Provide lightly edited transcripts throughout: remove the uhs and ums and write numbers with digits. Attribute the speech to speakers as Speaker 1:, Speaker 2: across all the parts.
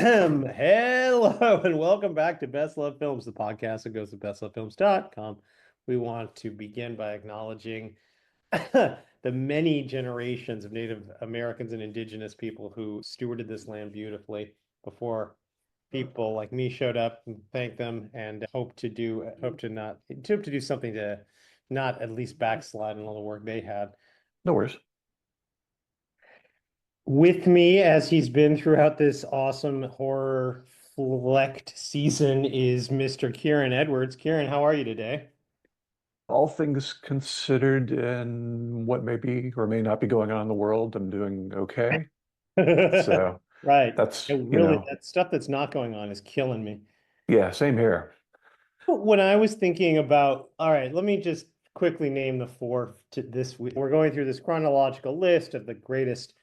Speaker 1: Hello and welcome back to Best Love Films, the podcast that goes to bestlovefilms.com. We want to begin by acknowledging the many generations of Native Americans and indigenous people who stewarded this land beautifully before people like me showed up, and thank them, and hope to do something to not at least backslide on all the work they had.
Speaker 2: No worries.
Speaker 1: With me, as he's been throughout this awesome horror flecked season, is Mr. Kieran Edwards. Kieran, how are you today?
Speaker 2: All things considered and what may be or may not be going on in the world, I'm doing okay. So
Speaker 1: Right.
Speaker 2: that's,
Speaker 1: That stuff that's not going on is killing me.
Speaker 2: yeah, same here.
Speaker 1: When I was thinking about, all right, let me just quickly name the four to this week. We're going through this chronological list of the greatest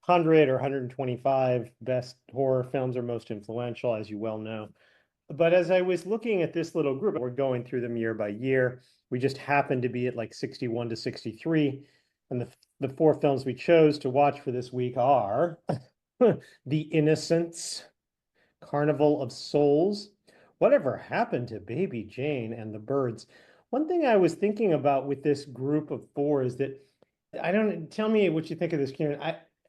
Speaker 1: 100 or 125 best horror films or most influential, as you well know. But as I was looking at this little group, we're going through them year by year. We just happened to be at like 61 to 63. And the four films we chose to watch for this week are The Innocents, Carnival of Souls, Whatever Happened to Baby Jane, and The Birds. One thing I was thinking about with this group of four is that I don't tell me what you think of this, Kieran.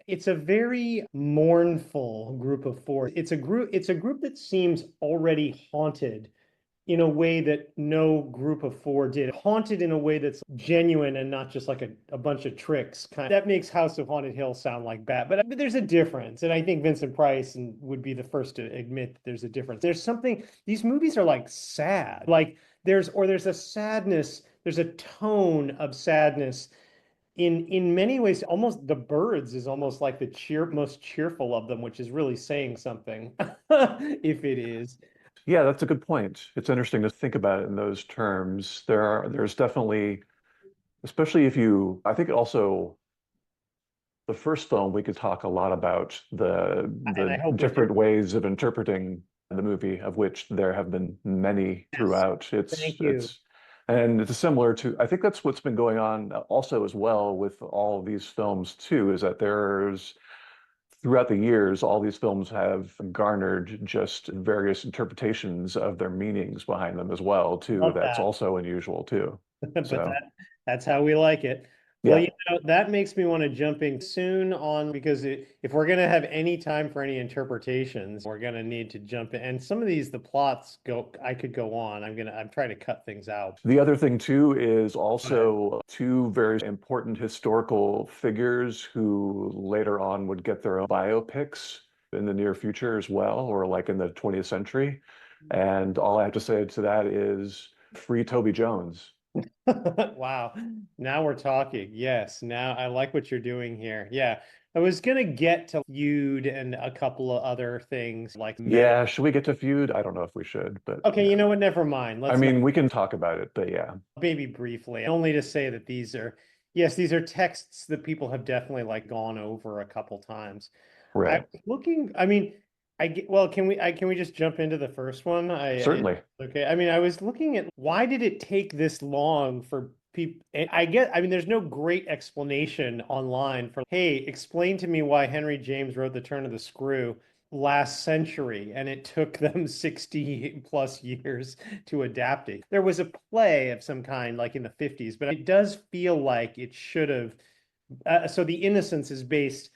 Speaker 1: It's a very mournful group of four. It's a group that seems already haunted in a way that no group of four did. Haunted in a way that's genuine and not just like a bunch of tricks. That makes House of Haunted Hill sound like bad, but there's a difference. And I think Vincent Price would be the first to admit that there's a difference. There's something, these movies are like sad. Like there's a sadness, there's a tone of sadness in many ways. Almost The Birds is almost like the most cheerful of them, which is really saying something if it is.
Speaker 2: Yeah, that's a good point. It's interesting to think about it in those terms. There's definitely, especially if you, I think also the first film, we could talk a lot about
Speaker 1: And I
Speaker 2: the
Speaker 1: hope we do.
Speaker 2: different ways of interpreting the movie, of which there have been many
Speaker 1: Yes,
Speaker 2: throughout.
Speaker 1: thank you.
Speaker 2: And it's similar to, I think that's what's been going on also as well with all of these films too, is that there's throughout the years, all these films have garnered just various interpretations of their meanings behind them as well too.
Speaker 1: Love
Speaker 2: That's
Speaker 1: that.
Speaker 2: also unusual too.
Speaker 1: But
Speaker 2: So
Speaker 1: that's how we like it. Well,
Speaker 2: yeah,
Speaker 1: that makes me want to jump in soon on because if we're going to have any time for any interpretations, we're going to need to jump in. And some of these, the plots go, I could go on. I'm trying to cut things out.
Speaker 2: the other thing too is
Speaker 1: Go ahead.
Speaker 2: also two very important historical figures who later on would get their own biopics in the near future as well, or like in the 20th century. And all I have to say to that is free Toby Jones.
Speaker 1: Wow. Now we're talking. Yes. Now I like what you're doing here. Yeah. I was gonna get to feud and a couple of other things like meta.
Speaker 2: Yeah, should we get to feud? I don't know if we should, but
Speaker 1: Okay, you know what? Never mind.
Speaker 2: I
Speaker 1: Let's not.
Speaker 2: mean, we can talk about it, but yeah,
Speaker 1: Maybe briefly, only to say that yes, these are texts that people have definitely like gone over a couple times. I
Speaker 2: right.
Speaker 1: was looking, I mean, well, can we just jump into the first one?
Speaker 2: Certainly.
Speaker 1: Okay. I mean, I was looking at why did it take this long for people? I mean, there's no great explanation online for, hey, explain to me why Henry James wrote The Turn of the Screw last century and it took them 60 plus years to adapt it. There was a play of some kind like in the 50s, but it does feel like it should have. So The Innocence is based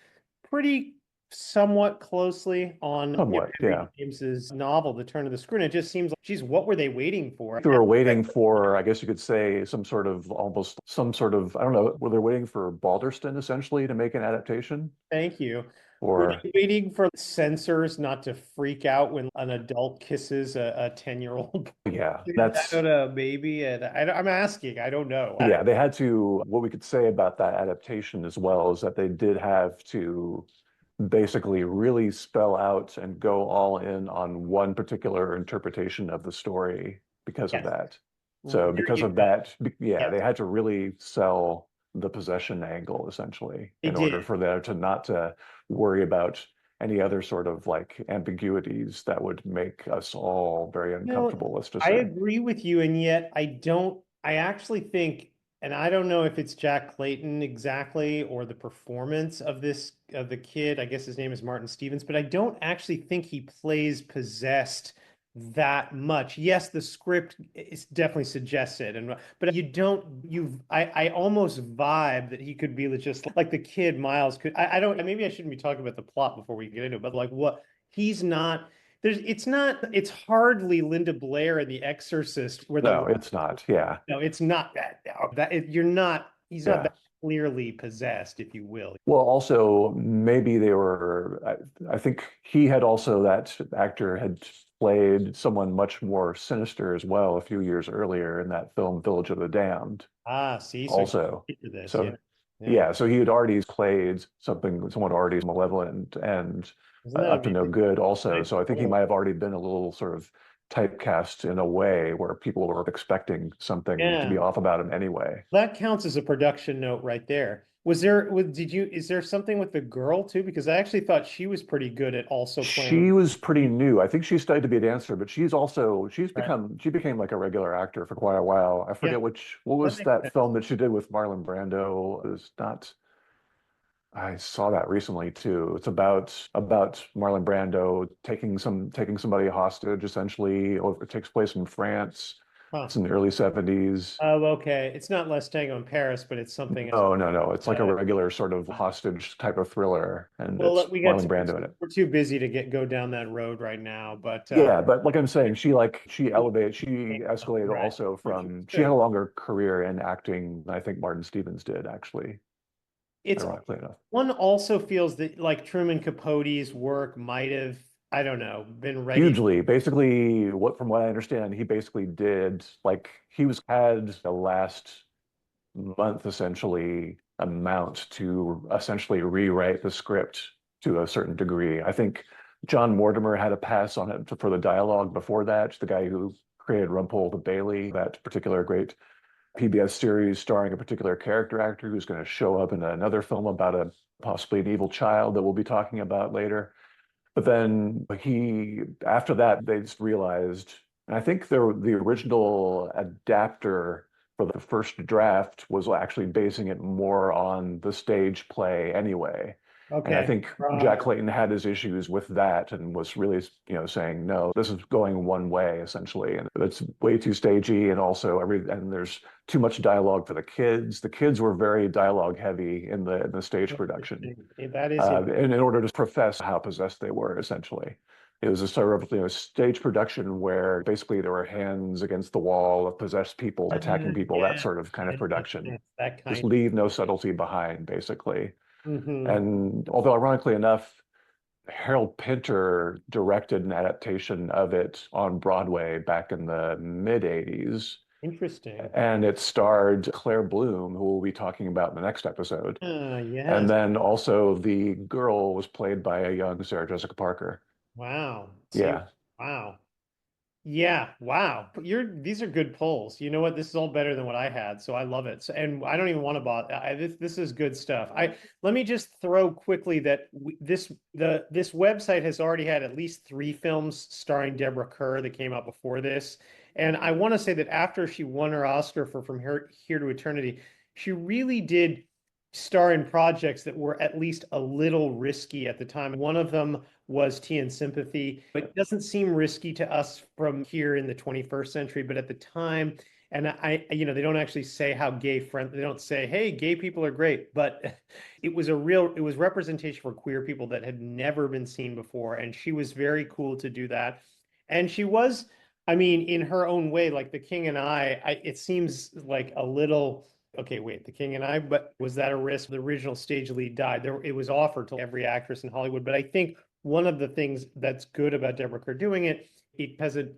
Speaker 1: pretty somewhat closely on
Speaker 2: Somewhat,
Speaker 1: Henry
Speaker 2: yeah.
Speaker 1: James's novel, The Turn of the Screw. And it just seems like, geez, what were they waiting for?
Speaker 2: They were waiting for, I guess you could say, some sort of, I don't know, were they waiting for Balderston essentially to make an adaptation?
Speaker 1: Thank you. Were
Speaker 2: Or,
Speaker 1: they waiting for censors not to freak out when an adult kisses a 10-year-old
Speaker 2: yeah,
Speaker 1: about a baby? And I'm asking, I don't know.
Speaker 2: yeah, they had to, what we could say about that adaptation as well is that they did have to basically really spell out and go all in on one particular interpretation of the story because of
Speaker 1: Yes,
Speaker 2: that. So
Speaker 1: there
Speaker 2: because
Speaker 1: you
Speaker 2: of
Speaker 1: go.
Speaker 2: that, yeah,
Speaker 1: Yes,
Speaker 2: they had to really sell the possession angle essentially
Speaker 1: they
Speaker 2: in order
Speaker 1: did.
Speaker 2: for them to not to worry about any other sort of like ambiguities that would make us all very
Speaker 1: No,
Speaker 2: uncomfortable, let's just
Speaker 1: I
Speaker 2: say.
Speaker 1: agree with you, and yet I don't. I actually think and I don't know if it's Jack Clayton exactly or the performance of this of the kid. I guess his name is Martin Stevens, but I don't actually think he plays possessed that much. Yes, the script is definitely suggests it, and but you don't you I almost vibe that he could be just like the kid Miles could. I don't maybe I shouldn't be talking about the plot before we get into it, but like what he's not. There's, it's hardly Linda Blair in The Exorcist where the
Speaker 2: No, it's not. Yeah.
Speaker 1: no, it's not that. You're not. He's not
Speaker 2: Yeah.
Speaker 1: that clearly possessed, if you will.
Speaker 2: Well, also maybe they were. I think he had also that actor had played someone much more sinister as well a few years earlier in that film Village of the Damned.
Speaker 1: Ah, see, so
Speaker 2: Also,
Speaker 1: for this, yeah,
Speaker 2: so
Speaker 1: yeah.
Speaker 2: yeah, so he had already played someone already malevolent and
Speaker 1: Isn't that
Speaker 2: up to no
Speaker 1: amazing?
Speaker 2: good. Also,
Speaker 1: Nice
Speaker 2: so I think he
Speaker 1: role.
Speaker 2: might have already been a little sort of typecast in a way where people were expecting something to be
Speaker 1: Yeah,
Speaker 2: off about him anyway.
Speaker 1: that counts as a production note right there. Did you, is there something with the girl too? Because I actually thought she was pretty good at also
Speaker 2: She
Speaker 1: playing.
Speaker 2: was pretty new. I think she studied to be a dancer, but
Speaker 1: Right.
Speaker 2: she became like a regular actor for quite a while. I
Speaker 1: Yeah,
Speaker 2: forget what
Speaker 1: that
Speaker 2: was
Speaker 1: makes
Speaker 2: that
Speaker 1: sense.
Speaker 2: film that she did with Marlon Brando? It was not I saw that recently too. It's about Marlon Brando taking somebody hostage essentially. It takes place in France.
Speaker 1: Huh.
Speaker 2: It's in the early 70s.
Speaker 1: Oh, okay. It's not Less Tango in Paris, but it's something else.
Speaker 2: No. It's like a
Speaker 1: Uh,
Speaker 2: regular sort of hostage type of thriller, and
Speaker 1: well,
Speaker 2: it's
Speaker 1: we got
Speaker 2: Marlon
Speaker 1: to,
Speaker 2: Brando in it.
Speaker 1: we're too busy to go down that road right now, but
Speaker 2: Yeah, but like I'm saying, she escalated
Speaker 1: right,
Speaker 2: also
Speaker 1: which is
Speaker 2: from she had a
Speaker 1: good.
Speaker 2: longer career in acting than I think Martin Stevens did, actually,
Speaker 1: It's
Speaker 2: ironically enough.
Speaker 1: one also feels that like Truman Capote's work might have, I don't know, been ready.
Speaker 2: Hugely. Basically, from what I understand, he basically did like he was had the last month essentially amount to essentially rewrite the script to a certain degree. I think John Mortimer had a pass on it for the dialogue before that, the guy who created Rumpole the Bailey, that particular great PBS series starring a particular character actor who's going to show up in another film about a possibly an evil child that we'll be talking about later. But then after that, they just realized, and I think the original adapter for the first draft was actually basing it more on the stage play anyway. And I
Speaker 1: Okay.
Speaker 2: think Jack
Speaker 1: Right.
Speaker 2: Clayton had his issues with that and was really, saying, no, this is going one way essentially. And it's way too stagey. And also and there's too much dialogue for the kids. The kids were very dialogue heavy in the stage production
Speaker 1: Interesting. That is it.
Speaker 2: and in order to profess how possessed they were, essentially. It was a sort of stage production where basically there were hands against the wall of possessed people attacking people, that
Speaker 1: Yeah.
Speaker 2: sort of kind of production.
Speaker 1: That
Speaker 2: Just
Speaker 1: kind.
Speaker 2: leave no subtlety behind, basically.
Speaker 1: Hmm.
Speaker 2: And although ironically enough, Harold Pinter directed an adaptation of it on Broadway back in the mid 80s.
Speaker 1: Interesting.
Speaker 2: And it starred Claire Bloom, who we'll be talking about in the next episode. And
Speaker 1: Yes.
Speaker 2: then also the girl was played by a young Sarah Jessica Parker.
Speaker 1: Wow. See,
Speaker 2: Yeah.
Speaker 1: wow. Yeah, wow. These are good polls. You know what? This is all better than what I had, so I love it. So, and I don't even want to bother. This is good stuff. Let me just throw quickly that this website has already had at least 3 films starring Deborah Kerr that came out before this, and I want to say that after she won her Oscar for From Here to Eternity, she really did star in projects that were at least a little risky at the time. One of them was Tea and Sympathy. It doesn't seem risky to us from here in the 21st century, but at the time, and they don't actually say how gay friendly, they don't say, hey, gay people are great, but it was representation for queer people that had never been seen before. And she was very cool to do that. And she was, I mean, in her own way, like The King and it seems like a little, okay, wait, The King and I, but was that a risk? The original stage lead died. It was offered to every actress in Hollywood, but I think one of the things that's good about Deborah Kerr doing it has it's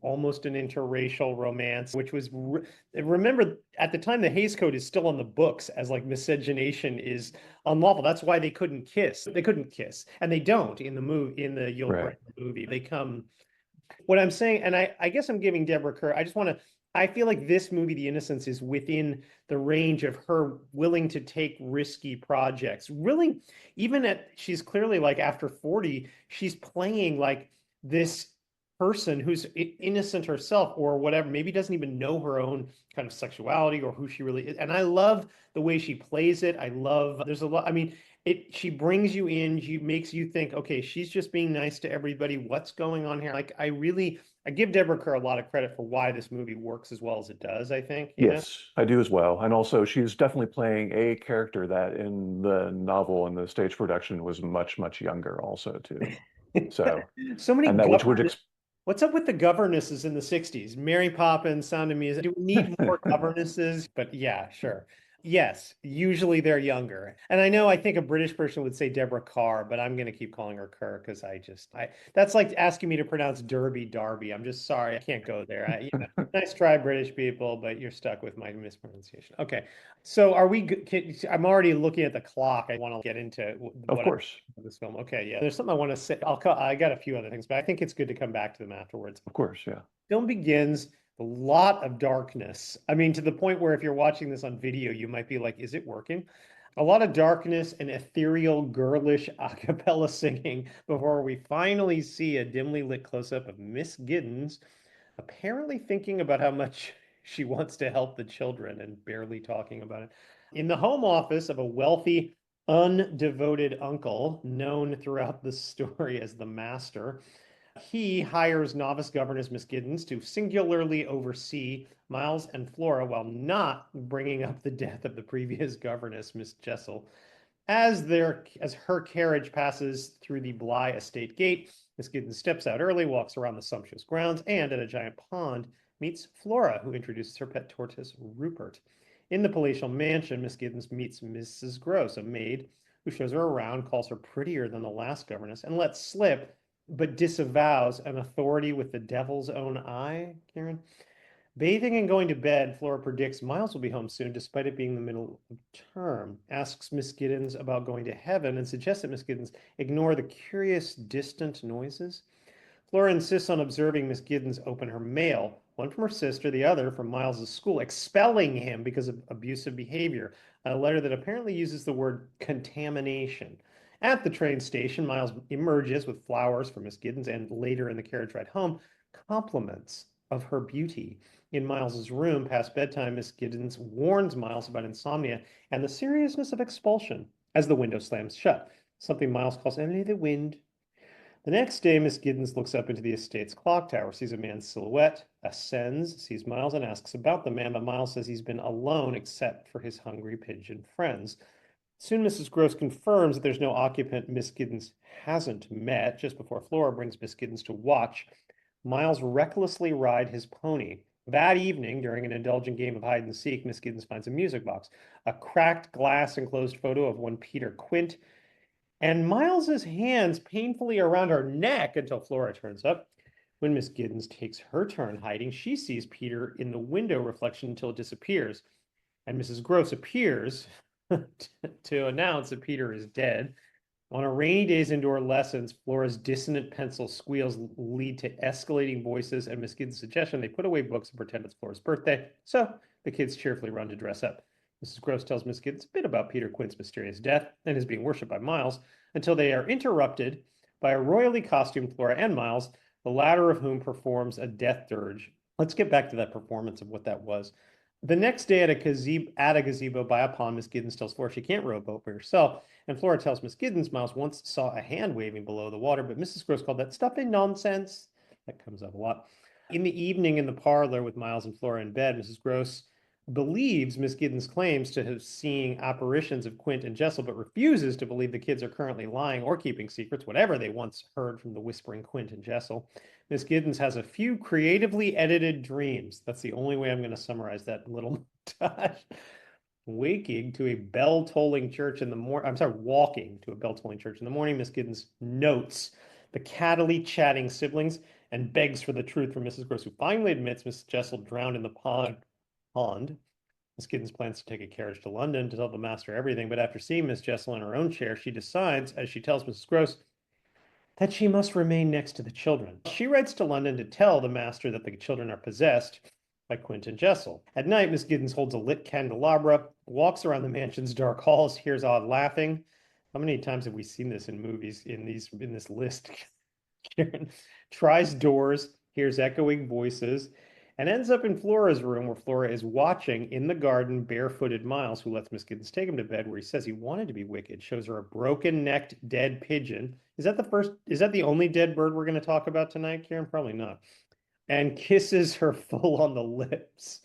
Speaker 1: almost an interracial romance, which was remember at the time the Hays Code is still on the books as like miscegenation is unlawful. That's why they couldn't kiss. They couldn't kiss, and they don't in the movie in the Yul
Speaker 2: Right.
Speaker 1: Brynner movie. They come. What I'm saying, and I guess I'm giving Deborah Kerr. I just want to. I feel like this movie, The Innocents, is within the range of her willing to take risky projects. Really, even she's clearly like after 40, she's playing like this. person who's innocent herself or whatever, maybe doesn't even know her own kind of sexuality or who she really is. And I love the way she plays it. I love, there's a lot, I mean, she brings you in, she makes you think, okay, she's just being nice to everybody. What's going on here? Like, I give Deborah Kerr a lot of credit for why this movie works as well as it does, I think, you know?
Speaker 2: Yes, I do as well. And also, she's definitely playing a character that in the novel and the stage production was much, much younger also too. So,
Speaker 1: So many
Speaker 2: and that which would
Speaker 1: government.
Speaker 2: ex
Speaker 1: What's up with the governesses in the 60s? Mary Poppins, Sound of Music. Do we need more governesses? But yeah, sure. Yes, usually they're younger. And I know I think a British person would say Deborah Carr, but I'm going to keep calling her Kerr because I that's like asking me to pronounce Derby Darby. I'm just sorry, I can't go there. Nice try, British people, but you're stuck with my mispronunciation. Okay. So are we I'm already looking at the clock. I want to get into
Speaker 2: Of
Speaker 1: what I
Speaker 2: course,
Speaker 1: this film. Okay, yeah. There's something I want to say. I got a few other things, but I think it's good to come back to them afterwards.
Speaker 2: of course, yeah.
Speaker 1: Film begins a lot of darkness. I mean, to the point where if you're watching this on video, you might be like, is it working? A lot of darkness and ethereal, girlish a cappella singing before we finally see a dimly lit close-up of Miss Giddens apparently thinking about how much she wants to help the children and barely talking about it. In the home office of a wealthy, undevoted uncle known throughout the story as the master, he hires novice governess Miss Giddens to singularly oversee Miles and Flora while not bringing up the death of the previous governess, Miss Jessel. As her carriage passes through the Bly estate gate, Miss Giddens steps out early, walks around the sumptuous grounds, and at a giant pond meets Flora, who introduces her pet tortoise, Rupert. In the palatial mansion, Miss Giddens meets Mrs. Gross, a maid who shows her around, calls her prettier than the last governess, and lets slip, but disavows an authority with the devil's own eye, Karen. Bathing and going to bed, Flora predicts Miles will be home soon, despite it being the middle of term. Asks Miss Giddens about going to heaven and suggests that Miss Giddens ignore the curious, distant noises. Flora insists on observing Miss Giddens open her mail, one from her sister, the other from Miles's school, expelling him because of abusive behavior. A letter that apparently uses the word contamination. At the train station, Miles emerges with flowers for Miss Giddens and later in the carriage ride home, compliments of her beauty. In Miles's room, past bedtime, Miss Giddens warns Miles about insomnia and the seriousness of expulsion as the window slams shut, something Miles calls only the wind. The next day, Miss Giddens looks up into the estate's clock tower, sees a man's silhouette, ascends, sees Miles, and asks about the man, but Miles says he's been alone except for his hungry pigeon friends. Soon Mrs. Gross confirms that there's no occupant Miss Giddens hasn't met. Just before Flora brings Miss Giddens to watch Miles recklessly ride his pony. That evening, during an indulgent game of hide and seek, Miss Giddens finds a music box, a cracked glass enclosed photo of one Peter Quint, and Miles's hands painfully around her neck until Flora turns up. When Miss Giddens takes her turn hiding, she sees Peter in the window reflection until it disappears. And Mrs. Gross appears to announce that Peter is dead. On a rainy day's indoor lessons, Flora's dissonant pencil squeals lead to escalating voices and Miss Giddens' suggestion they put away books and pretend it's Flora's birthday. So the kids cheerfully run to dress up. Mrs. Gross tells Miss Giddens a bit about Peter Quint's mysterious death and his being worshipped by Miles until they are interrupted by a royally costumed Flora and Miles, the latter of whom performs a death dirge. Let's get back to that performance of what that was. The next day at a gazebo by a pond, Miss Giddens tells Flora she can't row a boat by herself. And Flora tells Miss Giddens Miles once saw a hand waving below the water, but Mrs. Gross called that stuffing nonsense. That comes up a lot. In the evening in the parlor with Miles and Flora in bed, Mrs. Gross believes Miss Giddens' claims to have seen apparitions of Quint and Jessel, but refuses to believe the kids are currently lying or keeping secrets, whatever they once heard from the whispering Quint and Jessel. Miss Giddens has a few creatively edited dreams. That's the only way I'm going to summarize that little montage. Waking to a bell tolling church in the morning. I'm sorry, walking to a bell tolling church in the morning. Miss Giddens notes the cattily chatting siblings and begs for the truth from Mrs. Gross, who finally admits Miss Jessel drowned in the pond. Miss Giddens plans to take a carriage to London to tell the master everything, but after seeing Miss Jessel in her own chair, she decides, as she tells Mrs. Gross, that she must remain next to the children. She rides to London to tell the master that the children are possessed by Quint and Jessel. At night, Miss Giddens holds a lit candelabra, walks around the mansion's dark halls, hears odd laughing. How many times have we seen this in movies in this list? Kieran tries doors, hears echoing voices, and ends up in Flora's room where Flora is watching in the garden barefooted Miles, who lets Miss Giddens take him to bed, where he says he wanted to be wicked, shows her a broken-necked dead pigeon. Is that the only dead bird we're going to talk about tonight, Kieran? Probably not. And kisses her full on the lips.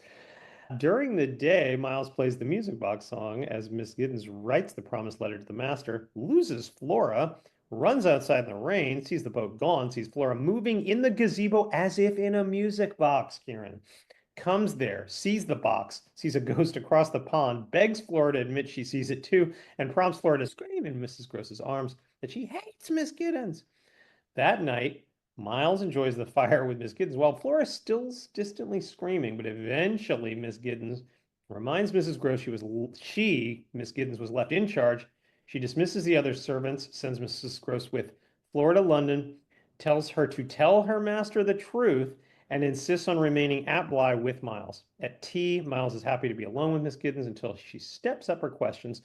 Speaker 1: During the day, Miles plays the music box song as Miss Giddens writes the promised letter to the master, loses Flora, runs outside in the rain, sees the boat gone, sees Flora moving in the gazebo as if in a music box, Kieran. Comes there, sees the box, sees a ghost across the pond, begs Flora to admit she sees it too, and prompts Flora to scream in Mrs. Gross's arms that she hates Miss Giddens. That night, Miles enjoys the fire with Miss Giddens while Flora is still distantly screaming, but eventually Miss Giddens reminds Mrs. Gross Miss Giddens, was left in charge. She dismisses the other servants, sends Mrs. Gross with Flora to London, tells her to tell her master the truth, and insists on remaining at Bly with Miles. At tea, Miles is happy to be alone with Miss Giddens until she steps up her questions.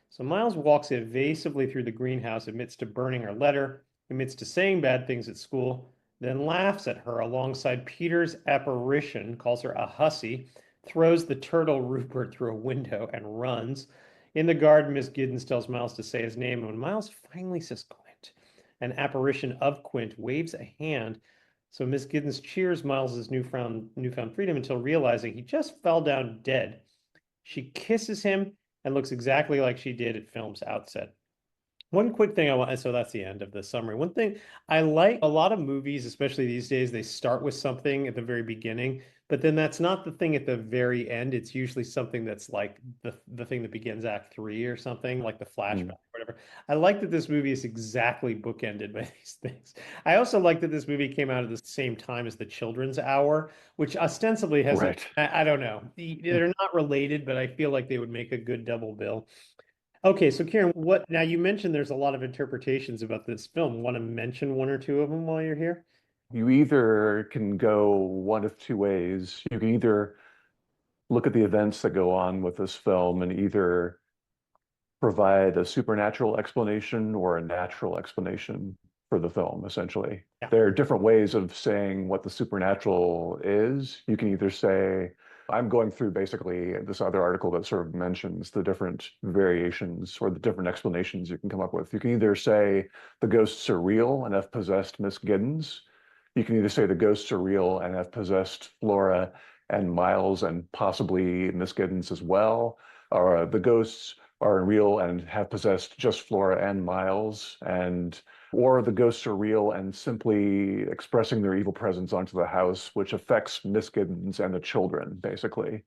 Speaker 1: So Miles walks evasively through the greenhouse, admits to burning her letter, admits to saying bad things at school, then laughs at her alongside Peter's apparition, calls her a hussy, throws the turtle Rupert through a window, and runs. In the garden, Miss Giddens tells Miles to say his name, and when Miles finally says Quint, an apparition of Quint waves a hand. So Miss Giddens cheers Miles's newfound freedom until realizing he just fell down dead. She kisses him and looks exactly like she did at film's outset. One quick thing I want, so that's the end of the summary. One thing I like a lot of movies, especially these days, they start with something at the very beginning, but then that's not the thing at the very end. It's usually something that's like the thing that begins Act 3 or something, like the flashback or whatever. I like that this movie is exactly bookended by these things. I also like that this movie came out at the same time as The Children's Hour, which ostensibly has
Speaker 2: Right.
Speaker 1: I don't know. They're not related, but I feel like they would make a good double bill. Okay, so Kieran, what now you mentioned there's a lot of interpretations about this film. Want to mention one or two of them while you're here?
Speaker 2: You either can go one of two ways. You can either look at the events that go on with this film and either provide a supernatural explanation or a natural explanation for the film, essentially.
Speaker 1: Yeah.
Speaker 2: There are different ways of saying what the supernatural is. You can either say, I'm going through basically this other article that sort of mentions the different variations or the different explanations you can come up with. You can either say the ghosts are real and have possessed Miss Giddens. You can either say the ghosts are real and have possessed Flora and Miles and possibly Miss Giddens as well, or the ghosts are real and have possessed just Flora and Miles, and or the ghosts are real and simply expressing their evil presence onto the house, which affects Miss Giddens and the children, basically.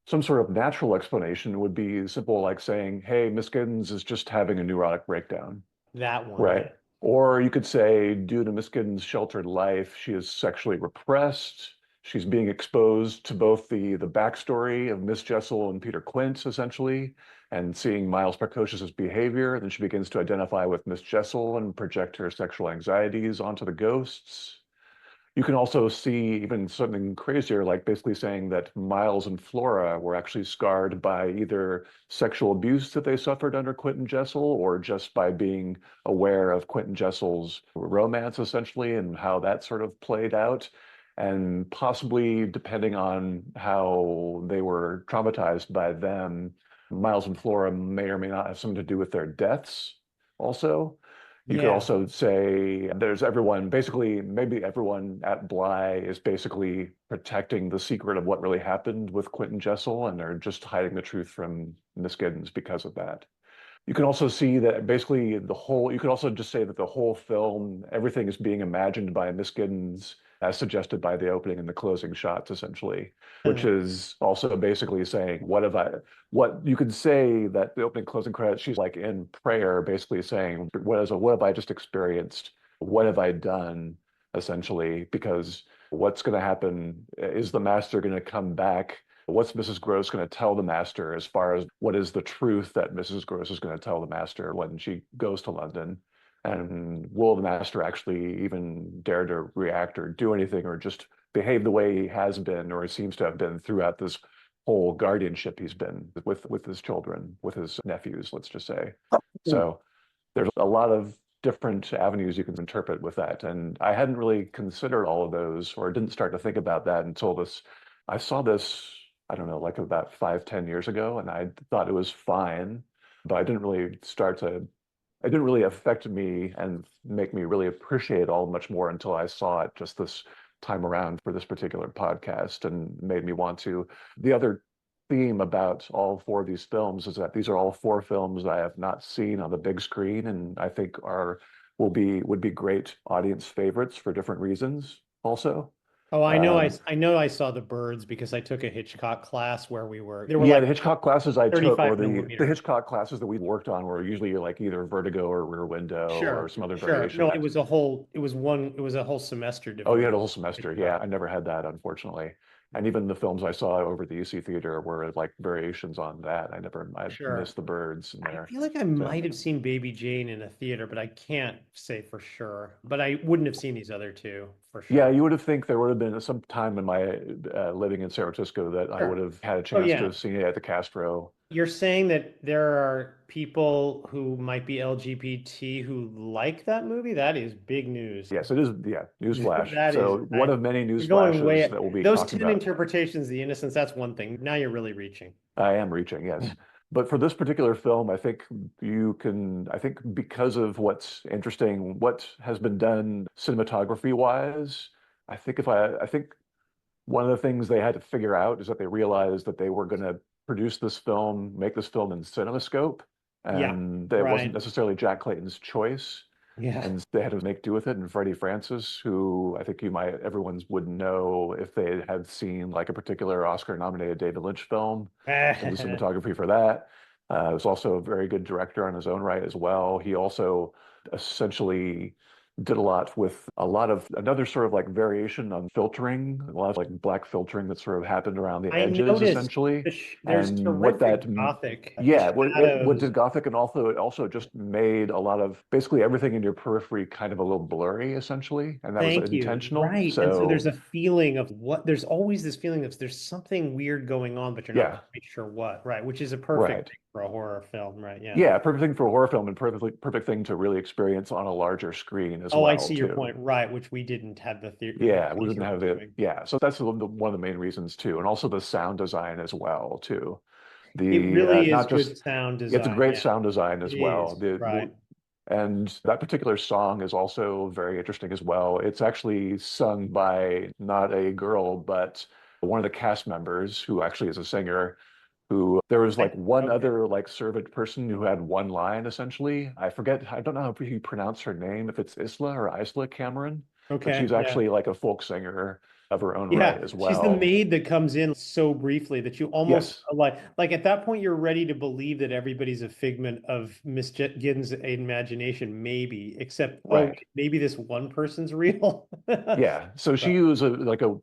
Speaker 2: Some sort of natural explanation would be simple, like saying, hey, Miss Giddens is just having a neurotic breakdown.
Speaker 1: That one,
Speaker 2: Right.
Speaker 1: yeah.
Speaker 2: Or you could say, due to Miss Giddens' sheltered life, she is sexually repressed. She's being exposed to both the backstory of Miss Jessel and Peter Quint, essentially, and seeing Miles Precocious's behavior. Then she begins to identify with Miss Jessel and project her sexual anxieties onto the ghosts. You can also see even something crazier, like basically saying that Miles and Flora were actually scarred by either sexual abuse that they suffered under Quentin Jessel or just by being aware of Quentin Jessel's romance, essentially, and how that sort of played out. And possibly, depending on how they were traumatized by them, Miles and Flora may or may not have something to do with their deaths also. You could
Speaker 1: Yeah.
Speaker 2: also say there's everyone, basically, maybe everyone at Bly is basically protecting the secret of what really happened with Quentin Jessel, and they're just hiding the truth from Miss Giddens because of that. You can also see that basically you could also just say that the whole film, everything is being imagined by Miss Giddens as suggested by the opening and the closing shots, essentially, which is also basically saying, what you could say that the opening closing credits, she's like in prayer, basically saying, what have I just experienced? What have I done, essentially? Because what's going to happen? Is the master going to come back? What's Mrs. Gross going to tell the master as far as what is the truth that Mrs. Gross is going to tell the master when she goes to London? And will the master actually even dare to react or do anything or just behave the way he has been or he seems to have been throughout this whole guardianship he's been with his children, with his nephews, let's just say.
Speaker 1: Mm.
Speaker 2: So there's a lot of different avenues you can interpret with that. And I hadn't really considered all of those or didn't start to think about that until I saw this, I don't know, like about 5, 10 years ago, and I thought it was fine, but it didn't really affect me and make me really appreciate it all much more until I saw it just this time around for this particular podcast and made me want to. The other theme about all four of these films is that these are all four films I have not seen on the big screen and I think would be great audience favorites for different reasons also.
Speaker 1: Oh,
Speaker 2: Um,
Speaker 1: I know I saw the birds because I took a Hitchcock class where there were
Speaker 2: yeah,
Speaker 1: like
Speaker 2: the Hitchcock classes I took,
Speaker 1: 35
Speaker 2: or the
Speaker 1: millimeter.
Speaker 2: Hitchcock classes that we worked on were usually like either Vertigo or Rear Window or
Speaker 1: Sure,
Speaker 2: some other
Speaker 1: sure.
Speaker 2: variation
Speaker 1: No,
Speaker 2: of that.
Speaker 1: it was a whole semester
Speaker 2: Oh, you
Speaker 1: devoted
Speaker 2: had a
Speaker 1: to
Speaker 2: whole semester. Yeah,
Speaker 1: Hitchcock.
Speaker 2: I never had that, unfortunately. And even the films I saw over at the UC Theater were like variations on that. I
Speaker 1: Sure.
Speaker 2: missed the birds in
Speaker 1: I
Speaker 2: there.
Speaker 1: feel like I
Speaker 2: So
Speaker 1: might have seen Baby Jane in a theater, but I can't say for sure. But I wouldn't have seen these other two for
Speaker 2: yeah,
Speaker 1: sure.
Speaker 2: you would have think there would have been some time in my living in San Francisco that I would
Speaker 1: Sure.
Speaker 2: have had a
Speaker 1: Oh
Speaker 2: chance to
Speaker 1: yeah.
Speaker 2: have seen it at the Castro.
Speaker 1: You're saying that there are people who might be LGBT who like that movie? That is big news.
Speaker 2: Yes, it is. Yeah, newsflash.
Speaker 1: That is,
Speaker 2: So one of many news
Speaker 1: you're going
Speaker 2: flashes
Speaker 1: way,
Speaker 2: that we'll be
Speaker 1: those
Speaker 2: talking
Speaker 1: 10
Speaker 2: about.
Speaker 1: interpretations of the innocence, that's one thing. Now you're really reaching.
Speaker 2: I am reaching, yes. But for this particular film, I think because of what's interesting, what has been done cinematography wise, I think one of the things they had to figure out is that they realized that they were going to produce this film, make this film in CinemaScope,
Speaker 1: Yeah,
Speaker 2: and that wasn't
Speaker 1: right.
Speaker 2: necessarily Jack Clayton's choice.
Speaker 1: Yeah.
Speaker 2: And they had to make do with it. And Freddie Francis, who I think everyone would know if they had seen like a particular Oscar-nominated David Lynch film, did the cinematography for that. Was also a very good director on his own right as well. He also essentially did a lot of another sort of like variation on filtering, a lot of like black filtering that sort of happened around the
Speaker 1: I
Speaker 2: edges
Speaker 1: noticed
Speaker 2: essentially.
Speaker 1: there's
Speaker 2: And what
Speaker 1: terrific
Speaker 2: that
Speaker 1: Gothic
Speaker 2: yeah, what
Speaker 1: shadows.
Speaker 2: did Gothic, and also it also just made a lot of basically everything in your periphery kind of a little blurry essentially, and that was
Speaker 1: Thank you.
Speaker 2: intentional.
Speaker 1: Right. And so there's
Speaker 2: So
Speaker 1: a feeling of there's always this feeling of there's something weird going on, but you're not
Speaker 2: yeah,
Speaker 1: quite sure what. Right. Which is a perfect
Speaker 2: right.
Speaker 1: thing for a horror film. Right. Yeah.
Speaker 2: Yeah, perfect thing for a horror film and perfect thing to really experience on a larger screen as
Speaker 1: Oh, I
Speaker 2: well
Speaker 1: see your
Speaker 2: too.
Speaker 1: point. Right. Which we didn't have the
Speaker 2: Yeah, we didn't
Speaker 1: pleasure of
Speaker 2: have it.
Speaker 1: doing.
Speaker 2: Yeah, so that's one of the main reasons too, and also the sound design as well too.
Speaker 1: It
Speaker 2: The
Speaker 1: really is
Speaker 2: not
Speaker 1: good
Speaker 2: just
Speaker 1: sound
Speaker 2: It's a
Speaker 1: design.
Speaker 2: great
Speaker 1: Yeah,
Speaker 2: sound design
Speaker 1: it
Speaker 2: as well.
Speaker 1: is. Right.
Speaker 2: And that particular song is also very interesting as well. It's actually sung by not a girl, but one of the cast members who actually is a singer. Who there was like one
Speaker 1: Okay.
Speaker 2: other like servant person who had one line essentially. I forget, I don't know how you pronounce her name, if it's Isla Cameron, but
Speaker 1: Okay.
Speaker 2: she's
Speaker 1: Yeah.
Speaker 2: actually like a folk singer of her own right
Speaker 1: Yeah,
Speaker 2: as
Speaker 1: she's the
Speaker 2: well.
Speaker 1: maid that comes in so briefly that you almost
Speaker 2: Yes.
Speaker 1: like at that point you're ready to believe that everybody's a figment of Miss Giddens' imagination, maybe, except oh,
Speaker 2: Right.
Speaker 1: maybe this one person's real.
Speaker 2: Yeah. So
Speaker 1: But
Speaker 2: she was a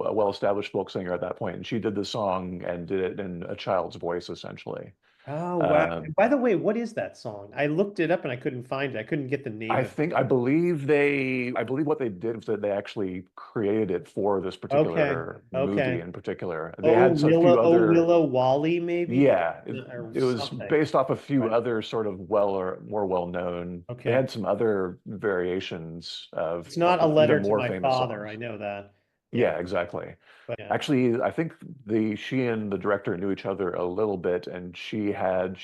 Speaker 2: well-established folk singer at that point, and she did the song and did it in a child's voice essentially.
Speaker 1: oh wow.
Speaker 2: Um,
Speaker 1: By the way, what is that song? I looked it up and I couldn't find it. I couldn't get the name of it.
Speaker 2: I believe what they did was that they actually created it for this
Speaker 1: Okay.
Speaker 2: particular movie
Speaker 1: Okay.
Speaker 2: in particular. They had a few
Speaker 1: Oh
Speaker 2: other,
Speaker 1: Willow Wally, maybe?
Speaker 2: yeah,
Speaker 1: Or
Speaker 2: it was
Speaker 1: something.
Speaker 2: based off a few
Speaker 1: Right.
Speaker 2: other sort of more well-known. They
Speaker 1: Okay.
Speaker 2: had some other variations
Speaker 1: It's not a
Speaker 2: of even
Speaker 1: letter to
Speaker 2: more
Speaker 1: my
Speaker 2: famous
Speaker 1: father.
Speaker 2: songs.
Speaker 1: I know that. Yeah.
Speaker 2: Yeah, exactly.
Speaker 1: But yeah.
Speaker 2: Actually, I think the she and the director knew each other a little bit, and she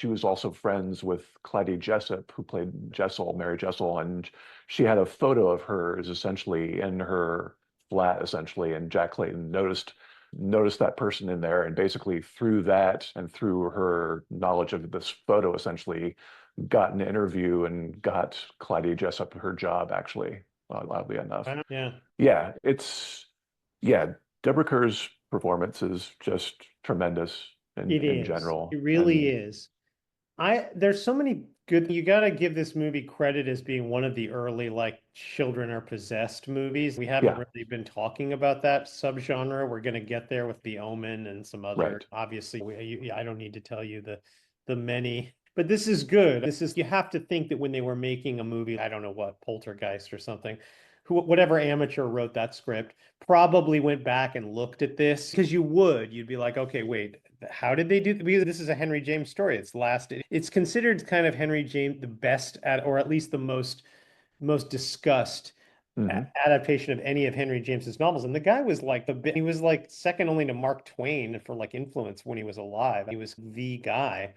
Speaker 2: was also friends with Clyde Jessup, who played Mary Jessel, and she had a photo of hers essentially in her flat, essentially, and Jack Clayton noticed that person in there, and basically through that and through her knowledge of this photo, essentially got an interview and got Clyde Jessup her job, actually, oddly enough.
Speaker 1: Yeah,
Speaker 2: Yeah, yeah, Deborah Kerr's performance is just tremendous
Speaker 1: it
Speaker 2: in
Speaker 1: is. It
Speaker 2: general.
Speaker 1: really
Speaker 2: And
Speaker 1: is. There's so many good, you got to give this movie credit as being one of the early like children are possessed movies. We haven't
Speaker 2: yeah,
Speaker 1: really been talking about that subgenre. We're going to get there with The Omen and some other,
Speaker 2: right.
Speaker 1: obviously, I don't need to tell you the many, but this is good. This is, you have to think that when they were making a movie, I don't know what, Poltergeist or something, whatever amateur wrote that script probably went back and looked at this because you'd be like, okay, wait, how did they do? Because this is a Henry James story. It's considered kind of Henry James the best at, or at least the most most discussed
Speaker 2: Hmm.
Speaker 1: adaptation of any of Henry James's novels. And the guy was like he was like second only to Mark Twain for like influence when he was alive. He was the guy.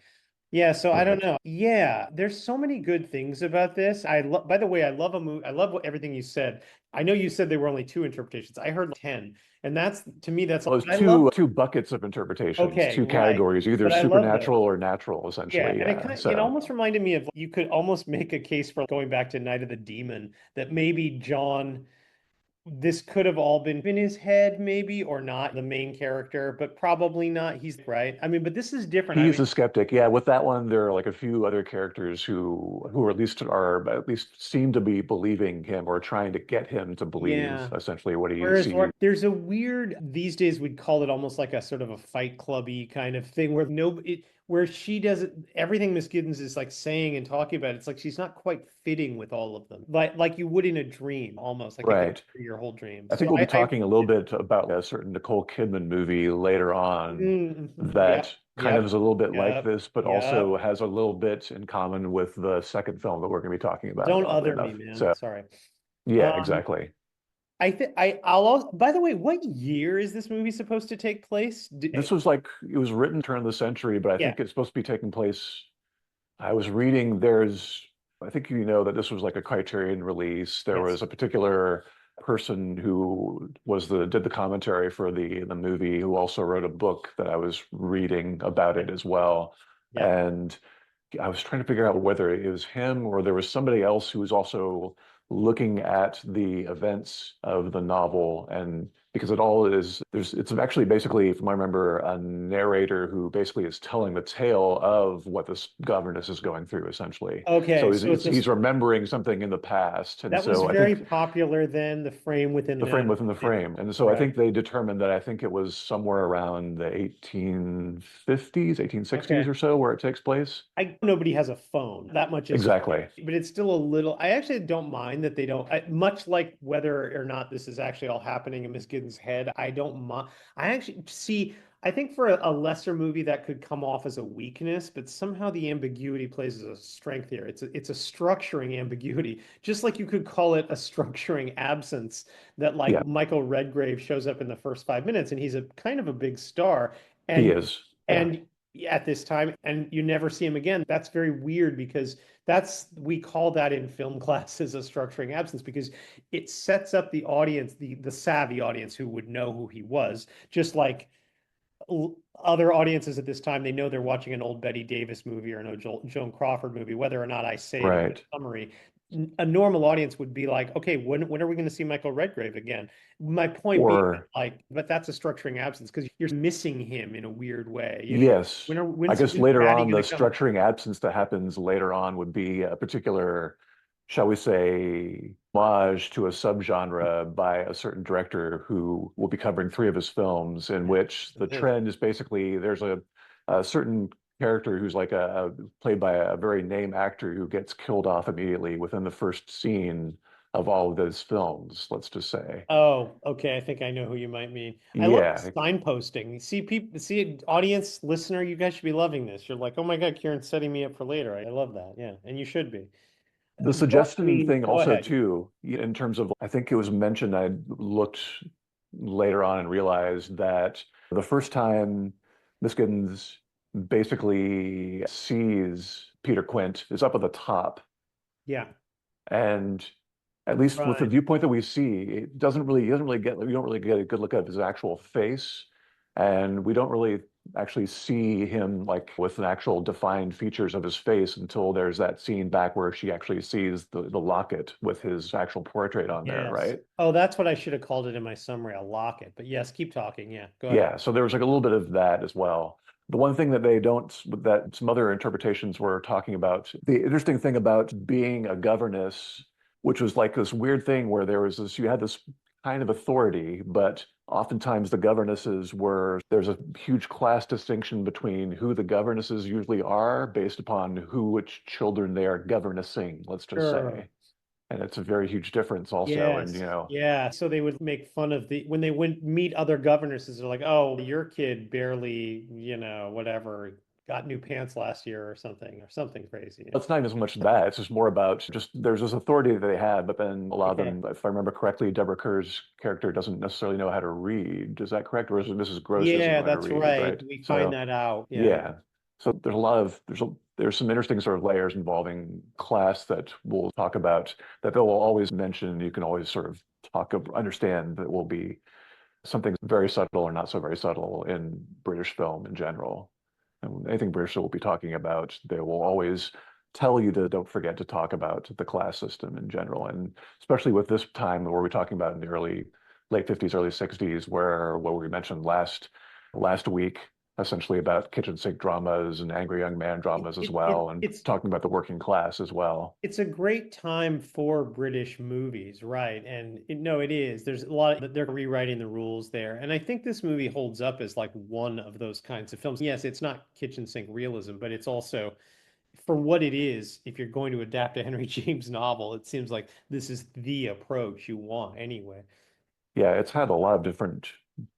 Speaker 1: Yeah, so I don't
Speaker 2: Right.
Speaker 1: know. Yeah, there's so many good things about this. I love, by the way, I love a movie. I love everything you said. I know you said there were only two interpretations. I heard 10. And that's to me, that's
Speaker 2: Well, there's
Speaker 1: I love.
Speaker 2: two buckets of interpretations,
Speaker 1: Okay,
Speaker 2: two
Speaker 1: right.
Speaker 2: categories, either
Speaker 1: But I love
Speaker 2: supernatural
Speaker 1: those.
Speaker 2: or natural,
Speaker 1: Yeah,
Speaker 2: essentially.
Speaker 1: and
Speaker 2: Yeah.
Speaker 1: it
Speaker 2: So
Speaker 1: almost reminded me of you could almost make a case for going back to Night of the Demon that maybe John this could have all been in his head, maybe, or not the main character, but probably not. He's right. I mean, but this is different. I
Speaker 2: he's
Speaker 1: mean,
Speaker 2: a skeptic. Yeah, with that one, there are like a few other characters who at least seem to be believing him or trying to get him to believe
Speaker 1: yeah.
Speaker 2: essentially what he
Speaker 1: Whereas
Speaker 2: sees.
Speaker 1: there's a weird these days we'd call it almost like a sort of a Fight Clubby kind of thing where where she does it everything Miss Giddens is like saying and talking about it's like she's not quite fitting with all of them like you would in a dream almost like it gets
Speaker 2: Right.
Speaker 1: through your whole dream.
Speaker 2: I
Speaker 1: So
Speaker 2: think we'll be
Speaker 1: I
Speaker 2: talking a little bit about a certain Nicole Kidman movie later on
Speaker 1: yep
Speaker 2: that kind of is
Speaker 1: yep
Speaker 2: a little bit like
Speaker 1: yep
Speaker 2: this, but also
Speaker 1: yep.
Speaker 2: has a little bit in common with the second film that we're going to be talking about,
Speaker 1: Don't
Speaker 2: oddly
Speaker 1: other me,
Speaker 2: enough.
Speaker 1: man.
Speaker 2: So,
Speaker 1: Sorry.
Speaker 2: yeah,
Speaker 1: Um,
Speaker 2: exactly.
Speaker 1: I think I'll also, by the way, what year is this movie supposed to take place?
Speaker 2: This was like, it was written turn of the century, but I
Speaker 1: Yeah.
Speaker 2: think it's supposed to be taking place. I was reading I think you know that this was like a Criterion release. There
Speaker 1: Yes.
Speaker 2: was a particular person who did the commentary for the movie who also wrote a book that I was reading about
Speaker 1: Yeah.
Speaker 2: it as well.
Speaker 1: Yeah.
Speaker 2: And I was trying to figure out whether it was him or there was somebody else who was also looking at the events of the novel and because it all is it's actually basically, from what I remember, a narrator who basically is telling the tale of what this governess is going through, essentially.
Speaker 1: Okay,
Speaker 2: So
Speaker 1: so it's
Speaker 2: he's
Speaker 1: just
Speaker 2: remembering something in the past. And
Speaker 1: that was
Speaker 2: so I
Speaker 1: very
Speaker 2: think
Speaker 1: popular then, the frame within
Speaker 2: the frame
Speaker 1: the
Speaker 2: within the
Speaker 1: yeah,
Speaker 2: frame. And so I
Speaker 1: right.
Speaker 2: think they determined that I think it was somewhere around the 1850s, 1860s
Speaker 1: Okay.
Speaker 2: or so where it takes place.
Speaker 1: Nobody has a phone. That much is
Speaker 2: Exactly.
Speaker 1: but it's still a little. I actually don't mind that they don't. Much like whether or not this is actually all happening in Miss Giddens' head, I don't mind. I actually see. I think for a lesser movie that could come off as a weakness, but somehow the ambiguity plays as a strength here. It's a structuring ambiguity, just like you could call it a structuring absence. That like
Speaker 2: Yeah,
Speaker 1: Michael Redgrave shows up in the first 5 minutes, and he's a kind of a big star,
Speaker 2: he
Speaker 1: and
Speaker 2: is. Yeah.
Speaker 1: and at this time and you never see him again. That's very weird because that's we call that in film classes a structuring absence because it sets up the audience, the savvy audience who would know who he was, just like other audiences at this time, they know they're watching an old Betty Davis movie or an old Joan Crawford movie, whether or not I say it in the
Speaker 2: Right.
Speaker 1: summary. A normal audience would be like, okay, when are we going to see Michael Redgrave again? My point being,
Speaker 2: Or
Speaker 1: like, but that's a structuring absence because you're missing him in a weird way. You know,
Speaker 2: yes, I guess
Speaker 1: when's
Speaker 2: later
Speaker 1: Patty
Speaker 2: on, the
Speaker 1: going to come?
Speaker 2: structuring absence that happens later on would be a particular, shall we say, homage to a subgenre by a certain director who will be covering three of his films, in which the trend is basically there's a certain character who's like played by a very name actor who gets killed off immediately within the first scene of all of those films, let's just say.
Speaker 1: Oh, okay. I think I know who you might mean. I love
Speaker 2: Yeah,
Speaker 1: signposting. See people, see audience, listener, you guys should be loving this. You're like, oh my God, Kieran's setting me up for later. I love that. Yeah, and you should be.
Speaker 2: the
Speaker 1: I
Speaker 2: suggestion
Speaker 1: mean,
Speaker 2: thing
Speaker 1: go
Speaker 2: also
Speaker 1: ahead.
Speaker 2: too, in terms of, I think it was mentioned, I looked later on and realized that the first time Miskins basically sees Peter Quint is up at the top.
Speaker 1: Yeah,
Speaker 2: And at least with the
Speaker 1: right.
Speaker 2: viewpoint that we see, he doesn't really get, we don't really get a good look at his actual face. And we don't really actually see him like with an actual defined features of his face until there's that scene back where she actually sees the locket with his actual portrait on there,
Speaker 1: Yes.
Speaker 2: right?
Speaker 1: Oh, that's what I should have called it in my summary, a locket. But yes, keep talking. Yeah, go ahead.
Speaker 2: Yeah, so there was like a little bit of that as well. The one thing that they don't, that some other interpretations were talking about, the interesting thing about being a governess, which was like this weird thing where you had this kind of authority, but oftentimes the governesses there's a huge class distinction between who the governesses usually are based upon which children they are governessing, let's just
Speaker 1: Sure.
Speaker 2: say. And it's a very huge difference also. And,
Speaker 1: Yes. Yeah. So they would make fun of when they went meet other governesses, they're like, oh, your kid barely, whatever, got new pants last year or something crazy.
Speaker 2: It's not even so much that. It's just more about just there's this authority that they had, but then a lot of
Speaker 1: Okay.
Speaker 2: them, if I remember correctly, Deborah Kerr's character doesn't necessarily know how to read. Is that correct? Or is it Mrs. Gross doesn't
Speaker 1: Yeah,
Speaker 2: know how to
Speaker 1: that's
Speaker 2: read,
Speaker 1: right.
Speaker 2: right?
Speaker 1: We find
Speaker 2: So
Speaker 1: that out. Yeah.
Speaker 2: yeah. So there's a lot of there's some interesting sort of layers involving class that we'll talk about that they'll always mention. You can always sort of understand that will be something very subtle or not so very subtle in British film in general. And anything British will be talking about, they will always tell you to don't forget to talk about the class system in general. And especially with this time where we're talking about in the late 50s, early 60s, where what we mentioned last week, essentially about kitchen sink dramas and angry young man dramas as well, and
Speaker 1: It's
Speaker 2: talking about the working class as well.
Speaker 1: it's a great time for British movies, right? And no, it is. There's a lot that they're rewriting the rules there. And I think this movie holds up as like one of those kinds of films. Yes, it's not kitchen sink realism, but it's also for what it is. If you're going to adapt a Henry James novel, it seems like this is the approach you want anyway.
Speaker 2: Yeah, it's had a lot of different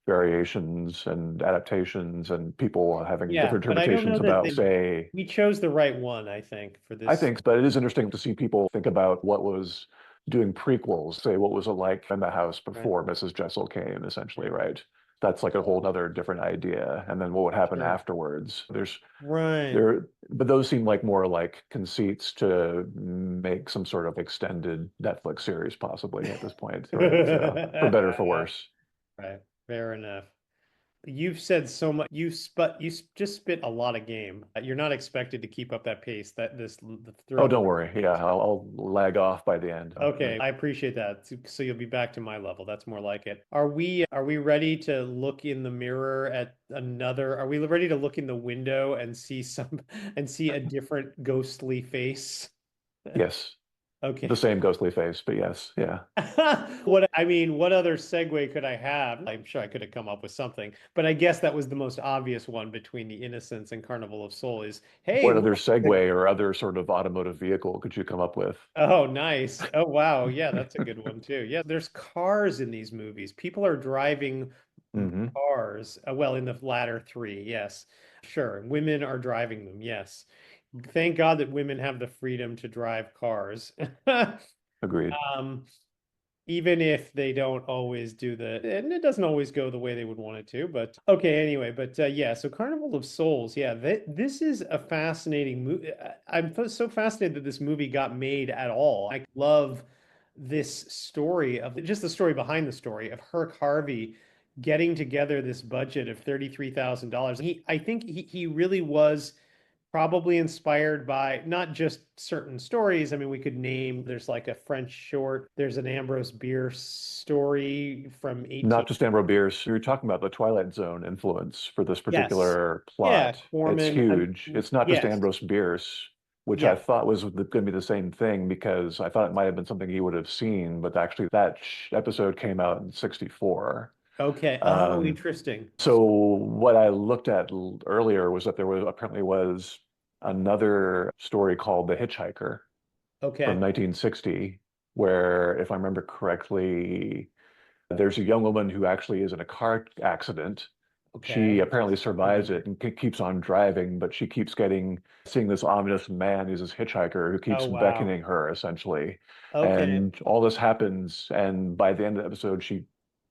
Speaker 2: variations and adaptations and people having
Speaker 1: Yeah,
Speaker 2: different
Speaker 1: but I don't know
Speaker 2: interpretations
Speaker 1: that
Speaker 2: about, say,
Speaker 1: we chose the right one, I think, for
Speaker 2: I
Speaker 1: this.
Speaker 2: think, but it is interesting to see people think about what was doing prequels, say what was it like in the house
Speaker 1: Right.
Speaker 2: before Mrs. Jessel came, essentially, right? That's like a whole other different idea. And then what would happen
Speaker 1: Sure.
Speaker 2: afterwards?
Speaker 1: Right.
Speaker 2: But those seem like more like conceits to make some sort of extended Netflix series, possibly at this point, right? So for better or for worse.
Speaker 1: Right. Fair enough. You've said so much. Just spit a lot of game. You're not expected to keep up that pace
Speaker 2: Oh,
Speaker 1: throughout the
Speaker 2: don't
Speaker 1: rest
Speaker 2: worry.
Speaker 1: of
Speaker 2: Yeah,
Speaker 1: these.
Speaker 2: I'll lag off by the end.
Speaker 1: Okay, I appreciate that. So you'll be back to my level. That's more like it. Are we ready to look in the mirror at another? Are we ready to look in the window and see and see a different ghostly face?
Speaker 2: Yes, the
Speaker 1: Okay.
Speaker 2: same ghostly face, but yes, yeah.
Speaker 1: What other segue could I have? I'm sure I could have come up with something, but I guess that was the most obvious one between The Innocents and Carnival of Soul is, hey,
Speaker 2: What other
Speaker 1: look,
Speaker 2: segue or other sort of automotive vehicle could you come up with?
Speaker 1: oh, nice. Oh, wow. Yeah, that's a good one too. Yeah, there's cars in these movies. People are driving
Speaker 2: Hmm.
Speaker 1: cars. Well, in the latter three, yes. Sure. Women are driving them, yes. Thank God that women have the freedom to drive cars.
Speaker 2: Agreed.
Speaker 1: Um, even if they don't always do and it doesn't always go the way they would want it to, but okay, anyway, but yeah, so Carnival of Souls, yeah, this is a fascinating movie. So fascinated that this movie got made at all. I love this story of just the story behind the story of Herc Harvey getting together this budget of $33,000. I think he really was probably inspired by not just certain stories. I mean, we could name there's like a French short, there's an Ambrose Bierce story from 18.
Speaker 2: Not just Amber Bierce. You're talking about the Twilight Zone influence for this
Speaker 1: Yes.
Speaker 2: particular
Speaker 1: Yeah,
Speaker 2: plot. It's
Speaker 1: Corman.
Speaker 2: huge. It's not just
Speaker 1: Yes.
Speaker 2: Ambrose Bierce, which I
Speaker 1: Yeah.
Speaker 2: thought was going to be the same thing because I thought it might have been something he would have seen, but actually that episode came out in 64.
Speaker 1: Okay. Oh,
Speaker 2: Um,
Speaker 1: interesting.
Speaker 2: so what I looked at earlier was that there was apparently was another story called The Hitchhiker from
Speaker 1: Okay.
Speaker 2: 1960, where, if I remember correctly, there's a young woman who actually is in a car accident. She
Speaker 1: Okay.
Speaker 2: apparently
Speaker 1: Yes.
Speaker 2: survives it and keeps on driving, but she keeps seeing this ominous man who's this hitchhiker who
Speaker 1: Oh,
Speaker 2: keeps
Speaker 1: wow.
Speaker 2: beckoning her essentially.
Speaker 1: Okay.
Speaker 2: And all this happens, and by the end of the episode, she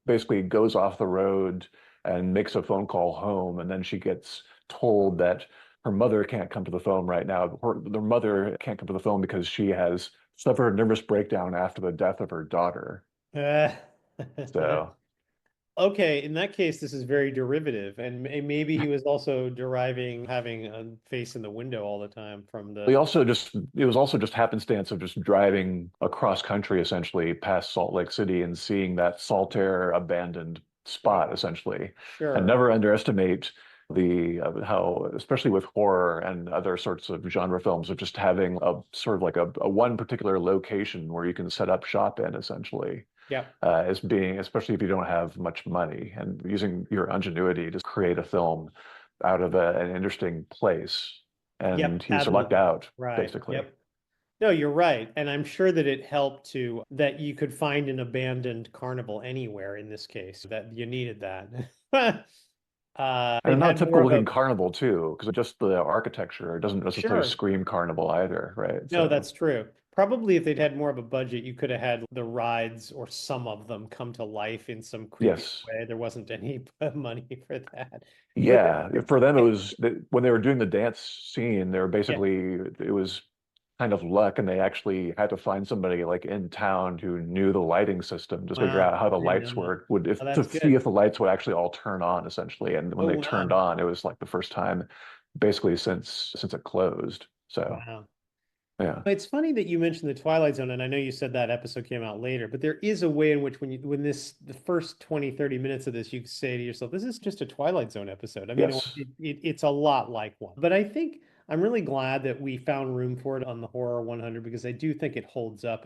Speaker 2: basically goes off the road and makes a phone call home, and then she gets told that her mother can't come to the phone right now. Their mother can't come to the phone because she has suffered a nervous breakdown after the death of her daughter.
Speaker 1: Uh,
Speaker 2: So
Speaker 1: okay, in that case, this is very derivative, and maybe he was also deriving having a face in the window all the time from the.
Speaker 2: it was also just happenstance of just driving across country essentially past Salt Lake City and seeing that Saltaire abandoned spot essentially. And
Speaker 1: Sure.
Speaker 2: never underestimate the how, especially with horror and other sorts of genre films, of just having a sort of like a one particular location where you can set up shop in essentially
Speaker 1: Yep.
Speaker 2: as being, especially if you don't have much money and using your ingenuity to create a film out of an interesting place. And
Speaker 1: Yep.
Speaker 2: he's
Speaker 1: Ad
Speaker 2: lucked
Speaker 1: lib.
Speaker 2: out,
Speaker 1: Right.
Speaker 2: basically.
Speaker 1: Yep. No, you're right. And I'm sure that it helped to that you could find an abandoned carnival anywhere in this case, that you needed that.
Speaker 2: And
Speaker 1: They've
Speaker 2: not a
Speaker 1: had more
Speaker 2: typical
Speaker 1: of
Speaker 2: looking
Speaker 1: a
Speaker 2: carnival too, because just the architecture doesn't necessarily
Speaker 1: sure.
Speaker 2: scream carnival either, right?
Speaker 1: No,
Speaker 2: So
Speaker 1: that's true. Probably if they'd had more of a budget, you could have had the rides or some of them come to life in some creepy
Speaker 2: yes.
Speaker 1: way. There wasn't any money for that. But
Speaker 2: Yeah, for them it was when they were doing the dance scene, they were
Speaker 1: yeah,
Speaker 2: basically it was kind of luck, and they actually had to find somebody like in town who knew the lighting system to figure
Speaker 1: wow,
Speaker 2: out how the
Speaker 1: I didn't know
Speaker 2: lights
Speaker 1: that.
Speaker 2: work, would
Speaker 1: Oh,
Speaker 2: if to
Speaker 1: that's
Speaker 2: see
Speaker 1: good.
Speaker 2: if the lights would actually all turn on essentially. And when
Speaker 1: Oh,
Speaker 2: they turned
Speaker 1: wow.
Speaker 2: on, it was like the first time basically since it closed. So
Speaker 1: Wow.
Speaker 2: yeah.
Speaker 1: It's funny that you mentioned the Twilight Zone, and I know you said that episode came out later, but there is a way in which when the first 20, 30 minutes of this, you say to yourself, this is just a Twilight Zone episode. I mean,
Speaker 2: Yes.
Speaker 1: it's a lot like one. But I think I'm really glad that we found room for it on the Horror 100 because I do think it holds up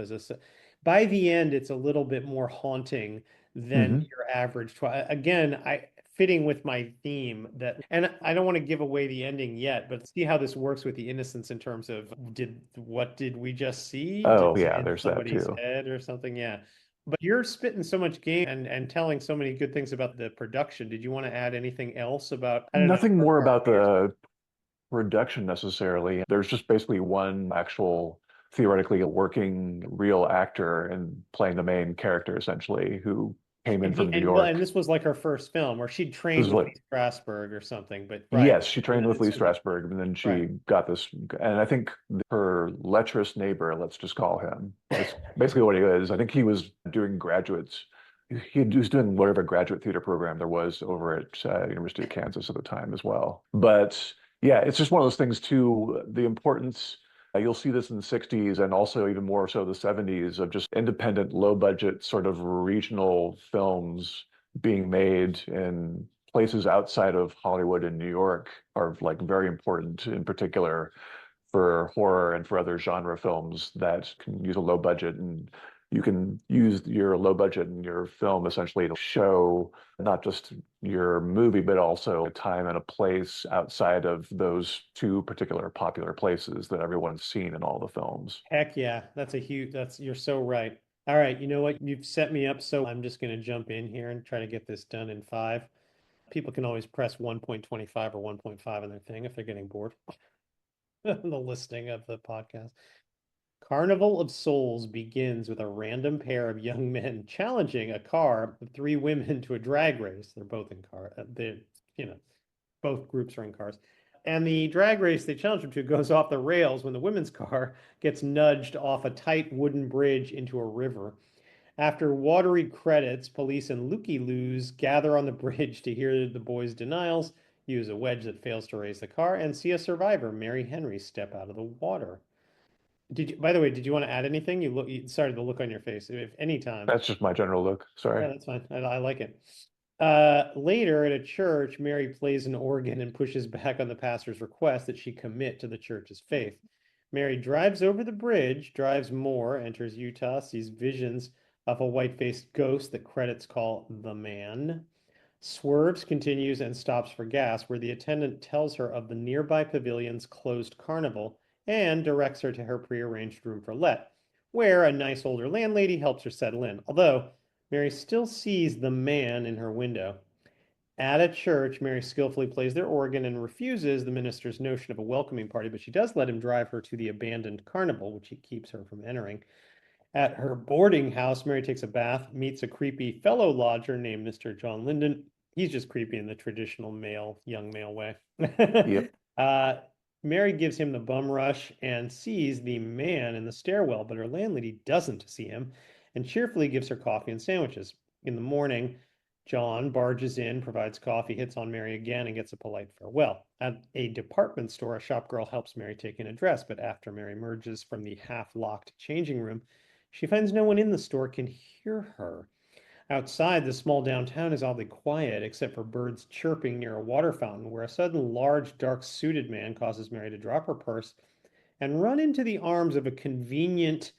Speaker 1: by the end, it's a little bit more haunting than
Speaker 2: Hmm.
Speaker 1: your average Twilight. Again, I fitting with my theme that, and I don't want to give away the ending yet, but see how this works with the innocence in terms of what did we just see?
Speaker 2: Oh
Speaker 1: Just
Speaker 2: yeah,
Speaker 1: in
Speaker 2: there's that
Speaker 1: somebody's
Speaker 2: too.
Speaker 1: head or something? Yeah. But you're spitting so much game and telling so many good things about the production. Did you want to add anything else about, I don't know,
Speaker 2: Nothing more
Speaker 1: our
Speaker 2: about
Speaker 1: viewers?
Speaker 2: the reduction necessarily. There's just basically one actual theoretically working real actor and playing the main character essentially who came in
Speaker 1: And he
Speaker 2: from New
Speaker 1: and well, and
Speaker 2: York.
Speaker 1: this was like her first film, or she'd
Speaker 2: This
Speaker 1: trained
Speaker 2: is
Speaker 1: with
Speaker 2: like
Speaker 1: Lee Strasberg or something. But right,
Speaker 2: yes, she
Speaker 1: and
Speaker 2: trained
Speaker 1: then
Speaker 2: with Lee
Speaker 1: this was
Speaker 2: Strasberg and then
Speaker 1: right.
Speaker 2: she got this and I think her lecherous neighbor, let's just call him. That's basically what he is. I think he was doing graduates. He was doing whatever graduate theater program there was over at University of Kansas at the time as well. But yeah, it's just one of those things too. The importance, you'll see this in the 60s and also even more so the 70s of just independent, low budget sort of regional films being made in places outside of Hollywood and New York are like very important in particular for horror and for other genre films that can use a low budget, and you can use your low budget in your film essentially to show not just your movie, but also a time and a place outside of those two particular popular places that everyone's seen in all the films.
Speaker 1: Heck yeah, you're so right. All right, you know what? You've set me up, so I'm just going to jump in here and try to get this done in five. People can always press 1.25 or 1.5 on their thing if they're getting bored. The listing of the podcast. Carnival of Souls begins with a random pair of young men challenging a car of three women to a drag race. They're both in car. You know, both groups are in cars. And the drag race they challenge them to goes off the rails when the women's car gets nudged off a tight wooden bridge into a river. After watery credits, police and looky-loos gather on the bridge to hear the boys' denials, use a wedge that fails to raise the car, and see a survivor, Mary Henry, step out of the water. By the way, did you want to add anything? You started the look on your face. If any time.
Speaker 2: That's just my general look.
Speaker 1: Yeah,
Speaker 2: Sorry.
Speaker 1: that's fine. I like it. Later at a church, Mary plays an organ and pushes back on the pastor's request that she commit to the church's faith. Mary drives over the bridge, drives more, enters Utah, sees visions of a white-faced ghost that credits call the man, swerves, continues, and stops for gas, where the attendant tells her of the nearby pavilion's closed carnival and directs her to her prearranged room for let, where a nice older landlady helps her settle in. Although Mary still sees the man in her window. At a church, Mary skillfully plays their organ and refuses the minister's notion of a welcoming party, but she does let him drive her to the abandoned carnival, which he keeps her from entering. At her boarding house, Mary takes a bath, meets a creepy fellow lodger named Mr. John Linden. He's just creepy in the traditional young male way.
Speaker 2: Yep.
Speaker 1: uh, Mary gives him the bum rush and sees the man in the stairwell, but her landlady doesn't see him and cheerfully gives her coffee and sandwiches. In the morning, John barges in, provides coffee, hits on Mary again, and gets a polite farewell. At a department store, a shop girl helps Mary take in a dress, but after Mary emerges from the half-locked changing room, she finds no one in the store can hear her. Outside, the small downtown is oddly quiet, except for birds chirping near a water fountain, where a sudden large, dark suited man causes Mary to drop her purse and run into the arms of a convenient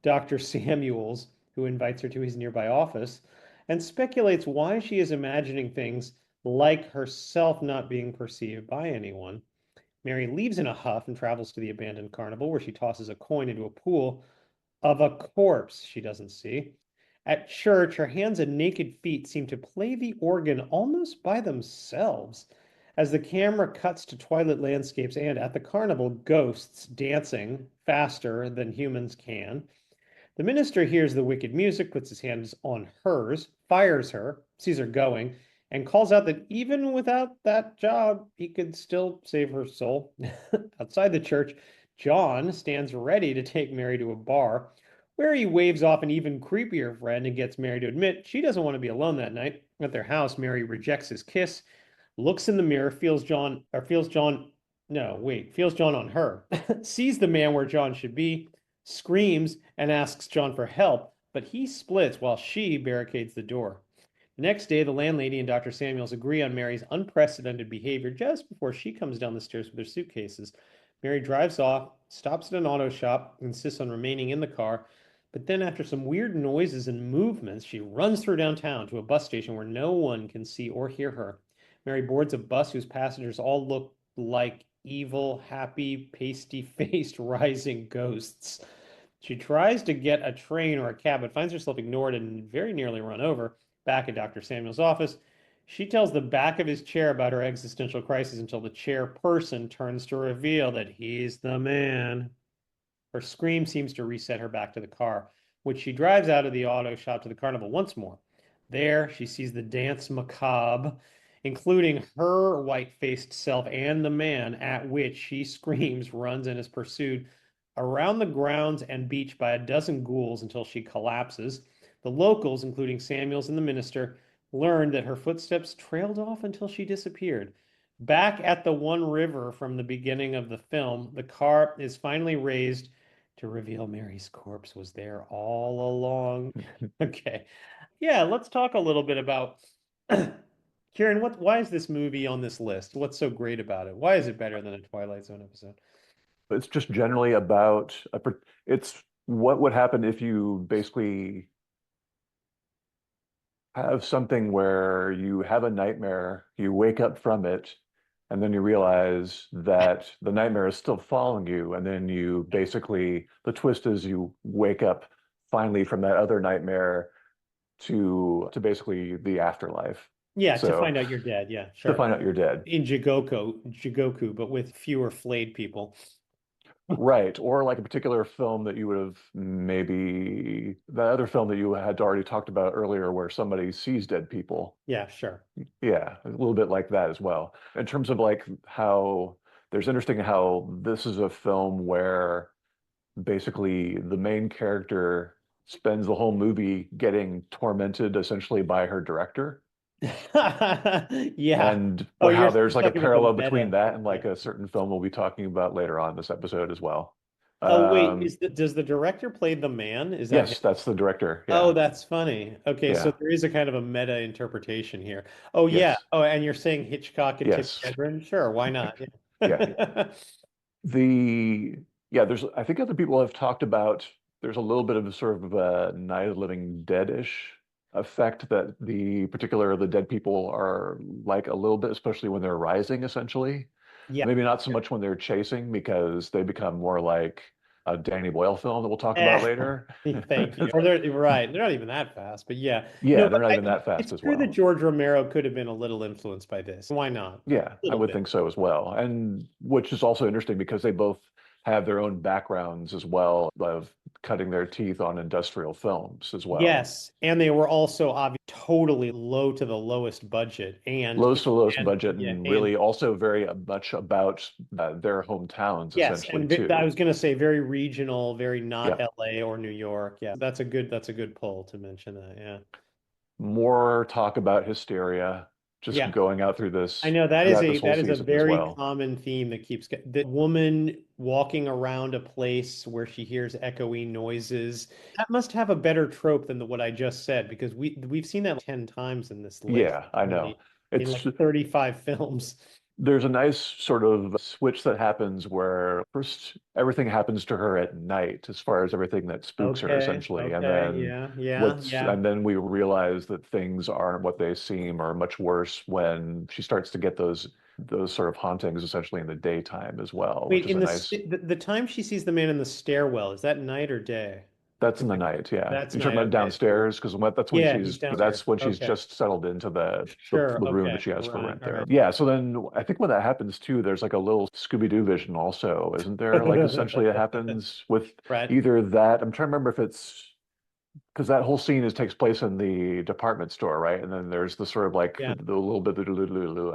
Speaker 1: Dr. Samuels, who invites her to his nearby office and speculates why she is imagining things like herself not being perceived by anyone. Mary leaves in a huff and travels to the abandoned carnival, where she tosses a coin into a pool of a corpse she doesn't see. At church, her hands and naked feet seem to play the organ almost by themselves. As the camera cuts to twilight landscapes and at the carnival, ghosts dancing faster than humans can. The minister hears the wicked music, puts his hands on hers, fires her, sees her going, and calls out that even without that job, he could still save her soul. Outside the church, John stands ready to take Mary to a bar, where he waves off an even creepier friend and gets Mary to admit she doesn't want to be alone that night. At their house, Mary rejects his kiss, looks in the mirror, feels John on her, sees the man where John should be, screams, and asks John for help, but he splits while she barricades the door. The next day, the landlady and Dr. Samuels agree on Mary's unprecedented behavior just before she comes down the stairs with her suitcases. Mary drives off, stops at an auto shop, insists on remaining in the car, but then, after some weird noises and movements, she runs through downtown to a bus station where no one can see or hear her. Mary boards a bus whose passengers all look like evil, happy, pasty-faced rising ghosts. She tries to get a train or a cab, but finds herself ignored and very nearly run over. Back at Dr. Samuel's office, she tells the back of his chair about her existential crisis until the chairperson turns to reveal that he's the man. Her scream seems to reset her back to the car, which she drives out of the auto shop to the carnival once more. There, she sees the dance macabre, including her white-faced self and the man, at which she screams, runs, and is pursued around the grounds and beach by a dozen ghouls until she collapses. The locals, including Samuels and the minister, learned that her footsteps trailed off until she disappeared. Back at the one river from the beginning of the film, the car is finally raised to reveal Mary's corpse was there all along. Okay. Yeah, let's talk a little bit about Kieran, why is this movie on this list? What's so great about it? Why is it better than a Twilight Zone episode?
Speaker 2: It's just generally about it's what would happen if you basically have something where you have a nightmare, you wake up from it, and then you realize that the nightmare is still following you, and then you basically the twist is you wake up finally from that other nightmare to basically the afterlife.
Speaker 1: Yeah, to
Speaker 2: So
Speaker 1: find out you're dead. Yeah,
Speaker 2: to
Speaker 1: sure.
Speaker 2: find out you're dead.
Speaker 1: In Jigoku, but with fewer flayed people.
Speaker 2: Right. Or like a particular film that you would have maybe the other film that you had already talked about earlier where somebody sees dead people.
Speaker 1: Yeah, sure.
Speaker 2: Yeah, a little bit like that as well. In terms of like how there's interesting how this is a film where basically the main character spends the whole movie getting tormented essentially by her director.
Speaker 1: Yeah.
Speaker 2: And
Speaker 1: Oh,
Speaker 2: how
Speaker 1: you're
Speaker 2: there's like a
Speaker 1: talking about the
Speaker 2: parallel between
Speaker 1: meta.
Speaker 2: that and
Speaker 1: Yeah.
Speaker 2: like a certain film we'll be talking about later on this episode as well.
Speaker 1: Oh, wait,
Speaker 2: Um,
Speaker 1: does the director play the man? Is that him?
Speaker 2: yes, that's the director.
Speaker 1: Oh,
Speaker 2: Yeah.
Speaker 1: that's funny. Okay, so
Speaker 2: Yeah.
Speaker 1: there is a kind of a meta interpretation here. Oh, yeah.
Speaker 2: Yes.
Speaker 1: Oh, and you're saying Hitchcock and Tim
Speaker 2: Yes.
Speaker 1: Hedren? Sure, why not?
Speaker 2: Yeah.
Speaker 1: Yeah.
Speaker 2: The yeah, there's I think other people have talked about there's a little bit of a sort of a Night of the Living Dead-ish effect that the dead people are like a little bit, especially when they're rising, essentially.
Speaker 1: Yeah.
Speaker 2: Maybe not so much when they're chasing because they become more like a Danny Boyle film that we'll talk about
Speaker 1: Eh,
Speaker 2: later.
Speaker 1: thank you. Or they're right. They're not even that fast, but yeah. No,
Speaker 2: Yeah, they're
Speaker 1: but
Speaker 2: not even that
Speaker 1: it's
Speaker 2: fast as
Speaker 1: true that
Speaker 2: well.
Speaker 1: George Romero could have been a little influenced by this. Why not? A
Speaker 2: Yeah, I
Speaker 1: little
Speaker 2: would
Speaker 1: bit.
Speaker 2: think so as well. And which is also interesting because they both have their own backgrounds as well of cutting their teeth on industrial films as well.
Speaker 1: Yes, and they were also obviously totally low to the lowest budget, and
Speaker 2: Lowest to lowest
Speaker 1: and
Speaker 2: budget
Speaker 1: yeah,
Speaker 2: and
Speaker 1: and
Speaker 2: really also very much about their hometowns
Speaker 1: yes,
Speaker 2: essentially
Speaker 1: and I
Speaker 2: too.
Speaker 1: was going to say very regional, very not
Speaker 2: Yeah.
Speaker 1: LA or New York. Yeah, that's a good pull to mention that. Yeah,
Speaker 2: More talk about hysteria just
Speaker 1: yeah.
Speaker 2: going out
Speaker 1: I know
Speaker 2: throughout this whole
Speaker 1: that is a
Speaker 2: season as
Speaker 1: very
Speaker 2: well.
Speaker 1: common theme that keeps the woman walking around a place where she hears echoing noises. That must have a better trope than what I just said because we've seen that 10 times in this list,
Speaker 2: Yeah, I know.
Speaker 1: only in
Speaker 2: It's
Speaker 1: like 35 films.
Speaker 2: there's a nice sort of switch that happens where first everything happens to her at night as far as everything that spooks her
Speaker 1: Okay,
Speaker 2: essentially
Speaker 1: okay, yeah, yeah, yeah.
Speaker 2: and then we realize that things aren't what they seem or much worse when she starts to get those sort of hauntings essentially in the daytime as well, which
Speaker 1: Wait,
Speaker 2: is
Speaker 1: in
Speaker 2: a nice
Speaker 1: the time she sees the man in the stairwell, is that night or day?
Speaker 2: That's in the night, yeah.
Speaker 1: That's
Speaker 2: You're talking
Speaker 1: night.
Speaker 2: about
Speaker 1: Okay. So
Speaker 2: downstairs because
Speaker 1: yeah, he's
Speaker 2: that's
Speaker 1: downstairs.
Speaker 2: when she's
Speaker 1: Okay.
Speaker 2: just settled into
Speaker 1: Sure.
Speaker 2: the room that
Speaker 1: Okay.
Speaker 2: she has for
Speaker 1: Right.
Speaker 2: rent there.
Speaker 1: Right.
Speaker 2: Yeah, so then I think when that happens too, there's like a little Scooby-Doo vision also, isn't there? Like essentially it happens with
Speaker 1: Right.
Speaker 2: either that. I'm trying to remember if it's because that whole scene takes place in the department store, right? And then there's the sort of like
Speaker 1: Yeah.
Speaker 2: the little bit of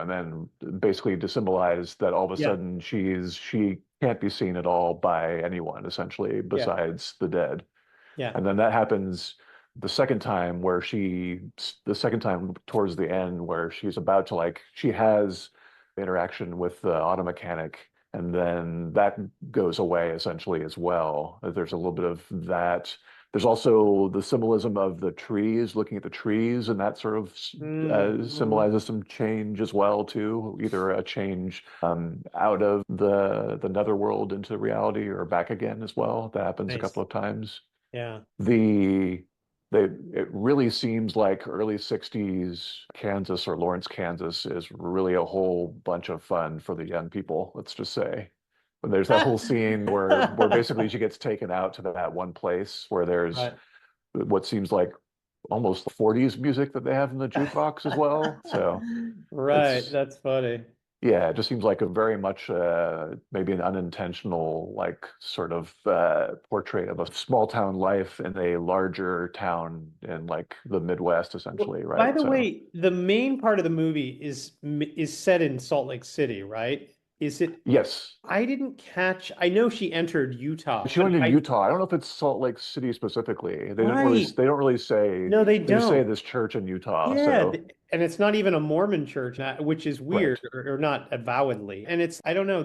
Speaker 2: and then basically to symbolize that all of a
Speaker 1: Yeah.
Speaker 2: sudden she can't be seen at all by anyone essentially
Speaker 1: Yeah.
Speaker 2: besides the dead.
Speaker 1: Yeah.
Speaker 2: And then that happens the second time towards the end where she's about to like, she has interaction with the auto mechanic, and then that goes away essentially as well. There's a little bit of that. There's also the symbolism of the trees, looking at the trees, and that sort of
Speaker 1: Mm-hmm.
Speaker 2: symbolizes some change as well too, either a change out of the netherworld into reality or back again as well. That happens a
Speaker 1: Nice.
Speaker 2: couple of times.
Speaker 1: Yeah.
Speaker 2: The it really seems like early 60s Kansas or Lawrence, Kansas is really a whole bunch of fun for the young people, let's just say. When there's that whole scene where basically she gets taken out to that one place where there's
Speaker 1: Right.
Speaker 2: what seems like almost 40s music that they have in the jukebox as well. So
Speaker 1: Right.
Speaker 2: it's
Speaker 1: That's funny.
Speaker 2: yeah, it just seems like a very much maybe an unintentional like sort of portrait of a small town life in a larger town in like the Midwest,
Speaker 1: Well,
Speaker 2: essentially,
Speaker 1: by
Speaker 2: right?
Speaker 1: the
Speaker 2: So
Speaker 1: way, the main part of the movie is set in Salt Lake City, right? Is it?
Speaker 2: yes,
Speaker 1: I didn't catch. I know she entered Utah,
Speaker 2: she
Speaker 1: but
Speaker 2: went to
Speaker 1: I
Speaker 2: Utah. I don't know if it's Salt Lake City specifically.
Speaker 1: right.
Speaker 2: They don't really say
Speaker 1: No, they
Speaker 2: they just say
Speaker 1: don't.
Speaker 2: this church in Utah.
Speaker 1: Yeah,
Speaker 2: So
Speaker 1: and it's not even a Mormon church, which is weird,
Speaker 2: right.
Speaker 1: or not avowedly. And it's, I don't know,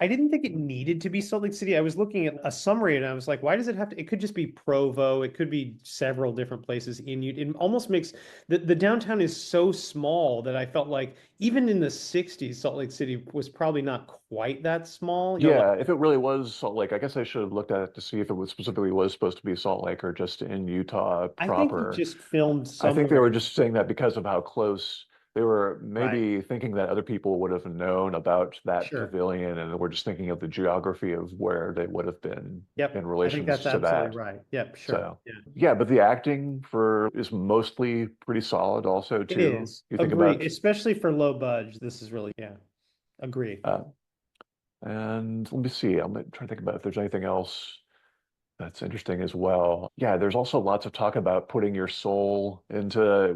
Speaker 1: I didn't think it needed to be Salt Lake City. I was looking at a summary and I was like, why does it have to? It could just be Provo. It could be several different places in Utah. It almost makes the downtown is so small that I felt like even in the 60s, Salt Lake City was probably not quite that small. Like,
Speaker 2: Yeah, if it really was Salt Lake, I guess I should have looked at it to see if it was specifically was supposed to be Salt Lake or just in Utah
Speaker 1: I think it
Speaker 2: proper.
Speaker 1: just filmed
Speaker 2: I think they
Speaker 1: somewhere.
Speaker 2: were just saying that because of how close they were,
Speaker 1: Right.
Speaker 2: maybe thinking that other people would have known about that
Speaker 1: Sure.
Speaker 2: pavilion, and we're just thinking of the geography of where they would have been in
Speaker 1: Yep. I think that's
Speaker 2: relations to
Speaker 1: absolutely
Speaker 2: that.
Speaker 1: right. Yep. Sure.
Speaker 2: So,
Speaker 1: Yeah.
Speaker 2: yeah, but the acting for is mostly pretty solid also
Speaker 1: It
Speaker 2: too.
Speaker 1: is.
Speaker 2: You think
Speaker 1: Agree.
Speaker 2: about
Speaker 1: Especially for low budge. This is really, yeah. Agree.
Speaker 2: uh, and let me see. I'm trying to think about if there's anything else that's interesting as well. Yeah, there's also lots of talk about putting your soul into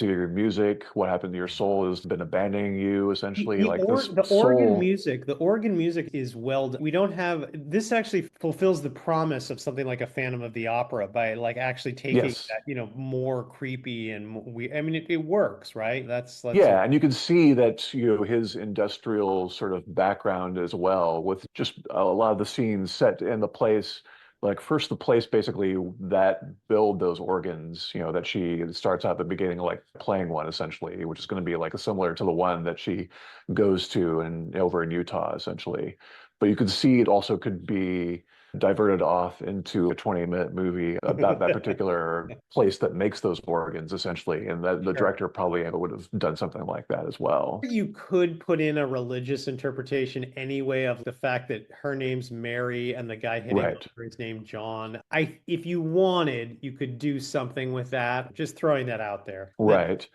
Speaker 2: your music. What happened to your soul has been abandoning you, essentially. Like this soul.
Speaker 1: The organ music is well done. We don't have this actually fulfills the promise of something like a Phantom of the Opera by like actually taking
Speaker 2: Yes.
Speaker 1: that, more creepy and I mean it works, right? That's
Speaker 2: Yeah, and you can see that, his industrial sort of background as well, with just a lot of the scenes set in the place, like first the place basically that build those organs, that she starts out at the beginning like playing one essentially, which is going to be like similar to the one that she goes to and over in Utah essentially. But you could see it also could be diverted off into a 20-minute movie about that particular place that makes those organs, essentially. And that the
Speaker 1: sure.
Speaker 2: director probably would have done something like that as well.
Speaker 1: You could put in a religious interpretation anyway of the fact that her name's Mary and the guy hitting on
Speaker 2: Right.
Speaker 1: her is named John. If you wanted, you could do something with that. Just throwing that out there.
Speaker 2: Right.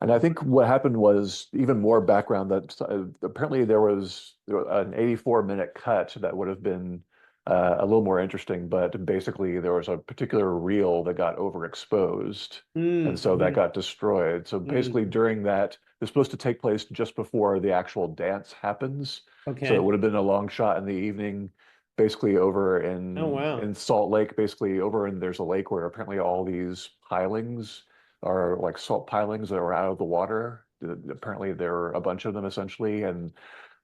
Speaker 2: And I think what happened was even more background that apparently there was an 84-minute cut that would have been a little more interesting, but basically there was a particular reel that got overexposed, and
Speaker 1: Mm,
Speaker 2: so that
Speaker 1: mhm,
Speaker 2: got destroyed. So basically
Speaker 1: mm.
Speaker 2: during that, it's supposed to take place just before the actual dance happens. So it
Speaker 1: Okay.
Speaker 2: would have been a long shot in the evening, basically over
Speaker 1: Oh wow.
Speaker 2: in Salt Lake, basically over in there's a lake where apparently all these pilings are like salt pilings that are out of the water. Apparently, there are a bunch of them essentially, and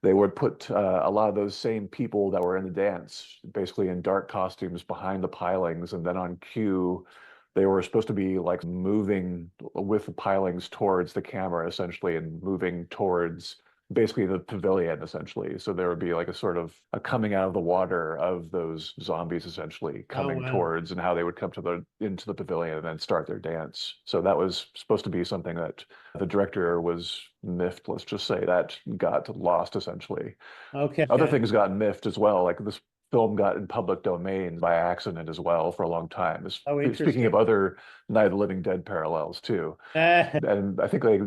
Speaker 2: they would put a lot of those same people that were in the dance, basically in dark costumes behind the pilings, and then on cue, they were supposed to be like moving with the pilings towards the camera essentially, and moving towards basically the pavilion essentially. So there would be like a sort of a coming out of the water of those zombies essentially
Speaker 1: Oh
Speaker 2: coming
Speaker 1: wow.
Speaker 2: towards, and how they would come to the into the pavilion and then start their dance. So that was supposed to be something that the director was miffed, let's just say, that got lost essentially.
Speaker 1: Okay.
Speaker 2: Other things got miffed as well. Like this film got in public domain by accident as well for a long time.
Speaker 1: Oh,
Speaker 2: Speaking of
Speaker 1: interesting.
Speaker 2: other Night of the Living Dead parallels too. And I think they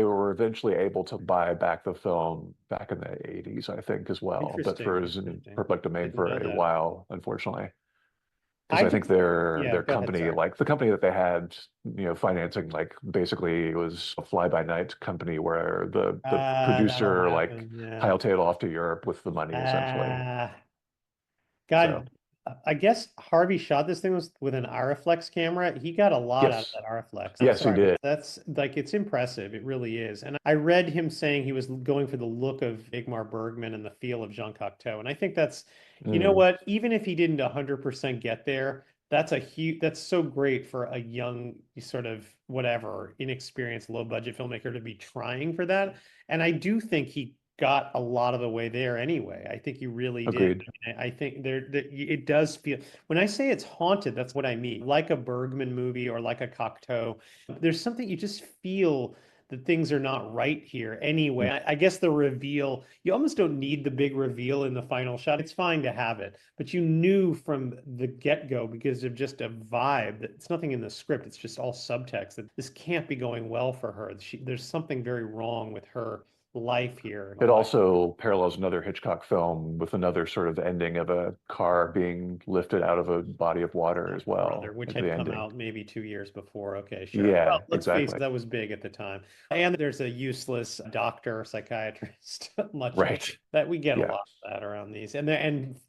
Speaker 2: were eventually able to buy back the film back in the 80s, I think, as well. But
Speaker 1: Interesting,
Speaker 2: for it was in
Speaker 1: interesting.
Speaker 2: public domain
Speaker 1: Didn't
Speaker 2: for
Speaker 1: know
Speaker 2: a
Speaker 1: that.
Speaker 2: while, unfortunately. Because
Speaker 1: I
Speaker 2: I
Speaker 1: can,
Speaker 2: think
Speaker 1: yeah,
Speaker 2: their
Speaker 1: go ahead,
Speaker 2: company,
Speaker 1: sorry.
Speaker 2: like the company that they had, financing, like basically it was a fly-by-night company where the
Speaker 1: That'll
Speaker 2: producer like
Speaker 1: happen, yeah.
Speaker 2: hightailed off to Europe with the money essentially.
Speaker 1: Ah,
Speaker 2: So
Speaker 1: God, I guess Harvey shot this thing with an Ariflex camera. He got a lot out of
Speaker 2: yes,
Speaker 1: that Ariflex. I'm
Speaker 2: yes, he
Speaker 1: sorry, but
Speaker 2: did.
Speaker 1: that's like it's impressive. It really is. And I read him saying he was going for the look of Ingmar Bergman and the feel of Jean Cocteau. And I think that's, you know
Speaker 2: Mm,
Speaker 1: what, even if he didn't 100% get there, that's so great for a young sort of whatever inexperienced low budget filmmaker to be trying for that. And I do think he got a lot of the way there anyway. I think he really did.
Speaker 2: agreed.
Speaker 1: I think it does feel, when I say it's haunted, that's what I mean. Like a Bergman movie or like a Cocteau, there's something you just feel that things are not right here anyway. I guess the reveal, you almost don't need the big reveal in the final shot. It's fine to have it, but you knew from the get-go because of just a vibe that it's nothing in the script. It's just all subtext that this can't be going well for her. There's something very wrong with her life here.
Speaker 2: It also parallels another Hitchcock film with another sort of ending of a car being lifted out of a body of water as
Speaker 1: Brother,
Speaker 2: well
Speaker 1: which
Speaker 2: at
Speaker 1: had
Speaker 2: the
Speaker 1: come
Speaker 2: ending.
Speaker 1: out maybe 2 years before. Okay, sure. Well,
Speaker 2: Yeah,
Speaker 1: let's face it,
Speaker 2: exactly.
Speaker 1: that was big at the time. And there's a useless doctor, psychiatrist, much of it.
Speaker 2: Right.
Speaker 1: That we get a
Speaker 2: Yeah.
Speaker 1: lot of that around these. And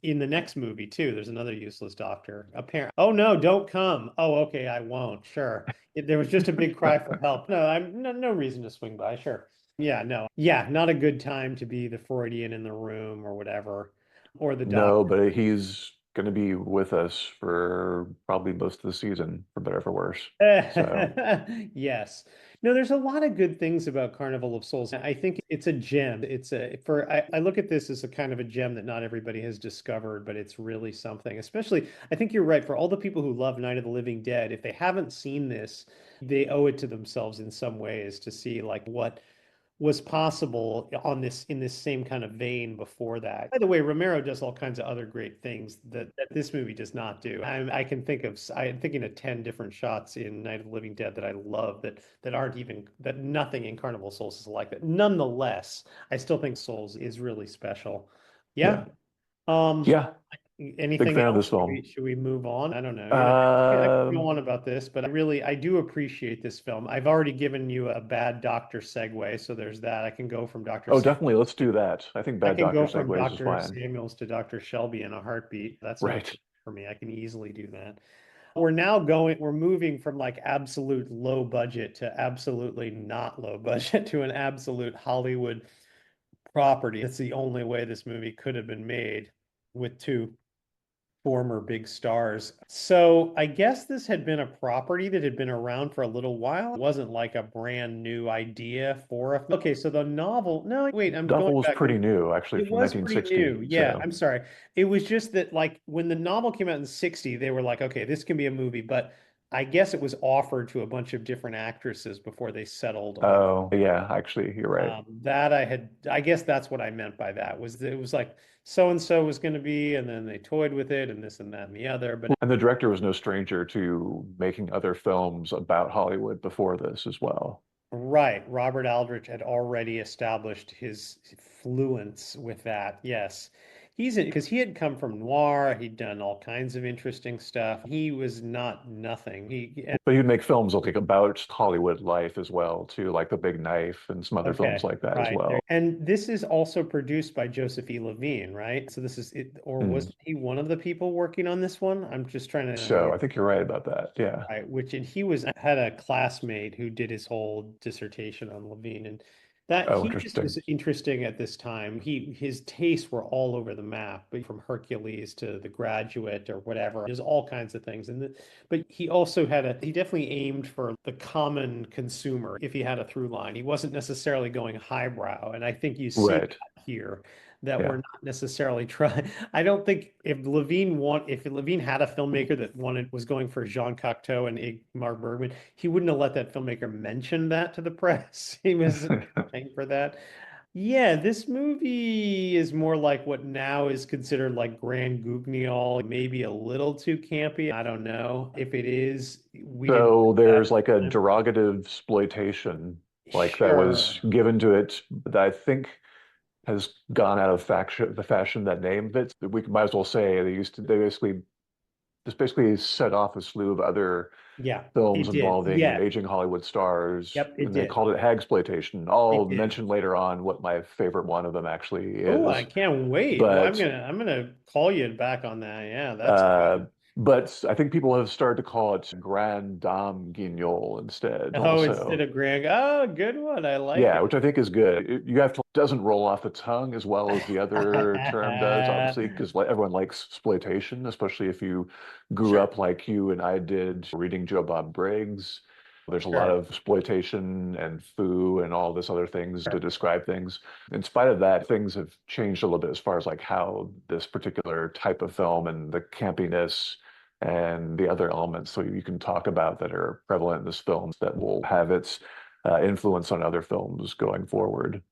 Speaker 1: in the next movie too, there's another useless doctor. Apparently, oh no, don't come. Oh, okay, I won't. Sure. There was just a big cry for help. No, I'm no reason to swing by. Sure. Yeah, no. Yeah, not a good time to be the Freudian in the room or whatever, or the
Speaker 2: No,
Speaker 1: doctor.
Speaker 2: but he's going to be with us for probably most of the season, for better or for worse. So,
Speaker 1: Yes. No, there's a lot of good things about Carnival of Souls. I think it's a gem. I look at this as a kind of a gem that not everybody has discovered, but it's really something. Especially, I think you're right, for all the people who love Night of the Living Dead, if they haven't seen this, they owe it to themselves in some ways to see like what was possible on this in this same kind of vein before that. By the way, Romero does all kinds of other great things that this movie does not do. I'm thinking of 10 different shots in Night of the Living Dead that I love that aren't even that nothing in Carnival of Souls is like that. Nonetheless, I still think Souls is really special. Yeah.
Speaker 2: yeah.
Speaker 1: Um,
Speaker 2: Yeah. Big
Speaker 1: Anything
Speaker 2: fan of
Speaker 1: else?
Speaker 2: this film.
Speaker 1: Should we move on? I don't know. I could go
Speaker 2: Um,
Speaker 1: on about this, but I do appreciate this film. I've already given you a bad Doctor segue, so there's that. I can go from Doctor
Speaker 2: oh,
Speaker 1: Sam.
Speaker 2: definitely. Let's do that. I think
Speaker 1: I
Speaker 2: Bad
Speaker 1: can
Speaker 2: Doctor
Speaker 1: go from
Speaker 2: Segues is
Speaker 1: Doctor
Speaker 2: fine.
Speaker 1: Samuels to Doctor Shelby in a heartbeat. That's no
Speaker 2: Right.
Speaker 1: for me. I can easily do that. We're moving from like absolute low budget to absolutely not low budget to an absolute Hollywood property. That's the only way this movie could have been made with two former big stars. So I guess this had been a property that had been around for a little while. It wasn't like a brand new idea for a. Okay, so the novel. No, wait, I'm going
Speaker 2: Novel was
Speaker 1: back.
Speaker 2: pretty new, actually,
Speaker 1: It
Speaker 2: from
Speaker 1: was pretty
Speaker 2: 1960.
Speaker 1: new. Yeah,
Speaker 2: So,
Speaker 1: I'm sorry. It was just that like when the novel came out in 60, they were like, okay, this can be a movie, but I guess it was offered to a bunch of different actresses before they settled on
Speaker 2: oh, yeah, actually, you're right.
Speaker 1: that I guess that's what I meant by that was that it was like so and so was going to be, and then they toyed with it and this and that and the other. But
Speaker 2: And the director was no stranger to making other films about Hollywood before this as well.
Speaker 1: right, Robert Aldrich had already established his fluence with that. Yes. He's because he had come from noir, he'd done all kinds of interesting stuff. He was not nothing.
Speaker 2: But he'd make films like about Hollywood life as well, too, like The Big Knife and some other films
Speaker 1: Okay,
Speaker 2: like that as
Speaker 1: right there.
Speaker 2: well.
Speaker 1: And this is also produced by Joseph E. Levine, right? So this is it, or
Speaker 2: Mm.
Speaker 1: wasn't he one of the people working on this one? I'm just trying to
Speaker 2: So I think you're right about that. Yeah.
Speaker 1: right, which and he was had a classmate who did his whole dissertation on Levine, and that
Speaker 2: Oh,
Speaker 1: he just
Speaker 2: interesting.
Speaker 1: was interesting at this time. His tastes were all over the map, but from Hercules to The Graduate or whatever. There's all kinds of things, but he also he definitely aimed for the common consumer. If he had a through line, he wasn't necessarily going highbrow, and I think you see
Speaker 2: Right.
Speaker 1: that here that we're
Speaker 2: Yeah.
Speaker 1: not necessarily trying. I don't think if Levine had a filmmaker that was going for Jean Cocteau and Ingmar Bergman, he wouldn't have let that filmmaker mention that to the press. He was paying for that. Yeah, this movie is more like what now is considered like Grand Guignol, maybe a little too campy. I don't know if it is. We didn't
Speaker 2: So
Speaker 1: know that
Speaker 2: there's
Speaker 1: at
Speaker 2: like a
Speaker 1: the time.
Speaker 2: derogative exploitation like that was
Speaker 1: Sure.
Speaker 2: given to it that I think has gone out of fashion, that name of it. We might as well say they basically this basically set off a slew of other
Speaker 1: Yeah,
Speaker 2: films
Speaker 1: it did.
Speaker 2: involving
Speaker 1: Yeah.
Speaker 2: aging Hollywood stars,
Speaker 1: Yep, it
Speaker 2: and they
Speaker 1: did.
Speaker 2: called it hagsploitation.
Speaker 1: It
Speaker 2: I'll
Speaker 1: did.
Speaker 2: mention later on what my favorite one of them actually
Speaker 1: Oh, I
Speaker 2: is.
Speaker 1: can't wait. Well,
Speaker 2: But
Speaker 1: I'm gonna call you back on that. Yeah, that's
Speaker 2: uh,
Speaker 1: good.
Speaker 2: but I think people have started to call it Grand Dame Guignol instead
Speaker 1: Oh, instead
Speaker 2: also.
Speaker 1: of Greg. Oh, good one. I like
Speaker 2: Yeah,
Speaker 1: it.
Speaker 2: which I think is good. You have to doesn't roll off the tongue as well as the other term does, obviously, because everyone likes exploitation, especially if you grew
Speaker 1: Sure,
Speaker 2: up like you and I did reading Joe Bob Briggs. There's a lot
Speaker 1: sure,
Speaker 2: of exploitation and foo and all this other things to
Speaker 1: sure.
Speaker 2: describe things. In spite of that, things have changed a little bit as far as like how this particular type of film and the campiness and the other elements so you can talk about that are prevalent in this film that will have its influence on other films going forward.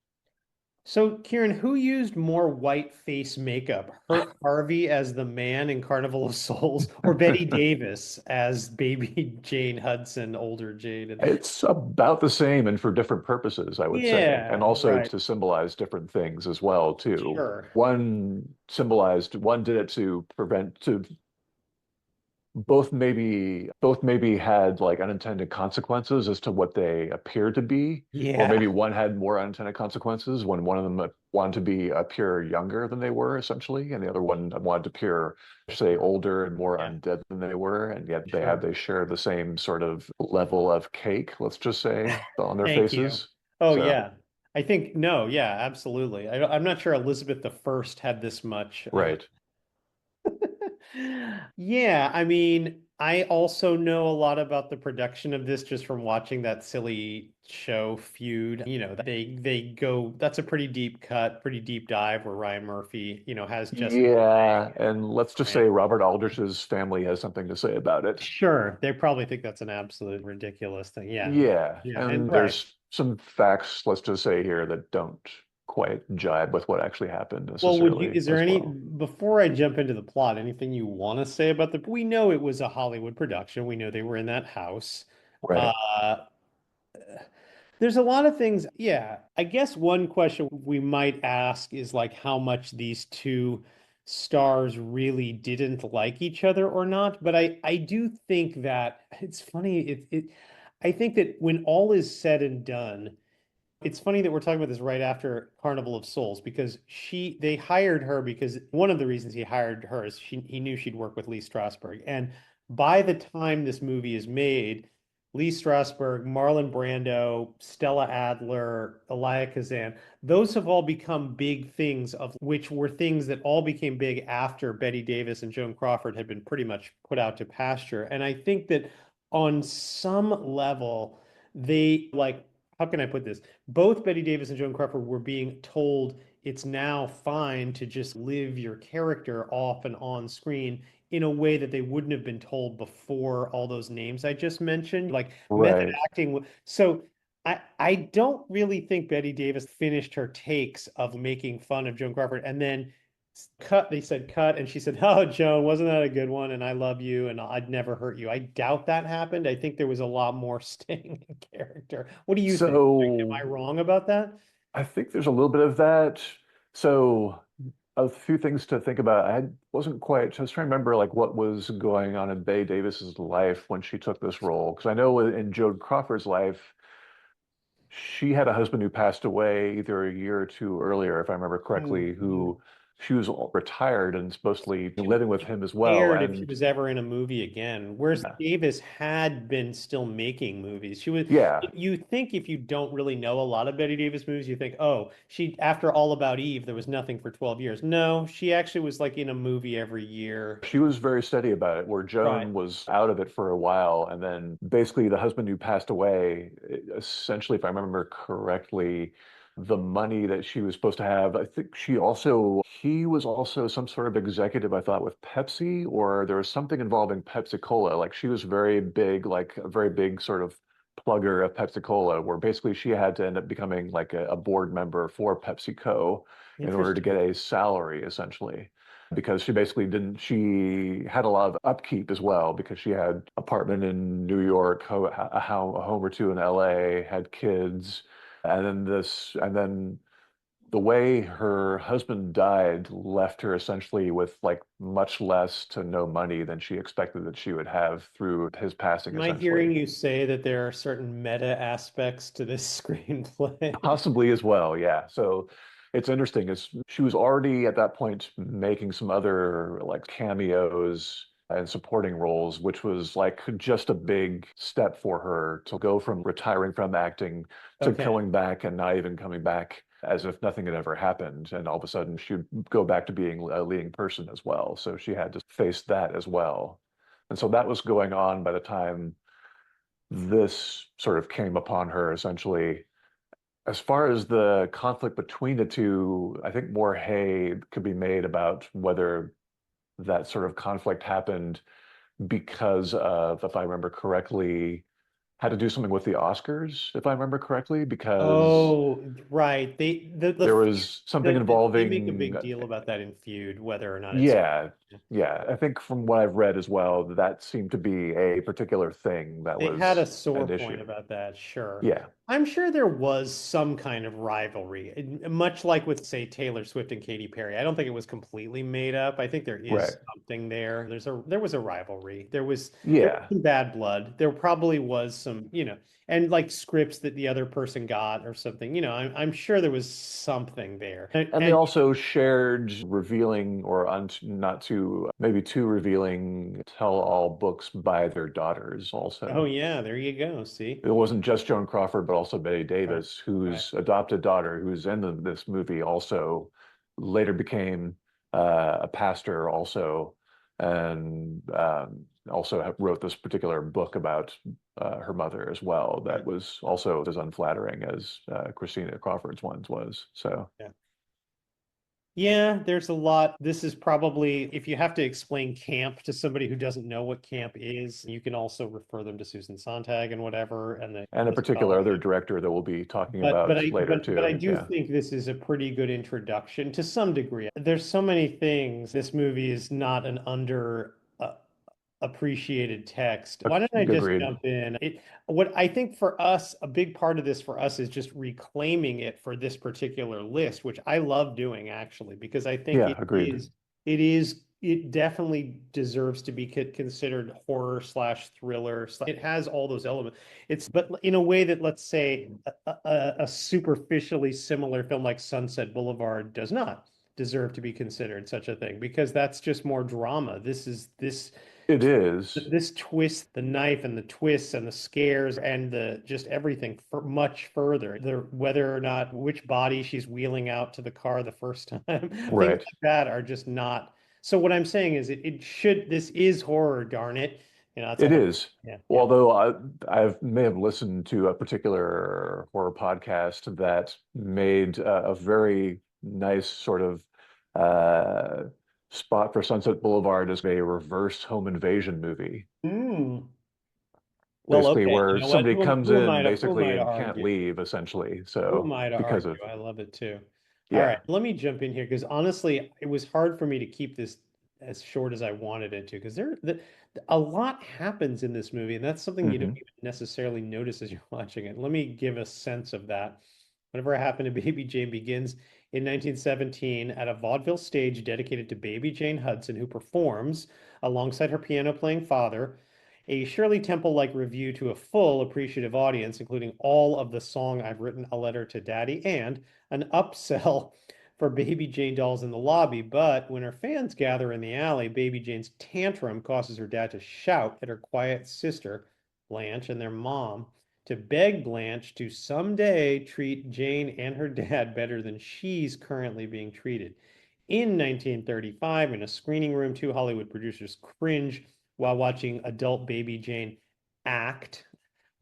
Speaker 1: So, Kieran, who used more white face makeup? Hurt Harvey as the man in Carnival of Souls, or Betty Davis as baby Jane Hudson, older Jane?
Speaker 2: It's about the same and for different purposes, I would say, and
Speaker 1: Yeah,
Speaker 2: also
Speaker 1: right.
Speaker 2: to symbolize different things as well, too.
Speaker 1: Sure.
Speaker 2: One did it to prevent to both maybe had like unintended consequences as to what they appeared to be, or maybe
Speaker 1: Yeah,
Speaker 2: one had more unintended consequences when one of them wanted to be appear younger than they were essentially, and the other one wanted to appear, say, older and more
Speaker 1: yeah,
Speaker 2: undead than they were, and yet
Speaker 1: sure.
Speaker 2: they share the same sort of level of cake, let's just say, on their
Speaker 1: Thank you.
Speaker 2: faces.
Speaker 1: Oh,
Speaker 2: So,
Speaker 1: yeah. I think, no, yeah, absolutely. I'm not sure Elizabeth the First had this much.
Speaker 2: right.
Speaker 1: Yeah, I mean, I also know a lot about the production of this just from watching that silly show Feud. They go, that's a pretty deep cut, pretty deep dive where Ryan Murphy, has Jessica
Speaker 2: Yeah,
Speaker 1: Lange
Speaker 2: and let's just
Speaker 1: and
Speaker 2: say Robert Aldrich's family has something to say about it.
Speaker 1: sure, they probably think that's an absolute ridiculous thing. Yeah.
Speaker 2: Yeah,
Speaker 1: Yeah, and
Speaker 2: and
Speaker 1: right.
Speaker 2: there's some facts, let's just say here, that don't quite jibe with what actually happened
Speaker 1: Well,
Speaker 2: necessarily
Speaker 1: is there
Speaker 2: as
Speaker 1: any,
Speaker 2: well.
Speaker 1: before I jump into the plot, anything you want to say about we know it was a Hollywood production. We know they were in that house.
Speaker 2: Right.
Speaker 1: Uh, there's a lot of things. Yeah. I guess one question we might ask is like how much these two stars really didn't like each other or not. But I do think that it's funny. I think that when all is said and done, it's funny that we're talking about this right after Carnival of Souls because they hired her because one of the reasons he hired her is he knew she'd work with Lee Strasberg. And by the time this movie is made, Lee Strasberg, Marlon Brando, Stella Adler, Elia Kazan, those have all become big things of which were things that all became big after Betty Davis and Joan Crawford had been pretty much put out to pasture. And I think that on some level, they like, how can I put this? Both Betty Davis and Joan Crawford were being told it's now fine to just live your character off and on screen in a way that they wouldn't have been told before all those names I just mentioned. Like method
Speaker 2: Right.
Speaker 1: acting. So I don't really think Betty Davis finished her takes of making fun of Joan Crawford and then cut. They said cut, and she said, "Oh, Joan, wasn't that a good one? And I love you, and I'd never hurt you." I doubt that happened. I think there was a lot more staying in character. What do you think? Like, am I
Speaker 2: So
Speaker 1: wrong about that?
Speaker 2: I think there's a little bit of that. So a few things to think about. I was trying to remember like what was going on in Betty Davis's life when she took this role. Because I know in Joan Crawford's life, she had a husband who passed away either a year or two earlier, if I remember correctly,
Speaker 1: Mhm.
Speaker 2: who she was retired and supposedly living with him as well.
Speaker 1: Cared if she
Speaker 2: And
Speaker 1: was ever in a movie again. Whereas
Speaker 2: yeah,
Speaker 1: Davis had been still making movies. She was,
Speaker 2: yeah,
Speaker 1: you think if you don't really know a lot of Betty Davis movies, you think, oh, she, after All About Eve, there was nothing for 12 years. No, she actually was like in a movie every year.
Speaker 2: she was very steady about it, where
Speaker 1: Right.
Speaker 2: Joan was out of it for a while. And then basically the husband who passed away, essentially, if I remember correctly, the money that she was supposed to have, I think he was also some sort of executive, I thought, with Pepsi, or there was something involving Pepsi Cola. Like she was very big, like a very big sort of plugger of Pepsi Cola, where basically she had to end up becoming like a board member for PepsiCo in order to
Speaker 1: Interesting.
Speaker 2: get a salary, essentially. Because she basically didn't, she had a lot of upkeep as well, because she had apartment in New York, a home or two in LA, had kids, and then the way her husband died left her essentially with like much less to no money than she expected that she would have through his passing,
Speaker 1: Am I hearing
Speaker 2: essentially.
Speaker 1: you say that there are certain meta aspects to this screenplay?
Speaker 2: Possibly as well, yeah. So it's interesting is she was already at that point making some other like cameos and supporting roles, which was like just a big step for her to go from retiring from acting to
Speaker 1: Okay.
Speaker 2: going back and not even coming back as if nothing had ever happened. And all of a sudden she'd go back to being a leading person as well. So she had to face that as well. And so that was going on by the time this sort of came upon her essentially. As far as the conflict between the two, I think more hay could be made about whether that sort of conflict happened because of, if I remember correctly, had to do something with the Oscars, if I remember correctly, because
Speaker 1: Oh, right. The
Speaker 2: there
Speaker 1: feud,
Speaker 2: was something
Speaker 1: they make a
Speaker 2: involving,
Speaker 1: big deal about that in Feud, whether or not it's
Speaker 2: yeah, yeah. I think from what I've read as well, that seemed to be a particular thing that
Speaker 1: they had a
Speaker 2: was
Speaker 1: sore
Speaker 2: an
Speaker 1: point
Speaker 2: issue.
Speaker 1: about that, sure.
Speaker 2: Yeah,
Speaker 1: I'm sure there was some kind of rivalry, much like with, say, Taylor Swift and Katy Perry. I don't think it was completely made up. I think there
Speaker 2: right.
Speaker 1: is something there. There was a rivalry. There was
Speaker 2: Yeah.
Speaker 1: some bad blood. There probably was some, and like scripts that the other person got or something. I'm sure there was something there. And,
Speaker 2: And they
Speaker 1: and
Speaker 2: also shared revealing or not too, maybe too revealing tell-all books by their daughters
Speaker 1: oh
Speaker 2: also.
Speaker 1: yeah, there you go. See?
Speaker 2: It wasn't just Joan Crawford, but also Betty
Speaker 1: Right.
Speaker 2: Davis,
Speaker 1: Right.
Speaker 2: whose adopted daughter, who's in this movie, also later became a pastor also, and also wrote this particular book about her mother as well.
Speaker 1: Right.
Speaker 2: That was also as unflattering as Christina Crawford's ones was. So.
Speaker 1: Yeah. Yeah, there's a lot. This is probably, if you have to explain camp to somebody who doesn't know what camp is, you can also refer them to Susan Sontag and whatever, and
Speaker 2: And a
Speaker 1: the
Speaker 2: particular other
Speaker 1: scholarship.
Speaker 2: director that we'll be talking
Speaker 1: But
Speaker 2: about
Speaker 1: I
Speaker 2: later
Speaker 1: but I
Speaker 2: too.
Speaker 1: do
Speaker 2: Yeah.
Speaker 1: think this is a pretty good introduction to some degree. There's so many things. This movie is not an under appreciated text. Why don't I just
Speaker 2: Agreed.
Speaker 1: jump in? What I think for us, a big part of this for us is just reclaiming it for this particular list, which I love doing actually, because I think
Speaker 2: Yeah, agreed.
Speaker 1: it definitely deserves to be considered horror slash thriller. It has all those elements. But in a way that, let's say, a superficially similar film like Sunset Boulevard does not deserve to be considered such a thing, because that's just more drama.
Speaker 2: It is.
Speaker 1: This twist, the knife and the twists and the scares and the just everything for much further. Whether or not which body she's wheeling out to the car the first time, things
Speaker 2: Right.
Speaker 1: like that are just not. So what I'm saying is this is horror, darn it. That's a
Speaker 2: It
Speaker 1: whole,
Speaker 2: is.
Speaker 1: yeah, yeah.
Speaker 2: Although I may have listened to a particular horror podcast that made a very nice sort of uh, spot for Sunset Boulevard as a reverse home invasion movie.
Speaker 1: Hmm. Well,
Speaker 2: Basically,
Speaker 1: okay. You
Speaker 2: where
Speaker 1: know what?
Speaker 2: somebody comes in
Speaker 1: Who am
Speaker 2: basically
Speaker 1: I to
Speaker 2: and can't
Speaker 1: argue?
Speaker 2: leave, essentially.
Speaker 1: Who am
Speaker 2: So
Speaker 1: I to
Speaker 2: because
Speaker 1: argue?
Speaker 2: of,
Speaker 1: I love it too. All right,
Speaker 2: yeah.
Speaker 1: let me jump in here because honestly, it was hard for me to keep this as short as I wanted it to, because a lot happens in this movie, and that's something you don't
Speaker 2: Hmm.
Speaker 1: even necessarily notice as you're watching it. Let me give a sense of that. Whatever happened to Baby Jane begins in 1917 at a vaudeville stage dedicated to Baby Jane Hudson, who performs alongside her piano playing father a Shirley Temple-like review to a full appreciative audience, including all of the song I've Written a Letter to Daddy and an upsell for Baby Jane dolls in the lobby. But when her fans gather in the alley, Baby Jane's tantrum causes her dad to shout at her quiet sister, Blanche, and their mom to beg Blanche to someday treat Jane and her dad better than she's currently being treated. In 1935, in a screening room, two Hollywood producers cringe while watching adult Baby Jane act,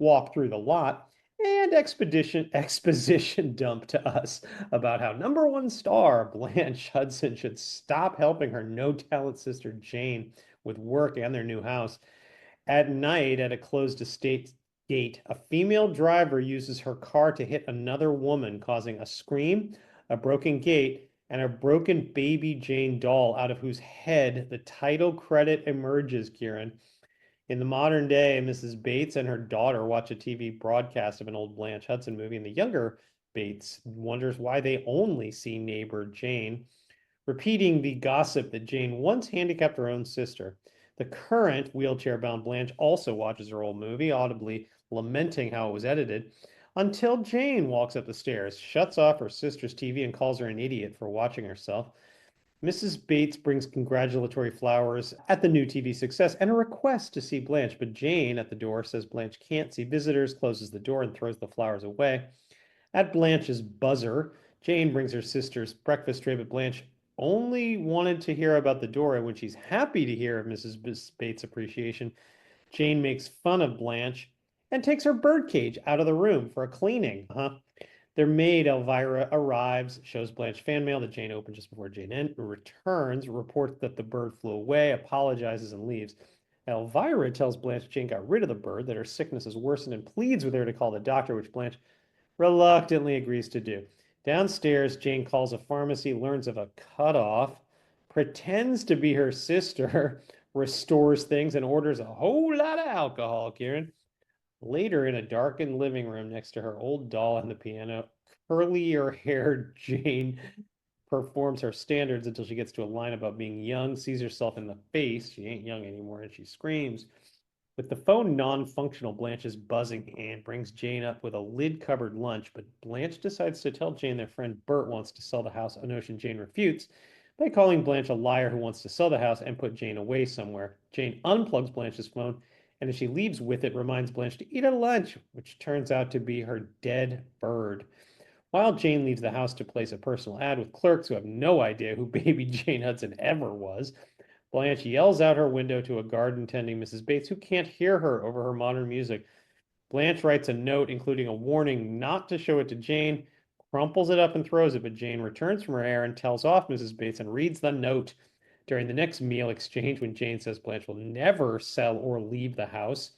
Speaker 1: walk through the lot, and exposition dump to us about how number one star Blanche Hudson should stop helping her no talent sister Jane with work and their new house. At night, at a closed estate gate. A female driver uses her car to hit another woman, causing a scream, a broken gate, and a broken baby Jane doll out of whose head the title credit emerges, Kieran. In the modern day, Mrs. Bates and her daughter watch a TV broadcast of an old Blanche Hudson movie, and the younger Bates wonders why they only see neighbor Jane, repeating the gossip that Jane once handicapped her own sister. The current wheelchair-bound Blanche also watches her old movie, audibly lamenting how it was edited, until Jane walks up the stairs, shuts off her sister's TV, and calls her an idiot for watching herself. Mrs. Bates brings congratulatory flowers at the new TV success and a request to see Blanche, but Jane at the door says Blanche can't see visitors, closes the door, and throws the flowers away. At Blanche's buzzer, Jane brings her sister's breakfast tray, but Blanche only wanted to hear about the door, and when she's happy to hear of Mrs. Bates' appreciation, Jane makes fun of Blanche and takes her birdcage out of the room for a cleaning. Their maid, Elvira, arrives, shows Blanche fan mail that Jane opened just before Jane returns, reports that the bird flew away, apologizes, and leaves. Elvira tells Blanche Jane got rid of the bird, that her sickness has worsened, and pleads with her to call the doctor, which Blanche reluctantly agrees to do. Downstairs, Jane calls a pharmacy, learns of a cutoff, pretends to be her sister, restores things, and orders a whole lot of alcohol, Kieran. Later, in a darkened living room next to her old doll and the piano, curlier-haired Jane performs her standards until she gets to a line about being young, sees herself in the face. She ain't young anymore, and she screams. With the phone non-functional, Blanche is buzzing and brings Jane up with a lid-covered lunch, but Blanche decides to tell Jane their friend Bert wants to sell the house, a notion Jane refutes by calling Blanche a liar who wants to sell the house and put Jane away somewhere. Jane unplugs Blanche's phone, and as she leaves with it, reminds Blanche to eat her lunch, which turns out to be her dead bird. While Jane leaves the house to place a personal ad with clerks who have no idea who baby Jane Hudson ever was, Blanche yells out her window to a garden tending Mrs. Bates, who can't hear her over her modern music. Blanche writes a note, including a warning not to show it to Jane, crumples it up and throws it, but Jane returns from her errand, tells off Mrs. Bates, and reads the note. During the next meal exchange, when Jane says Blanche will never sell or leave the house,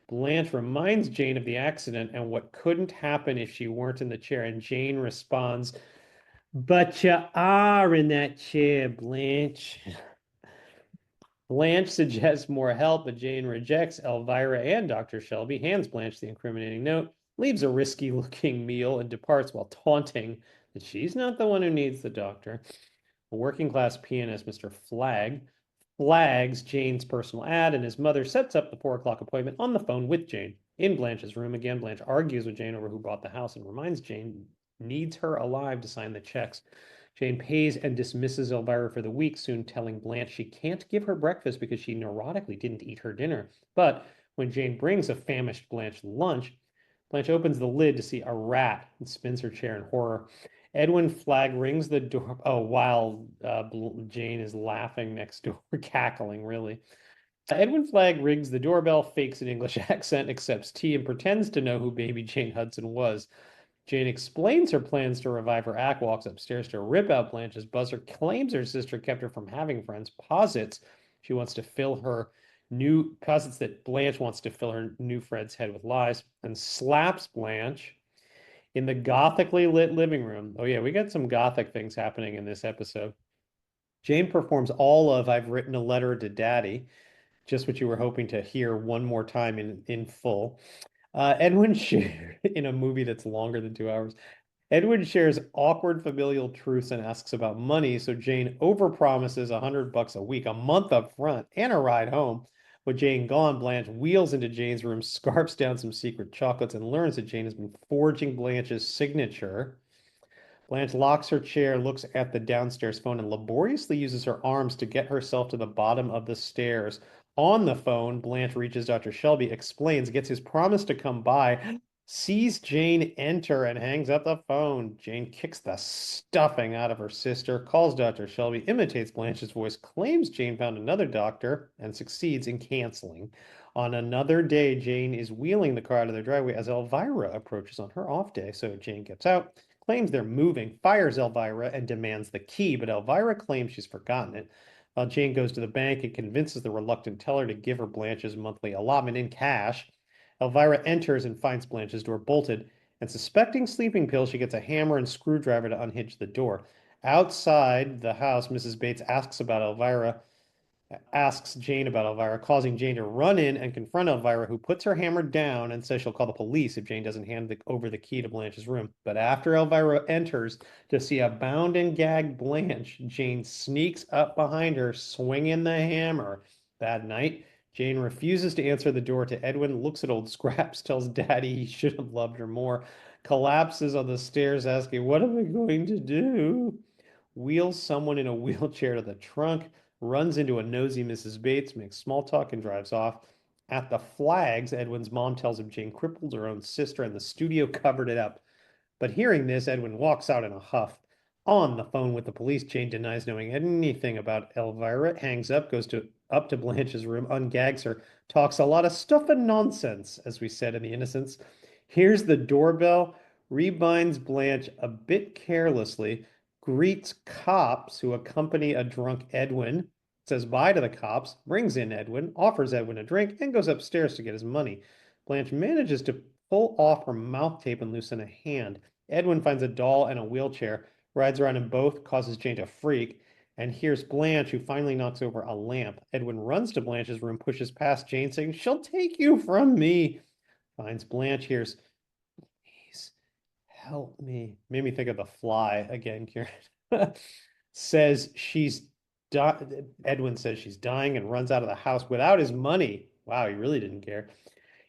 Speaker 1: Blanche reminds Jane of the accident and what couldn't happen if she weren't in the chair, and Jane responds, "But you are in that chair, Blanche." Blanche suggests more help, but Jane rejects. Elvira and Dr. Shelby hands Blanche the incriminating note, leaves a risky-looking meal, and departs while taunting that she's not the one who needs the doctor. A working-class pianist, Mr. Flagg, flags Jane's personal ad, and his mother sets up the 4 o'clock appointment on the phone with Jane. In Blanche's room again, Blanche argues with Jane over who bought the house and reminds Jane needs her alive to sign the checks. Jane pays and dismisses Elvira for the week, soon telling Blanche she can't give her breakfast because she neurotically didn't eat her dinner. But when Jane brings a famished Blanche lunch, Blanche opens the lid to see a rat and spins her chair in horror. Edwin Flagg rings the door. Oh, while Jane is laughing next door, cackling, really. Edwin Flagg rings the doorbell, fakes an English accent, accepts tea, and pretends to know who baby Jane Hudson was. Jane explains her plans to revive her act, walks upstairs to rip out Blanche's buzzer, claims her sister kept her from having friends, posits that Blanche wants to fill her new friend's head with lies, and slaps Blanche in the gothically lit living room. Oh yeah, we got some gothic things happening in this episode. Jane performs all of I've Written a Letter to Daddy, just what you were hoping to hear one more time in full. Edwin shared in a movie that's longer than 2 hours. Edwin shares awkward familial truths and asks about money, so Jane overpromises $100 a week, a month up front, and a ride home. With Jane gone, Blanche wheels into Jane's room, scarfs down some secret chocolates, and learns that Jane has been forging Blanche's signature. Blanche locks her chair, looks at the downstairs phone, and laboriously uses her arms to get herself to the bottom of the stairs. On the phone, Blanche reaches Dr. Shelby, explains, gets his promise to come by, sees Jane enter, and hangs up the phone. Jane kicks the stuffing out of her sister, calls Dr. Shelby, imitates Blanche's voice, claims Jane found another doctor, and succeeds in canceling. On another day, Jane is wheeling the car out of their driveway as Elvira approaches on her off day, so Jane gets out, claims they're moving, fires Elvira, and demands the key, but Elvira claims she's forgotten it. Jane goes to the bank and convinces the reluctant teller to give her Blanche's monthly allotment in cash. Elvira enters and finds Blanche's door bolted, and suspecting sleeping pills, she gets a hammer and screwdriver to unhinge the door. Outside the house, Mrs. Bates asks Jane about Elvira, causing Jane to run in and confront Elvira, who puts her hammer down and says she'll call the police if Jane doesn't over the key to Blanche's room. But after Elvira enters to see a bound and gagged Blanche, Jane sneaks up behind her, swinging the hammer. That night, Jane refuses to answer the door to Edwin, looks at old Scraps, tells Daddy he should have loved her more, collapses on the stairs asking, "What am I going to do?" Wheels someone in a wheelchair to the trunk, runs into a nosy Mrs. Bates, makes small talk, and drives off. At the Flags, Edwin's mom tells him Jane crippled her own sister and the studio covered it up. But hearing this, Edwin walks out in a huff. On the phone with the police, Jane denies knowing anything about Elvira, hangs up, goes up to Blanche's room, ungags her, talks a lot of stuff and nonsense, as we said in The Innocents. Hears the doorbell, rebinds Blanche a bit carelessly, greets cops who accompany a drunk Edwin, says bye to the cops, brings in Edwin, offers Edwin a drink, and goes upstairs to get his money. Blanche manages to pull off her mouth tape and loosen a hand. Edwin finds a doll and a wheelchair, rides around in both, causes Jane to freak, and hears Blanche, who finally knocks over a lamp. Edwin runs to Blanche's room, pushes past Jane, saying, "She'll take you from me." Finds Blanche, hears, "Please help me." Made me think of The Fly again, Kieran. Says she's Edwin says she's dying and runs out of the house without his money. Wow, he really didn't care.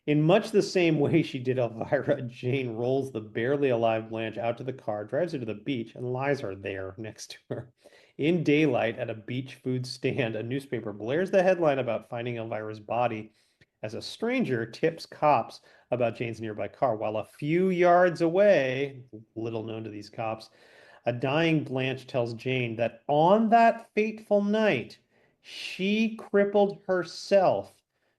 Speaker 1: In much the same way she did Elvira, Jane rolls the barely alive Blanche out to the car, drives her to the beach, and lies her there next to her. In daylight, at a beach food stand, a newspaper blares the headline about finding Elvira's body as a stranger tips cops about Jane's nearby car, while a few yards away, little known to these cops, a dying Blanche tells Jane that on that fateful night, she crippled herself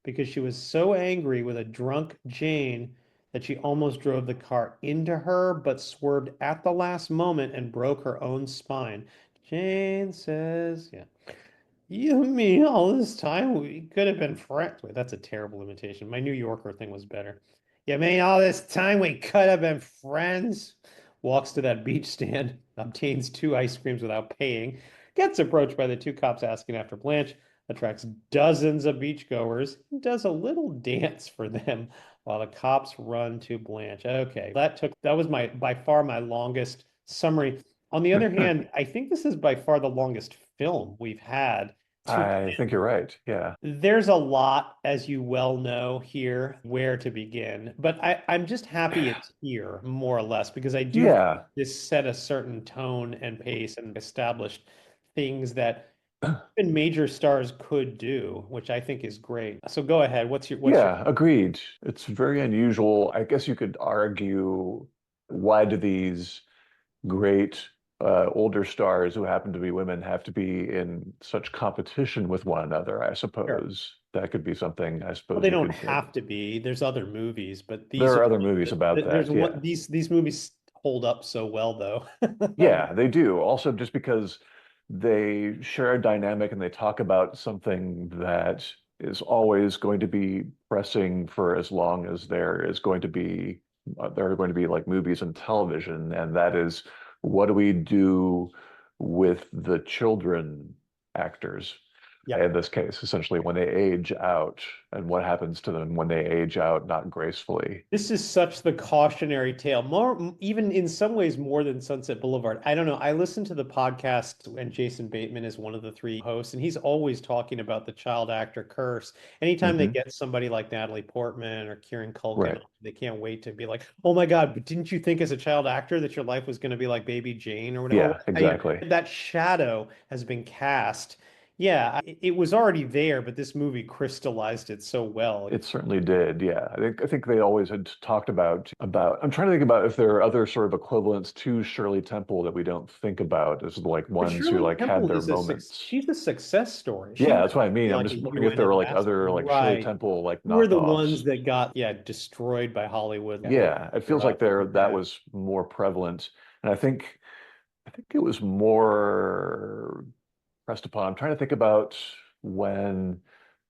Speaker 1: because she was so angry with a drunk Jane that she almost drove the car into her, but swerved at the last moment and broke her own spine. Jane says, yeah. You mean all this time we could have been friends? Wait, that's a terrible imitation. My New Yorker thing was better. You mean all this time we could have been friends? Walks to that beach stand, obtains two ice creams without paying, gets approached by the two cops asking after Blanche, attracts dozens of beachgoers, does a little dance for them while the cops run to Blanche. Okay, that was my by far my longest summary. On the other hand, I think this is by far the longest film we've had to
Speaker 2: I think you're right. Yeah.
Speaker 1: there's a lot, as you well know, here where to begin. But I'm just happy it's here, more or less, because I do think
Speaker 2: Yeah.
Speaker 1: this set a certain tone and pace and established things that even major stars could do, which I think is great. So go ahead. What's your
Speaker 2: Yeah, agreed. It's very unusual. I guess you could argue, why do these great older stars who happen to be women have to be in such competition with one another? I
Speaker 1: Sure.
Speaker 2: suppose that could be something I
Speaker 1: Well,
Speaker 2: suppose
Speaker 1: they
Speaker 2: you
Speaker 1: don't
Speaker 2: could.
Speaker 1: have to be. There's other movies, but
Speaker 2: There
Speaker 1: these
Speaker 2: are
Speaker 1: are
Speaker 2: other movies about
Speaker 1: there's
Speaker 2: that.
Speaker 1: one
Speaker 2: Yeah.
Speaker 1: these movies hold up so well though.
Speaker 2: Yeah, they do. Also, just because they share a dynamic and they talk about something that is always going to be pressing for as long as there are going to be like movies and television, and that is, what do we do with the children actors
Speaker 1: Yeah.
Speaker 2: in this case, essentially when they age out, and what happens to them when they age out not gracefully.
Speaker 1: This is such the cautionary tale, more even in some ways more than Sunset Boulevard. I don't know. I listen to the podcast and Jason Bateman is one of the three hosts, and he's always talking about the child actor curse. Anytime they
Speaker 2: Hmm.
Speaker 1: get somebody like Natalie Portman or Kieran Culkin,
Speaker 2: Right.
Speaker 1: they can't wait to be like, "Oh my God, but didn't you think as a child actor that your life was going to be like Baby Jane or whatever?"
Speaker 2: Yeah, exactly.
Speaker 1: That shadow has been cast. Yeah, it was already there, but this movie crystallized it so well.
Speaker 2: It certainly did. Yeah. I think they always had talked about I'm trying to think about if there are other sort of equivalents to Shirley Temple that we don't think about as like
Speaker 1: But
Speaker 2: ones who
Speaker 1: Shirley
Speaker 2: like had
Speaker 1: Temple
Speaker 2: their
Speaker 1: is
Speaker 2: moments.
Speaker 1: she's a success story. She
Speaker 2: Yeah,
Speaker 1: went
Speaker 2: that's what I
Speaker 1: on to
Speaker 2: mean.
Speaker 1: be
Speaker 2: I'm
Speaker 1: like a
Speaker 2: just wondering if
Speaker 1: UN
Speaker 2: there were like
Speaker 1: ambassador,
Speaker 2: other like Shirley
Speaker 1: right?
Speaker 2: Temple like
Speaker 1: Who are the
Speaker 2: knockoffs.
Speaker 1: ones that got destroyed by Hollywood?
Speaker 2: Yeah, it feels like there that
Speaker 1: Yeah.
Speaker 2: was more prevalent. And I think it was more pressed upon. I'm trying to think about when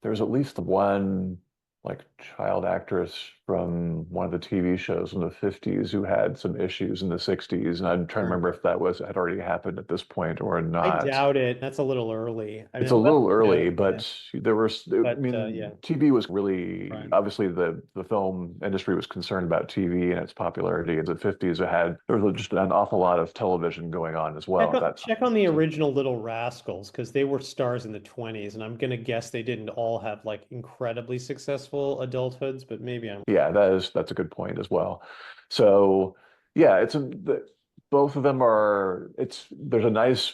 Speaker 2: there's at least one like child actress from one of the TV shows in the 50s who had some issues in the 60s. And I'm trying to
Speaker 1: Sure.
Speaker 2: remember if that was had already happened at this point or
Speaker 1: I
Speaker 2: not.
Speaker 1: doubt it. That's a little early. I
Speaker 2: It's
Speaker 1: mean,
Speaker 2: a
Speaker 1: unless,
Speaker 2: little early,
Speaker 1: yeah,
Speaker 2: but there was, I
Speaker 1: but yeah,
Speaker 2: mean, TV was really,
Speaker 1: right.
Speaker 2: obviously the film industry was concerned about TV and its popularity. In the 50s, there was just an awful lot of television going on as well at that
Speaker 1: Check
Speaker 2: time.
Speaker 1: on the
Speaker 2: So
Speaker 1: original Little Rascals because they were stars in the 20s, and I'm gonna guess they didn't all have like incredibly successful adulthoods, but maybe I'm
Speaker 2: yeah, that's a good point as well. So yeah, both of them are, there's a nice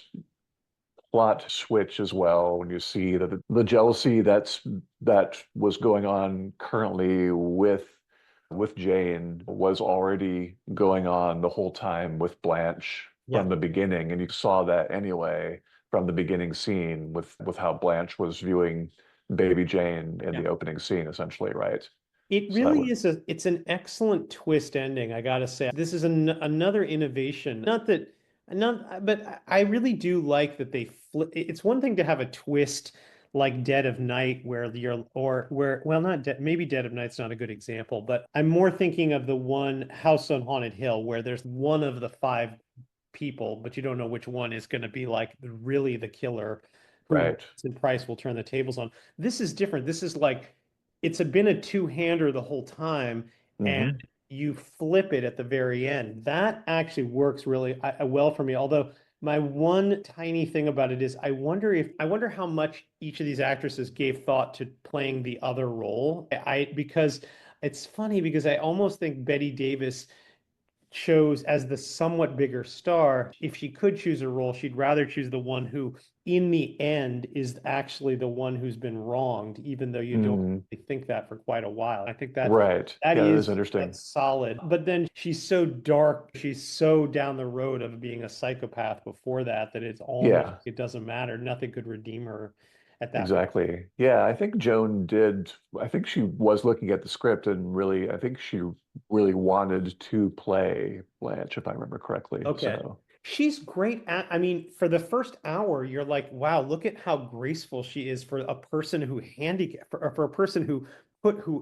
Speaker 2: plot switch as well when you see that the jealousy that was going on currently with Jane was already going on the whole time with Blanche
Speaker 1: yeah.
Speaker 2: from the beginning, and you saw that anyway from the beginning scene with how Blanche was viewing baby Jane in
Speaker 1: Yeah.
Speaker 2: the opening scene, essentially, right?
Speaker 1: It
Speaker 2: So that
Speaker 1: really
Speaker 2: would,
Speaker 1: is it's an excellent twist ending, I gotta say. This is another innovation. Not that, not, but I really do like that they flip. It's one thing to have a twist like Dead of Night where you're, or where, well, not maybe Dead of Night's not a good example, but I'm more thinking of the one House on Haunted Hill where there's one of the five people, but you don't know which one is going to be like really the killer who
Speaker 2: right.
Speaker 1: in price will turn the tables on. This is different. This is like been a two-hander the whole time, and
Speaker 2: Hmm.
Speaker 1: you flip it at the very end. That actually works really well for me. Although my one tiny thing about it is I wonder how much each of these actresses gave thought to playing the other role. I because it's funny because I almost think Betty Davis chose as the somewhat bigger star. If she could choose a role, she'd rather choose the one who, in the end, is actually the one who's been wronged, even though you don't
Speaker 2: Mm,
Speaker 1: really think that for quite a while. I think
Speaker 2: right.
Speaker 1: that
Speaker 2: Yeah, that is
Speaker 1: is
Speaker 2: interesting.
Speaker 1: that's solid. But then she's so dark, she's so down the road of being a psychopath before that that it's almost
Speaker 2: Yeah.
Speaker 1: it doesn't matter. Nothing could redeem her at that point.
Speaker 2: Exactly. Yeah, I think Joan did. I think she was looking at the script and really, I think she really wanted to play Blanche, if I remember correctly.
Speaker 1: Okay.
Speaker 2: So,
Speaker 1: She's great at, I mean, for the first hour, you're like, wow, look at how graceful she is for a person who for a person who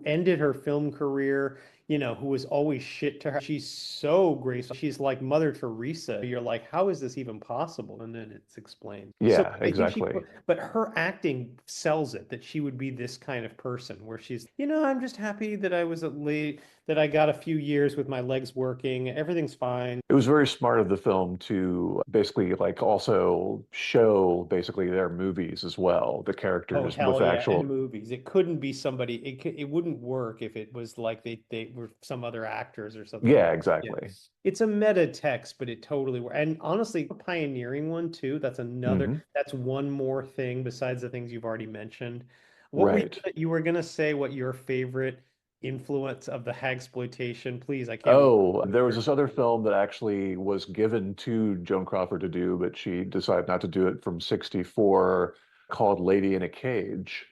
Speaker 1: ended her film career, who was always shit to her. She's so graceful. She's like Mother Teresa. You're like, how is this even possible? And then it's explained. So
Speaker 2: yeah,
Speaker 1: I think
Speaker 2: exactly.
Speaker 1: but her acting sells it that she would be this kind of person where she's, I'm just happy that I was at late, that I got a few years with my legs working. Everything's fine.
Speaker 2: It was very smart of the film to basically like also show basically their movies as well, the
Speaker 1: Oh
Speaker 2: characters with
Speaker 1: hell yeah! And
Speaker 2: actual,
Speaker 1: movies. It couldn't be somebody. It wouldn't work if it was like they were some other actors or something.
Speaker 2: yeah,
Speaker 1: Yeah,
Speaker 2: exactly.
Speaker 1: it's a meta text, but it totally works. And honestly, a pioneering one too. That's another.
Speaker 2: Hmm.
Speaker 1: That's one more thing besides the things you've already mentioned. What were
Speaker 2: Right.
Speaker 1: you were gonna say? What your favorite influence of the hagsploitation? Please, I can't
Speaker 2: Oh, there was
Speaker 1: remember.
Speaker 2: this other film that actually was given to Joan Crawford to do, but she decided not to do it from 64 called Lady in a Cage.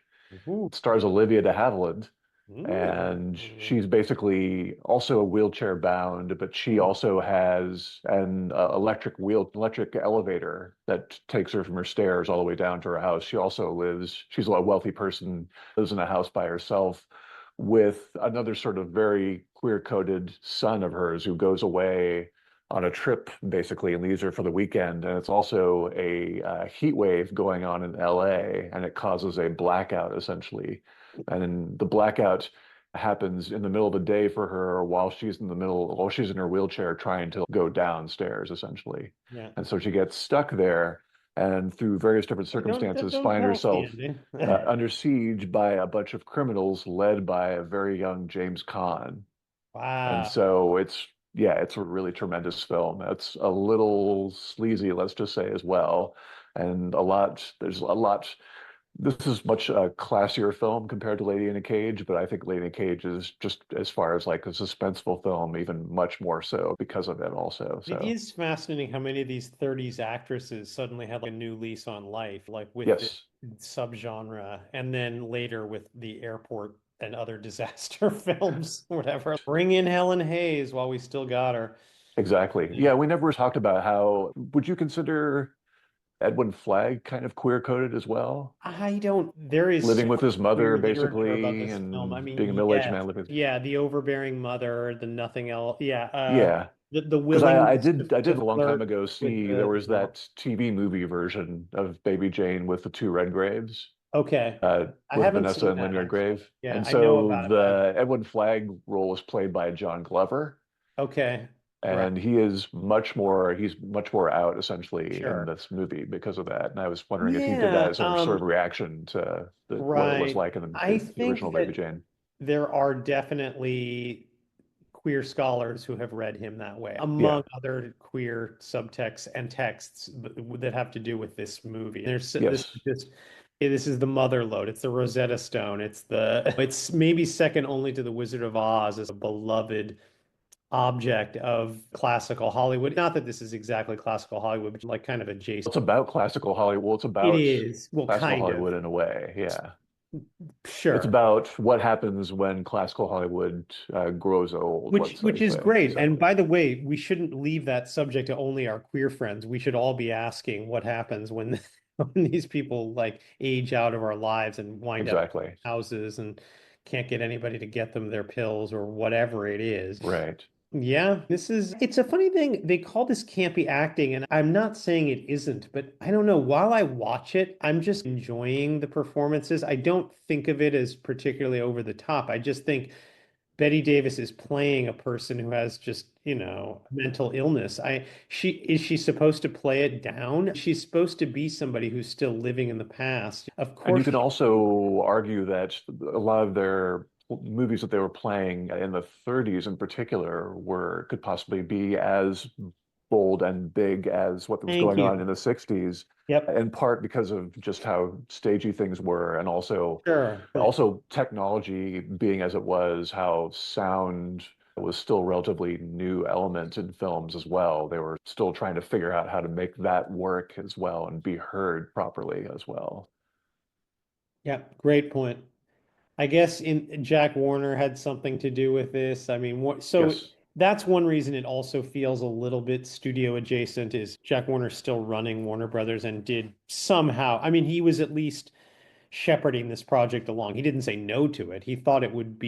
Speaker 1: Ooh,
Speaker 2: It stars Olivia de Havilland, and
Speaker 1: ooh,
Speaker 2: she's basically also a wheelchair bound, but she
Speaker 1: ooh.
Speaker 2: also has an electric elevator that takes her from her stairs all the way down to her house. She's a wealthy person, lives in a house by herself with another sort of very queer-coded son of hers who goes away on a trip basically and leaves her for the weekend. And it's also a heat wave going on in LA, and it causes a blackout essentially. And then the blackout happens in the middle of the day for her while she's in her wheelchair trying to go downstairs essentially.
Speaker 1: Yeah.
Speaker 2: And so she gets stuck there and through various different
Speaker 1: Don't
Speaker 2: circumstances
Speaker 1: don't
Speaker 2: find
Speaker 1: tell us the
Speaker 2: herself
Speaker 1: ending.
Speaker 2: under siege by a bunch of criminals led by a very young James Caan. And
Speaker 1: Wow.
Speaker 2: so yeah, it's a really tremendous film. It's a little sleazy, let's just say, as well. And there's a lot. This is much a classier film compared to Lady in a Cage, but I think Lady in a Cage is just as far as like a suspenseful film, even much more so because of it also.
Speaker 1: It
Speaker 2: So
Speaker 1: is fascinating how many of these 30s actresses suddenly had like a new lease on life, like with the
Speaker 2: yes,
Speaker 1: subgenre, and then later with the airport and other disaster films, whatever. Bring in Helen Hayes while we still got her.
Speaker 2: exactly.
Speaker 1: Yeah.
Speaker 2: Yeah, we never talked about how would you consider Edwin Flagg kind of queer coded as well?
Speaker 1: I don't, there is so
Speaker 2: Living with
Speaker 1: much
Speaker 2: his mother
Speaker 1: queer literature about
Speaker 2: basically
Speaker 1: this film. I
Speaker 2: and being a
Speaker 1: mean,
Speaker 2: middle-aged
Speaker 1: yes,
Speaker 2: man living with
Speaker 1: yeah, the overbearing mother, the nothing else. Yeah,
Speaker 2: yeah.
Speaker 1: the
Speaker 2: Because I
Speaker 1: willingness
Speaker 2: did
Speaker 1: to
Speaker 2: a long time
Speaker 1: flirt
Speaker 2: ago
Speaker 1: with
Speaker 2: see there was
Speaker 1: the
Speaker 2: that TV movie version of Baby Jane with the two red graves,
Speaker 1: okay. I
Speaker 2: with
Speaker 1: haven't
Speaker 2: Vanessa
Speaker 1: seen
Speaker 2: and
Speaker 1: that
Speaker 2: Linda
Speaker 1: actually.
Speaker 2: Redgrave.
Speaker 1: Yeah,
Speaker 2: And
Speaker 1: I know
Speaker 2: so
Speaker 1: about it, but
Speaker 2: the Edwin Flagg role was played by John Glover,
Speaker 1: okay, right,
Speaker 2: and he's much more out essentially in
Speaker 1: sure.
Speaker 2: this movie because of that. And I was wondering if he did that
Speaker 1: Yeah,
Speaker 2: as a sort of reaction to what it was
Speaker 1: right.
Speaker 2: like in
Speaker 1: I
Speaker 2: the
Speaker 1: think
Speaker 2: original Baby
Speaker 1: that
Speaker 2: Jane.
Speaker 1: there are definitely queer scholars who have read him that way, among
Speaker 2: Yeah.
Speaker 1: other queer subtexts and texts that have to do with this movie. There's this
Speaker 2: Yes.
Speaker 1: just this is the mother lode. It's the Rosetta Stone. It's maybe second only to the Wizard of Oz as a beloved object of classical Hollywood. Not that this is exactly classical Hollywood, but like kind of
Speaker 2: It's
Speaker 1: adjacent.
Speaker 2: about classical Hollywood. Well, it's
Speaker 1: It
Speaker 2: about
Speaker 1: is, well,
Speaker 2: classical
Speaker 1: kind of.
Speaker 2: Hollywood in a way. Yeah. It's
Speaker 1: Sure.
Speaker 2: about what happens when classical Hollywood grows old, let's
Speaker 1: Which is
Speaker 2: say.
Speaker 1: great. And
Speaker 2: So
Speaker 1: by the way, we shouldn't leave that subject to only our queer friends. We should all be asking what happens when when these people like age out of our lives and wind up
Speaker 2: exactly.
Speaker 1: in houses and can't get anybody to get them their pills or whatever it is.
Speaker 2: Right.
Speaker 1: Yeah, it's a funny thing. They call this campy acting, and I'm not saying it isn't, but I don't know. While I watch it, I'm just enjoying the performances. I don't think of it as particularly over the top. I just think Betty Davis is playing a person who has just, mental illness. She supposed to play it down? She's supposed to be somebody who's still living in the past. Of
Speaker 2: And you
Speaker 1: course,
Speaker 2: can also argue that a lot of their movies that they were playing in the 30s in particular were could possibly be as bold and big as what was
Speaker 1: thank
Speaker 2: going on
Speaker 1: you.
Speaker 2: in the 60s,
Speaker 1: Yep,
Speaker 2: in part because of just how stagey things were, and
Speaker 1: sure.
Speaker 2: also technology being as it was, how sound was still a relatively new element in films as well. They were still trying to figure out how to make that work as well and be heard properly as well.
Speaker 1: Yep, great point. I guess in Jack Warner had something to do with this. I mean, so
Speaker 2: Yes.
Speaker 1: that's one reason it also feels a little bit studio adjacent is Jack Warner still running Warner Brothers and did somehow, I mean, he was at least shepherding this project along. He didn't say no to it. He thought it would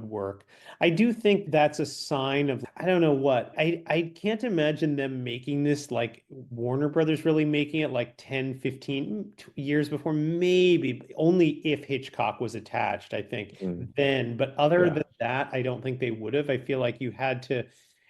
Speaker 1: work. I do think that's a sign of, I don't know what. I can't imagine them making this like Warner Brothers really making it like 10, 15 years before, maybe only if Hitchcock was attached, I think
Speaker 2: Mm.
Speaker 1: then. But other
Speaker 2: Yeah.
Speaker 1: than that, I don't think they would have. I feel like you had to,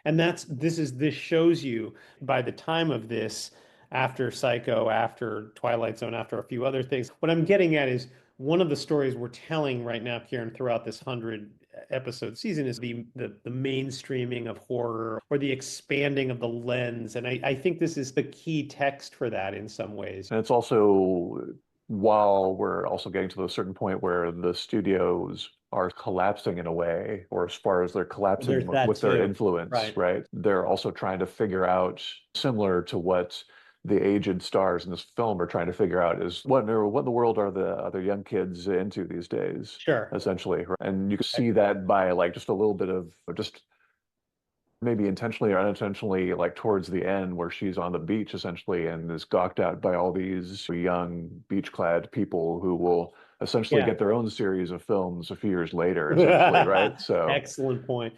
Speaker 1: and this shows you by the time of this after Psycho, after Twilight Zone, after a few other things. What I'm getting at is one of the stories we're telling right now, Kieran, throughout this 100 episode season is the mainstreaming of horror or the expanding of the lens. And I think this is the key text for that in some ways.
Speaker 2: And it's also while we're also getting to a certain point where the studios are collapsing in a way, or as far as they're collapsing
Speaker 1: There's that
Speaker 2: with their
Speaker 1: too.
Speaker 2: influence,
Speaker 1: Right.
Speaker 2: right? They're also trying to figure out, similar to what the aged stars in this film are trying to figure out, is what in the world are the other young kids into these days,
Speaker 1: Sure.
Speaker 2: essentially. Right? And you can see that by like just a little bit of just maybe intentionally or unintentionally, like towards the end where she's on the beach essentially and is gawked at by all these young beach-clad people who will essentially
Speaker 1: Yeah.
Speaker 2: get their own series of films a few years later, essentially, right? So,
Speaker 1: Excellent point.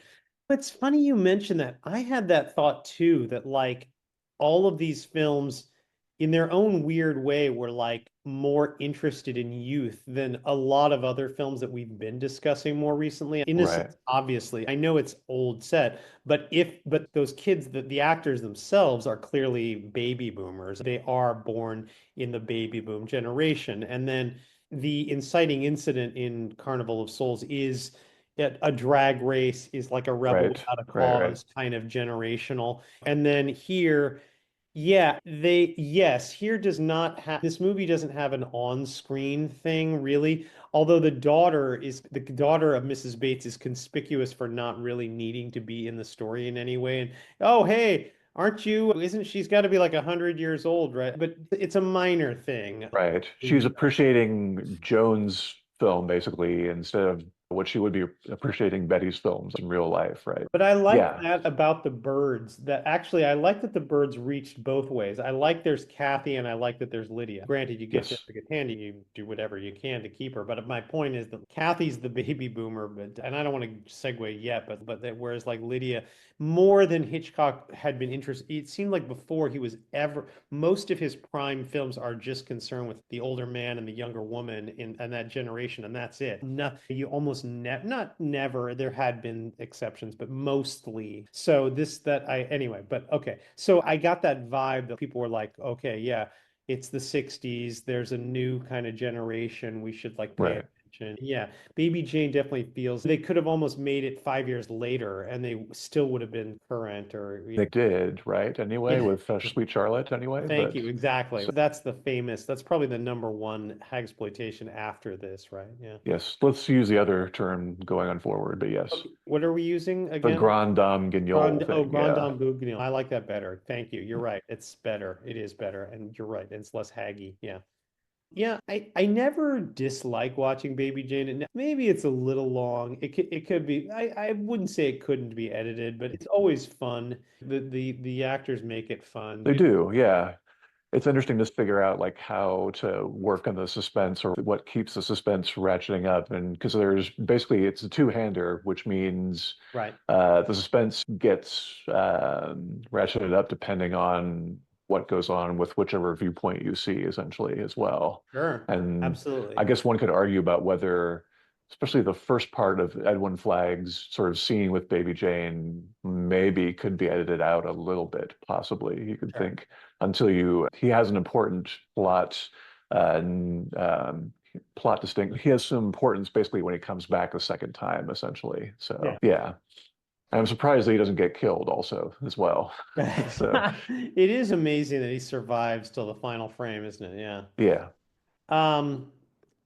Speaker 1: It's funny you mentioned that. I had that thought too, that like all of these films in their own weird way were like more interested in youth than a lot of other films that we've been discussing more recently.
Speaker 2: right,
Speaker 1: Innocence, obviously. I know it's old set, but those kids, the actors themselves are clearly baby boomers. They are born in the baby boom generation. And then the inciting incident in Carnival of Souls is a drag race is like a rebel
Speaker 2: right,
Speaker 1: without a
Speaker 2: right.
Speaker 1: cause kind of generational. And then here, yeah, yes, here does not have, this movie doesn't have an on-screen thing really. Although the daughter of Mrs. Bates is conspicuous for not really needing to be in the story in any way. And oh, hey, aren't you, isn't she's got to be like 100 years old, right? But it's a minor thing.
Speaker 2: Right. She's appreciating Joan's film basically instead of what she would be appreciating Betty's films in real life, right?
Speaker 1: But I like
Speaker 2: Yeah.
Speaker 1: that about the birds, that actually I like that the birds reached both ways. I like there's Kathy and I like that there's Lydia. Granted, you get
Speaker 2: Yes.
Speaker 1: Jessica Tandy, you do whatever you can to keep her. But my point is that Kathy's the baby boomer, but and I don't want to segue yet, but that whereas like Lydia, more than Hitchcock had been interested, it seemed like before he was ever most of his prime films are just concerned with the older man and the younger woman in that generation, and that's it. No, you almost not never. There had been exceptions, but mostly. So this that I anyway. But okay, so I got that vibe that people were like, okay, yeah, it's the '60s. There's a new kind of generation. We should like pay
Speaker 2: Right.
Speaker 1: attention. Yeah, Baby Jane definitely feels they could have almost made it 5 years later, and they still would have been current or
Speaker 2: They did, right? Anyway,
Speaker 1: yeah.
Speaker 2: with Sweet Charlotte, anyway.
Speaker 1: Thank
Speaker 2: But
Speaker 1: you. Exactly.
Speaker 2: so,
Speaker 1: That's the famous, that's probably the number one hagsploitation after this, right? Yeah.
Speaker 2: yes, let's use the other term going on forward. But yes,
Speaker 1: Okay. What are we using
Speaker 2: the
Speaker 1: again?
Speaker 2: Grand Dame Guignol thing.
Speaker 1: Grand
Speaker 2: Yeah,
Speaker 1: Dame Bourguignon. I like that better. Thank you. You're right. It's better. It is better. And you're right. It's less haggy. Yeah. Yeah, I never dislike watching Baby Jane. And maybe it's a little long. It could be. I wouldn't say it couldn't be edited, but it's always fun. The actors make it fun.
Speaker 2: they do. Yeah, it's interesting to figure out like how to work on the suspense or what keeps the suspense ratcheting up. And because there's basically it's a two-hander, which means
Speaker 1: Right.
Speaker 2: the suspense gets ratcheted up depending on what goes on with whichever viewpoint you see, essentially, as well.
Speaker 1: Sure.
Speaker 2: And I
Speaker 1: Absolutely.
Speaker 2: guess one could argue about whether, especially the first part of Edwin Flagg's sort of scene with Baby Jane, maybe could be edited out a little bit, possibly. You could
Speaker 1: Sure.
Speaker 2: think until he has an important plot and plot distinct. He has some importance basically when he comes back the second time, essentially.
Speaker 1: Yeah.
Speaker 2: So yeah. I'm surprised that he doesn't get killed also as well. So
Speaker 1: It is amazing that he survives till the final frame, isn't it? Yeah.
Speaker 2: yeah.
Speaker 1: Um,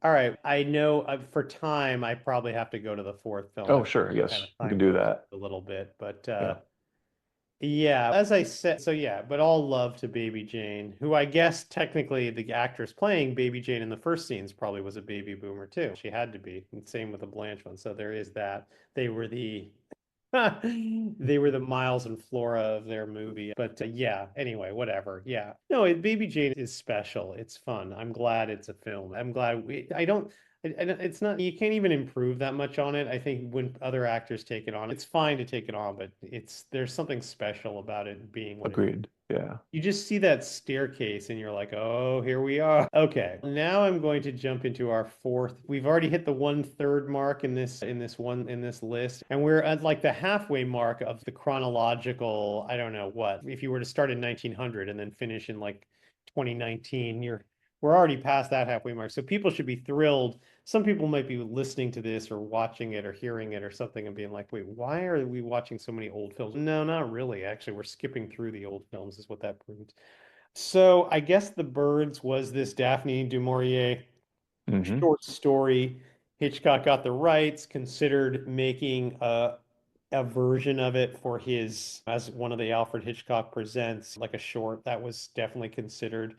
Speaker 1: all right. I know for time, I probably have to go to the fourth film.
Speaker 2: Oh,
Speaker 1: I've
Speaker 2: sure.
Speaker 1: kind
Speaker 2: Yes,
Speaker 1: of
Speaker 2: we can
Speaker 1: time
Speaker 2: do
Speaker 1: crunch
Speaker 2: that.
Speaker 1: a little bit, but
Speaker 2: Yeah.
Speaker 1: yeah, as I said, so yeah, but all love to Baby Jane, who I guess technically the actress playing Baby Jane in the first scenes probably was a baby boomer too. She had to be, and same with the Blanche one. So there is that. They were the they were the Miles and Flora of their movie. But yeah, anyway, whatever. Yeah. No, Baby Jane is special. It's fun. I'm glad it's a film. I'm glad I don't, it's not, you can't even improve that much on it. I think when other actors take it on, it's fine to take it on, but there's something special about it being what it is.
Speaker 2: Agreed. Yeah.
Speaker 1: You just see that staircase and you're like, oh, here we are. Okay, now I'm going to jump into our fourth. We've already hit the 1/3 mark in this list, and we're at like the halfway mark of the chronological. I don't know what. If you were to start in 1900 and then finish in like 2019, we're already past that halfway mark. So people should be thrilled. Some people might be listening to this or watching it or hearing it or something and being like, wait, why are we watching so many old films? No, not really. Actually, we're skipping through the old films, is what that proves. So I guess The Birds was this Daphne du Maurier
Speaker 2: Hmm.
Speaker 1: short story. Hitchcock got the rights, considered making a version of it for his, as one of the Alfred Hitchcock Presents, like a short. That was definitely considered.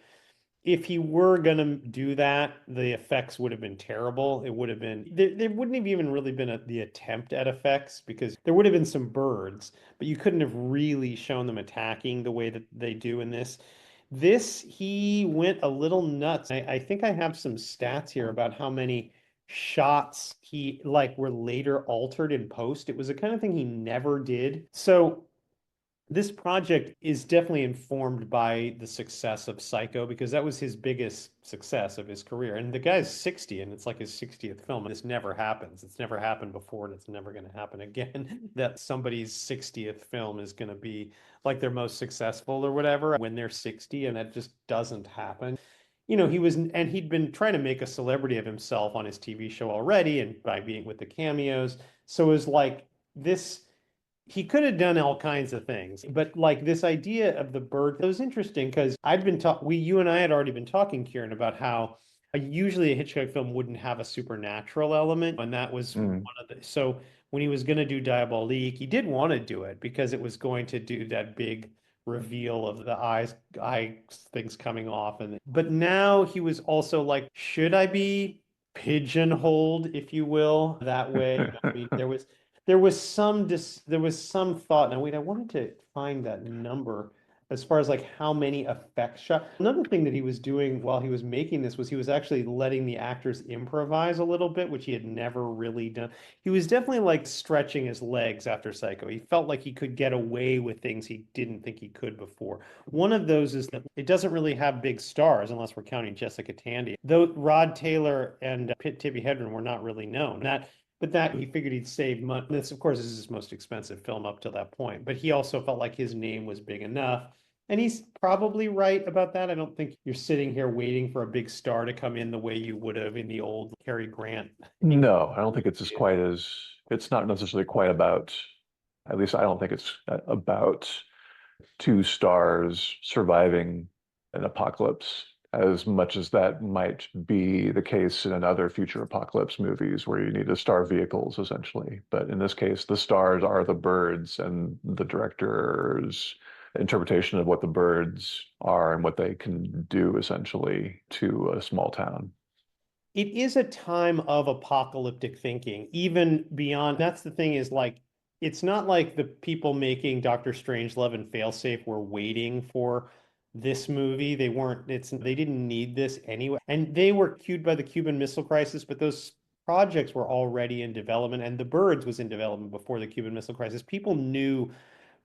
Speaker 1: If he were gonna do that, the effects would have been terrible. It would have been there wouldn't have even really been the attempt at effects because there would have been some birds, but you couldn't have really shown them attacking the way that they do in this. This he went a little nuts. I think I have some stats here about how many shots he like were later altered in post. It was the kind of thing he never did. So this project is definitely informed by the success of Psycho because that was his biggest success of his career. And the guy's 60 and it's like his 60th film. And this never happens. It's never happened before and it's never going to happen again. That somebody's 60th film is going to be like their most successful or whatever when they're 60, and that just doesn't happen. He'd been trying to make a celebrity of himself on his TV show already and by being with the cameos. So it was like this he could have done all kinds of things, but like this idea of the bird, it was interesting because you and I had already been talking, Kieran, about how usually a Hitchcock film wouldn't have a supernatural element, and that was one
Speaker 2: Mm.
Speaker 1: of the. So when he was going to do Diabolique, he did want to do it because it was going to do that big reveal of the eye things coming off, but now he was also like, should I be pigeonholed, if you will, that way. I mean, there was some thought. Now, wait, I wanted to find that number as far as like how many effects shot. Another thing that he was doing while he was making this was he was actually letting the actors improvise a little bit, which he had never really done. He was definitely like stretching his legs after Psycho. He felt like he could get away with things he didn't think he could before. One of those is that it doesn't really have big stars unless we're counting Jessica Tandy. Though Rod Taylor and Tibby Hedren were not really known. But that he figured he'd save money. This, of course, is his most expensive film up to that point. But he also felt like his name was big enough. And he's probably right about that. I don't think you're sitting here waiting for a big star to come in the way you would have in the old Cary Grant.
Speaker 2: No, I don't think it's as quite as, it's not necessarily quite about, at least I don't think it's about two stars surviving an apocalypse as much as that might be the case in another future apocalypse movies where you need to star vehicles essentially. But in this case, the stars are the birds and the director's interpretation of what the birds are and what they can do essentially to a small town.
Speaker 1: It is a time of apocalyptic thinking, even beyond. That's the thing is like, it's not like the people making Doctor Strangelove and Failsafe were waiting for this movie. They weren't, they didn't need this anyway. And they were cued by the Cuban Missile Crisis, but those projects were already in development, and The Birds was in development before the Cuban Missile Crisis. People knew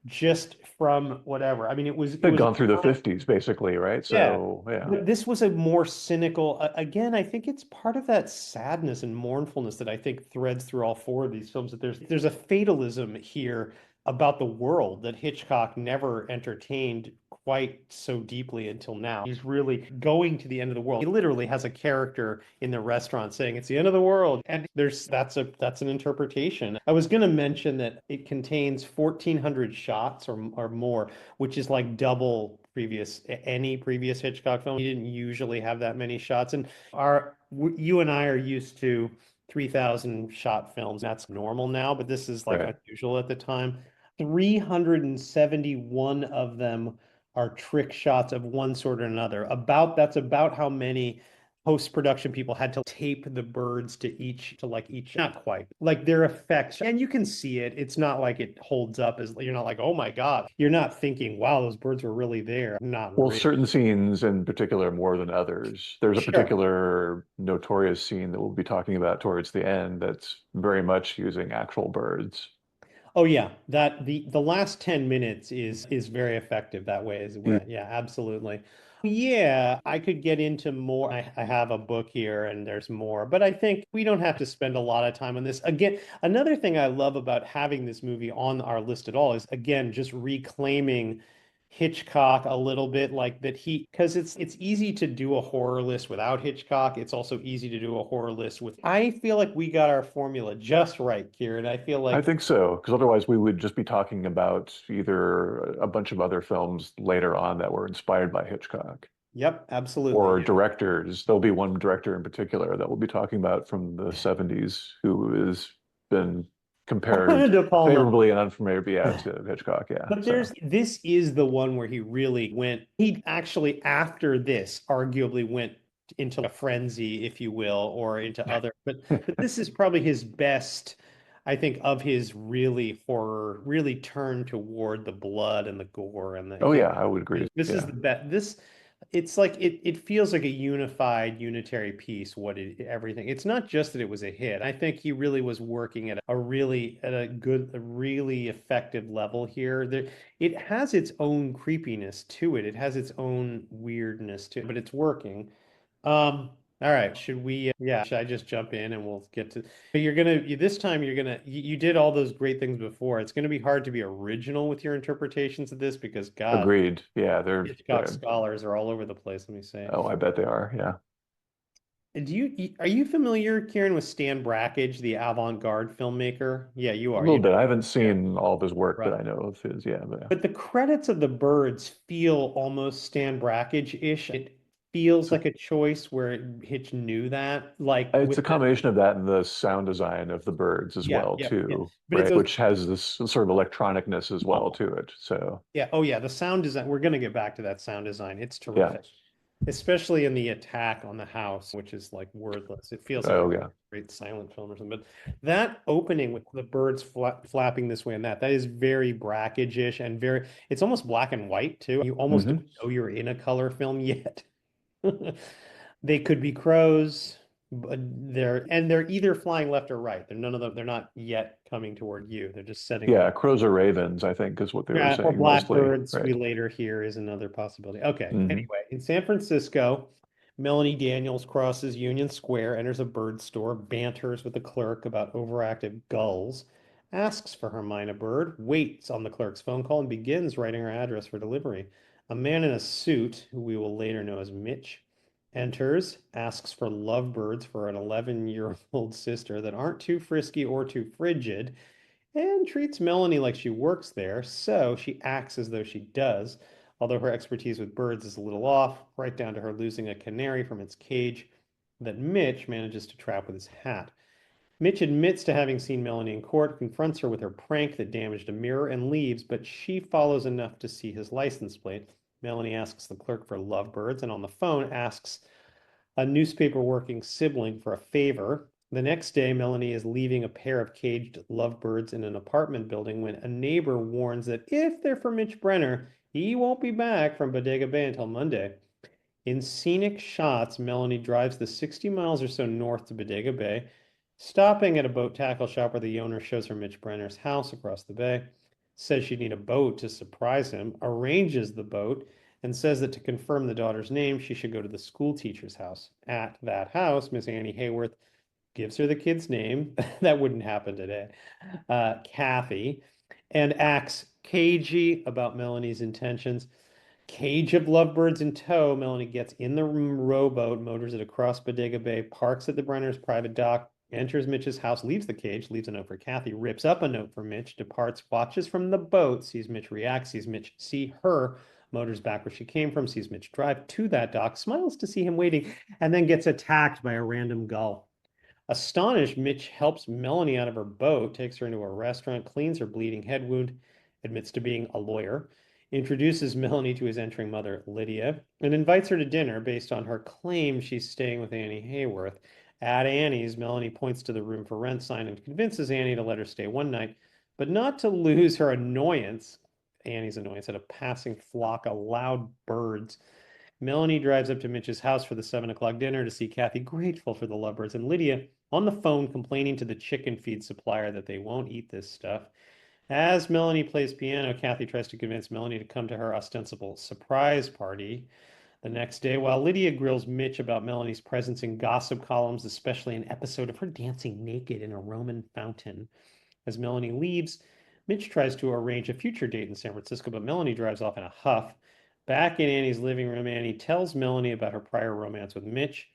Speaker 1: just from whatever. I mean, it
Speaker 2: They'd
Speaker 1: was a
Speaker 2: gone through the
Speaker 1: time.
Speaker 2: 50s basically, right?
Speaker 1: Yeah.
Speaker 2: So yeah.
Speaker 1: But this was a more cynical, again, I think it's part of that sadness and mournfulness that I think threads through all four of these films, that there's a fatalism here about the world that Hitchcock never entertained quite so deeply until now. He's really going to the end of the world. He literally has a character in the restaurant saying it's the end of the world. And that's an interpretation. I was going to mention that it contains 1,400 shots or more, which is like double any previous Hitchcock film. He didn't usually have that many shots, and you and I are used to 3,000 shot films. That's normal now, but this is like
Speaker 2: Right.
Speaker 1: unusual at the time. 371 of them are trick shots of one sort or another. That's about how many post-production people had to tape the birds to like each, not quite, like their effects. And you can see it. It's not like it holds up as you're not like, oh my God. You're not thinking, wow, those birds were really there. Not
Speaker 2: Well,
Speaker 1: really.
Speaker 2: certain scenes in particular more than others. There's a
Speaker 1: Sure.
Speaker 2: particular notorious scene that we'll be talking about towards the end that's very much using actual birds.
Speaker 1: Oh yeah, that the last 10 minutes is very effective that way as
Speaker 2: Mm.
Speaker 1: well. Yeah, absolutely. Yeah, I could get into more. I have a book here and there's more, but I think we don't have to spend a lot of time on this. Again, another thing I love about having this movie on our list at all is again just reclaiming Hitchcock a little bit, like that because it's easy to do a horror list without Hitchcock. It's also easy to do a horror list with. I feel like we got our formula just right, Kieran. I feel
Speaker 2: I
Speaker 1: like
Speaker 2: think so, because otherwise we would just be talking about either a bunch of other films later on that were inspired by Hitchcock
Speaker 1: yep, absolutely.
Speaker 2: or
Speaker 1: Yeah.
Speaker 2: directors. There'll be one director in particular that we'll be talking about from the 70s who has been compared
Speaker 1: De Palma.
Speaker 2: favorably and unfavorably, yeah, to Hitchcock. Yeah.
Speaker 1: But
Speaker 2: So
Speaker 1: this is the one where he actually, after this, arguably went into a frenzy, if you will, or into other, but this is probably his best, I think, of his really horror, really turned toward the blood and the gore and
Speaker 2: oh yeah, I would agree.
Speaker 1: this is
Speaker 2: Yeah.
Speaker 1: the best, it's like it feels like a unitary piece, everything. It's not just that it was a hit. I think he really was working at a really effective level here. It has its own creepiness to it. It has its own weirdness to it, but it's working. All right, should I just jump in and we'll get to, this time you did all those great things before. It's gonna be hard to be original with your interpretations of this because God,
Speaker 2: Agreed. Yeah,
Speaker 1: Hitchcock scholars are all over the place. Let me say.
Speaker 2: oh, I bet they are. Yeah.
Speaker 1: Are you familiar, Kieran, with Stan Brakhage, the avant-garde filmmaker? Yeah, you
Speaker 2: A
Speaker 1: are.
Speaker 2: little
Speaker 1: You know.
Speaker 2: bit. I haven't
Speaker 1: Yeah.
Speaker 2: seen all of his work, but
Speaker 1: Right.
Speaker 2: I know of his. Yeah, but yeah.
Speaker 1: But the credits of the birds feel almost Stan Brakhage-ish. It feels
Speaker 2: So
Speaker 1: like a choice where Hitch knew that, like
Speaker 2: it's
Speaker 1: with
Speaker 2: a combination of that and the sound design of the birds as
Speaker 1: yeah,
Speaker 2: well,
Speaker 1: yeah, yeah.
Speaker 2: too,
Speaker 1: But it's
Speaker 2: right?
Speaker 1: those
Speaker 2: Which has this sort of electronicness as well to it. So
Speaker 1: yeah, oh yeah, the sound design. We're gonna get back to that sound design. It's
Speaker 2: yeah.
Speaker 1: terrific. especially in the attack on the house, which is like wordless. It feels like a
Speaker 2: Oh yeah.
Speaker 1: great silent film or something. But that opening with the birds flapping this way and that is very Brackage-ish and very, it's almost black and white too. You almost
Speaker 2: Hmm.
Speaker 1: don't know you're in a color film yet. They could be crows, but they're either flying left or right. They're none of them, they're not yet coming toward you. They're just setting
Speaker 2: Yeah,
Speaker 1: up.
Speaker 2: crows or ravens, I think, is what they were
Speaker 1: Yeah, or
Speaker 2: saying mostly.
Speaker 1: blackbirds, we
Speaker 2: Right.
Speaker 1: later hear is another possibility. Okay,
Speaker 2: Hmm.
Speaker 1: anyway, in San Francisco, Melanie Daniels crosses Union Square, enters a bird store, banters with the clerk about overactive gulls, asks for her mina bird, waits on the clerk's phone call, and begins writing her address for delivery. A man in a suit, who we will later know as Mitch, enters, asks for lovebirds for an 11-year-old sister that aren't too frisky or too frigid, and treats Melanie like she works there, so she acts as though she does, although her expertise with birds is a little off, right down to her losing a canary from its cage that Mitch manages to trap with his hat. Mitch admits to having seen Melanie in court, confronts her with her prank that damaged a mirror, and leaves, but she follows enough to see his license plate. Melanie asks the clerk for lovebirds, and on the phone asks a newspaper working sibling for a favor. The next day, Melanie is leaving a pair of caged lovebirds in an apartment building when a neighbor warns that if they're for Mitch Brenner, he won't be back from Bodega Bay until Monday. In scenic shots, Melanie drives the 60 miles or so north to Bodega Bay, stopping at a boat tackle shop where the owner shows her Mitch Brenner's house across the bay, says she'd need a boat to surprise him, arranges the boat, and says that to confirm the daughter's name, she should go to the school teacher's house. At that house, Miss Annie Hayworth gives her the kid's name. That wouldn't happen today. Kathy, and acts cagey about Melanie's intentions. Cage of lovebirds in tow, Melanie gets in the rowboat, motors it across Bodega Bay, parks at the Brenner's private dock, enters Mitch's house, leaves the cage, leaves a note for Kathy, rips up a note for Mitch, departs, watches from the boat, sees Mitch react, sees Mitch see her, motors back where she came from, sees Mitch drive to that dock, smiles to see him waiting, and then gets attacked by a random gull. Astonished, Mitch helps Melanie out of her boat, takes her into a restaurant, cleans her bleeding head wound, admits to being a lawyer, introduces Melanie to his entering mother, Lydia, and invites her to dinner based on her claim she's staying with Annie Hayworth. At Annie's, Melanie points to the room for rent sign and convinces Annie to let her stay one night, but not to lose her annoyance, Annie's annoyance, at a passing flock of loud birds. Melanie drives up to Mitch's house for the 7 o'clock dinner to see Kathy, grateful for the lovebirds, and Lydia on the phone complaining to the chicken feed supplier that they won't eat this stuff. As Melanie plays piano, Kathy tries to convince Melanie to come to her ostensible surprise party the next day, while Lydia grills Mitch about Melanie's presence in gossip columns, especially an episode of her dancing naked in a Roman fountain. As Melanie leaves, Mitch tries to arrange a future date in San Francisco, but Melanie drives off in a huff. Back in Annie's living room, Annie tells Melanie about her prior romance with Mitch,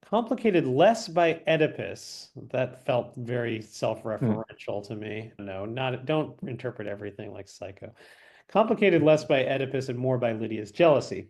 Speaker 1: complicated less by Oedipus. That felt very
Speaker 2: Mm.
Speaker 1: self-referential to me. No, not don't interpret everything like Psycho. Complicated less by Oedipus and more by Lydia's jealousy.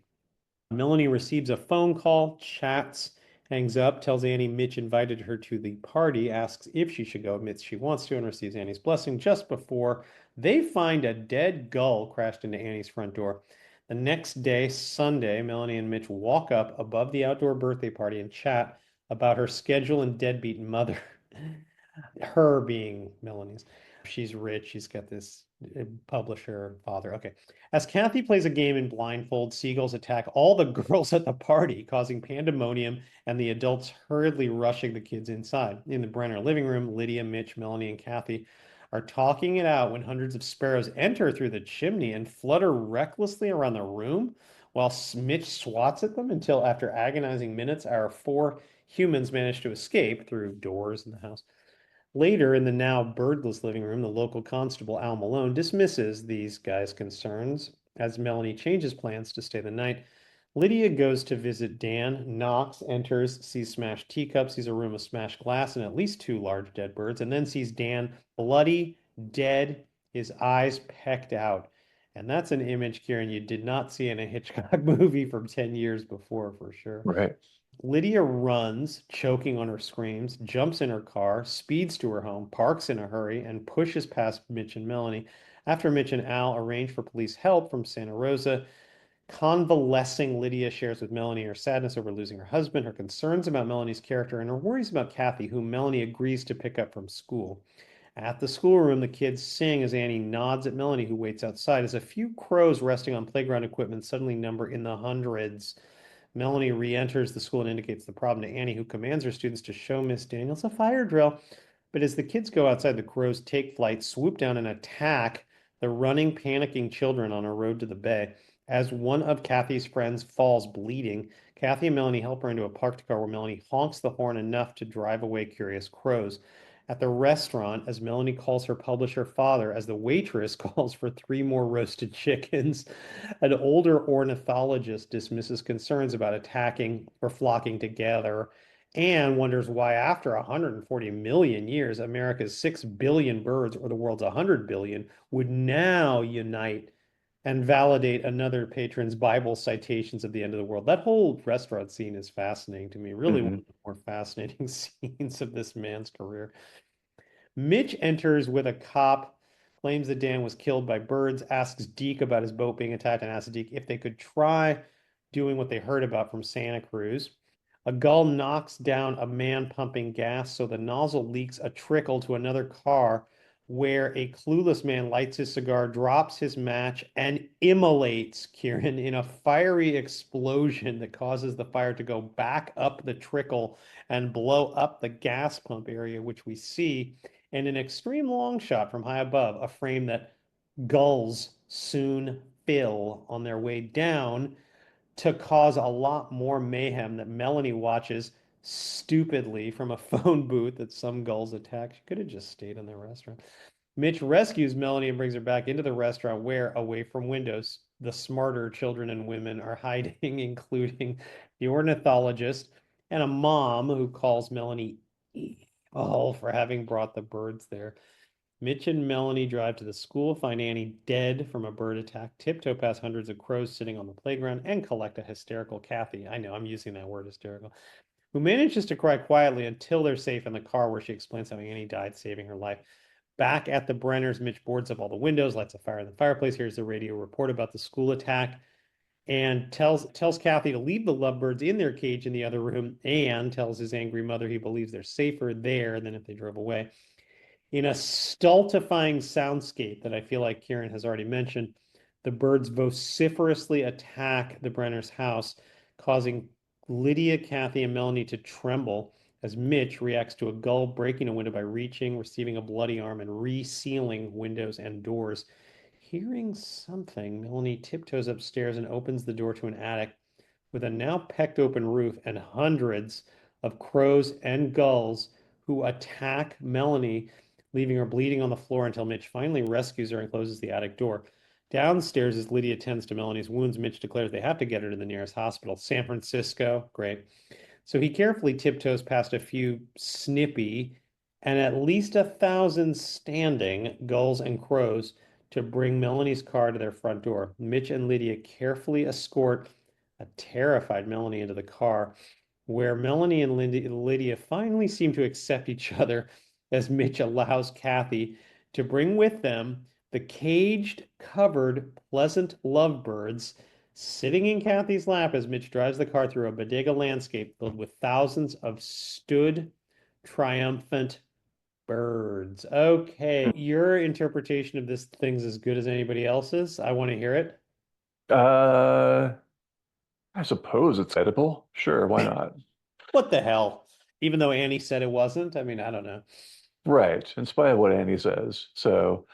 Speaker 1: Melanie receives a phone call, chats, hangs up, tells Annie Mitch invited her to the party, asks if she should go, admits she wants to, and receives Annie's blessing just before they find a dead gull crashed into Annie's front door. The next day, Sunday, Melanie and Mitch walk up above the outdoor birthday party and chat about her schedule and deadbeat mother. Her being Melanie's. She's rich. She's got this publisher father. Okay. As Kathy plays a game in blindfold, seagulls attack all the girls at the party, causing pandemonium and the adults hurriedly rushing the kids inside. In the Brenner living room, Lydia, Mitch, Melanie, and Kathy are talking it out when hundreds of sparrows enter through the chimney and flutter recklessly around the room while Mitch swats at them until, after agonizing minutes, our four humans manage to escape through doors in the house. Later, in the now birdless living room, the local constable, Al Malone, dismisses these guys' concerns as Melanie changes plans to stay the night. Lydia goes to visit Dan, knocks, enters, sees smashed teacups, sees a room of smashed glass and at least two large dead birds, and then sees Dan bloody, dead, his eyes pecked out. And that's an image, Kieran, you did not see in a Hitchcock movie from 10 years before, for sure.
Speaker 2: Right.
Speaker 1: Lydia runs, choking on her screams, jumps in her car, speeds to her home, parks in a hurry, and pushes past Mitch and Melanie. After Mitch and Al arrange for police help from Santa Rosa, Convalescing, Lydia shares with Melanie her sadness over losing her husband, her concerns about Melanie's character, and her worries about Kathy, whom Melanie agrees to pick up from school. At the schoolroom, the kids sing as Annie nods at Melanie, who waits outside, as a few crows resting on playground equipment suddenly number in the hundreds. Melanie re-enters the school and indicates the problem to Annie, who commands her students to show Miss Daniels a fire drill. But as the kids go outside, the crows take flight, swoop down, and attack the running, panicking children on a road to the bay. As one of Kathy's friends falls bleeding, Kathy and Melanie help her into a parked car where Melanie honks the horn enough to drive away curious crows. At the restaurant, as Melanie calls her publisher father, as the waitress calls for three more roasted chickens, an older ornithologist dismisses concerns about attacking or flocking together and wonders why, after 140 million years, America's 6 billion birds, or the world's 100 billion, would now unite and validate another patron's Bible citations of the end of the world. That whole restaurant scene is fascinating to me. Really one
Speaker 2: Hmm.
Speaker 1: of the more fascinating scenes of this man's career. Mitch enters with a cop, claims that Dan was killed by birds, asks Deke about his boat being attacked, and asks Deke if they could try doing what they heard about from Santa Cruz. A gull knocks down a man pumping gas, so the nozzle leaks a trickle to another car where a clueless man lights his cigar, drops his match, and immolates Kieran in a fiery explosion that causes the fire to go back up the trickle and blow up the gas pump area, which we see in an extreme long shot from high above, a frame that gulls soon fill on their way down to cause a lot more mayhem that Melanie watches stupidly from a phone booth that some gulls attack. She could have just stayed in the restaurant. Mitch rescues Melanie and brings her back into the restaurant where, away from windows, the smarter children and women are hiding, including the ornithologist and a mom who calls Melanie evil for having brought the birds there. Mitch and Melanie drive to the school, find Annie dead from a bird attack, tiptoe past hundreds of crows sitting on the playground, and collect a hysterical Kathy. I know, I'm using that word hysterical, who manages to cry quietly until they're safe in the car, where she explains how Annie died, saving her life. Back at the Brenners, Mitch boards up all the windows, lights a fire in the fireplace, hears the radio report about the school attack, and tells Kathy to leave the lovebirds in their cage in the other room, and tells his angry mother he believes they're safer there than if they drove away. In a stultifying soundscape that I feel like Kieran has already mentioned, the birds vociferously attack the Brenner's house, causing Lydia, Kathy, and Melanie to tremble as Mitch reacts to a gull breaking a window by reaching, receiving a bloody arm, and resealing windows and doors. Hearing something, Melanie tiptoes upstairs and opens the door to an attic with a now pecked open roof and hundreds of crows and gulls who attack Melanie, leaving her bleeding on the floor until Mitch finally rescues her and closes the attic door. Downstairs, as Lydia tends to Melanie's wounds, Mitch declares they have to get her to the nearest hospital. San Francisco, great. So he carefully tiptoes past a few snippy and at least 1,000 standing gulls and crows to bring Melanie's car to their front door. Mitch and Lydia carefully escort a terrified Melanie into the car, where Melanie and Lydia finally seem to accept each other as Mitch allows Kathy to bring with them the caged, covered, pleasant lovebirds sitting in Kathy's lap as Mitch drives the car through a bodega landscape filled with thousands of stood triumphant birds. Okay, your interpretation of this thing's as good as anybody else's. I want to hear it.
Speaker 2: Uh, I suppose it's edible. Sure, why not?
Speaker 1: What the hell? Even though Annie said it wasn't, I mean, I don't know.
Speaker 2: Right, in spite of what Annie says. So,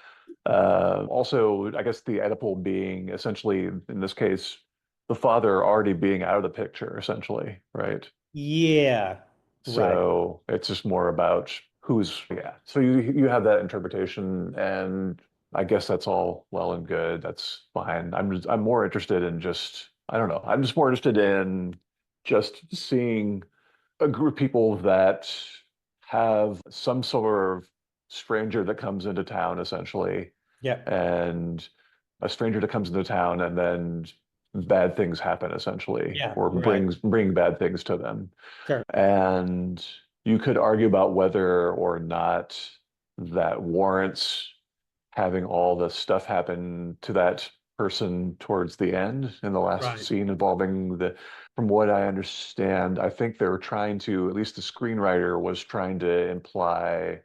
Speaker 2: also, I guess the Oedipal being essentially, in this case, the father already being out of the picture, essentially, right?
Speaker 1: Yeah, right.
Speaker 2: So it's just more about who's, yeah. So you have that interpretation, and I guess that's all well and good. That's fine. I'm more interested in just, I don't know. I'm just more interested in just seeing a group of people that have some sort of stranger that comes into town, essentially,
Speaker 1: Yeah,
Speaker 2: and a stranger that comes into town, and then bad things happen, essentially,
Speaker 1: yeah,
Speaker 2: or
Speaker 1: right.
Speaker 2: bring bad things to them.
Speaker 1: Sure.
Speaker 2: And you could argue about whether or not that warrants having all the stuff happen to that person towards the end in the last
Speaker 1: Right.
Speaker 2: scene involving from what I understand, I think they were trying to, at least the screenwriter was trying to imply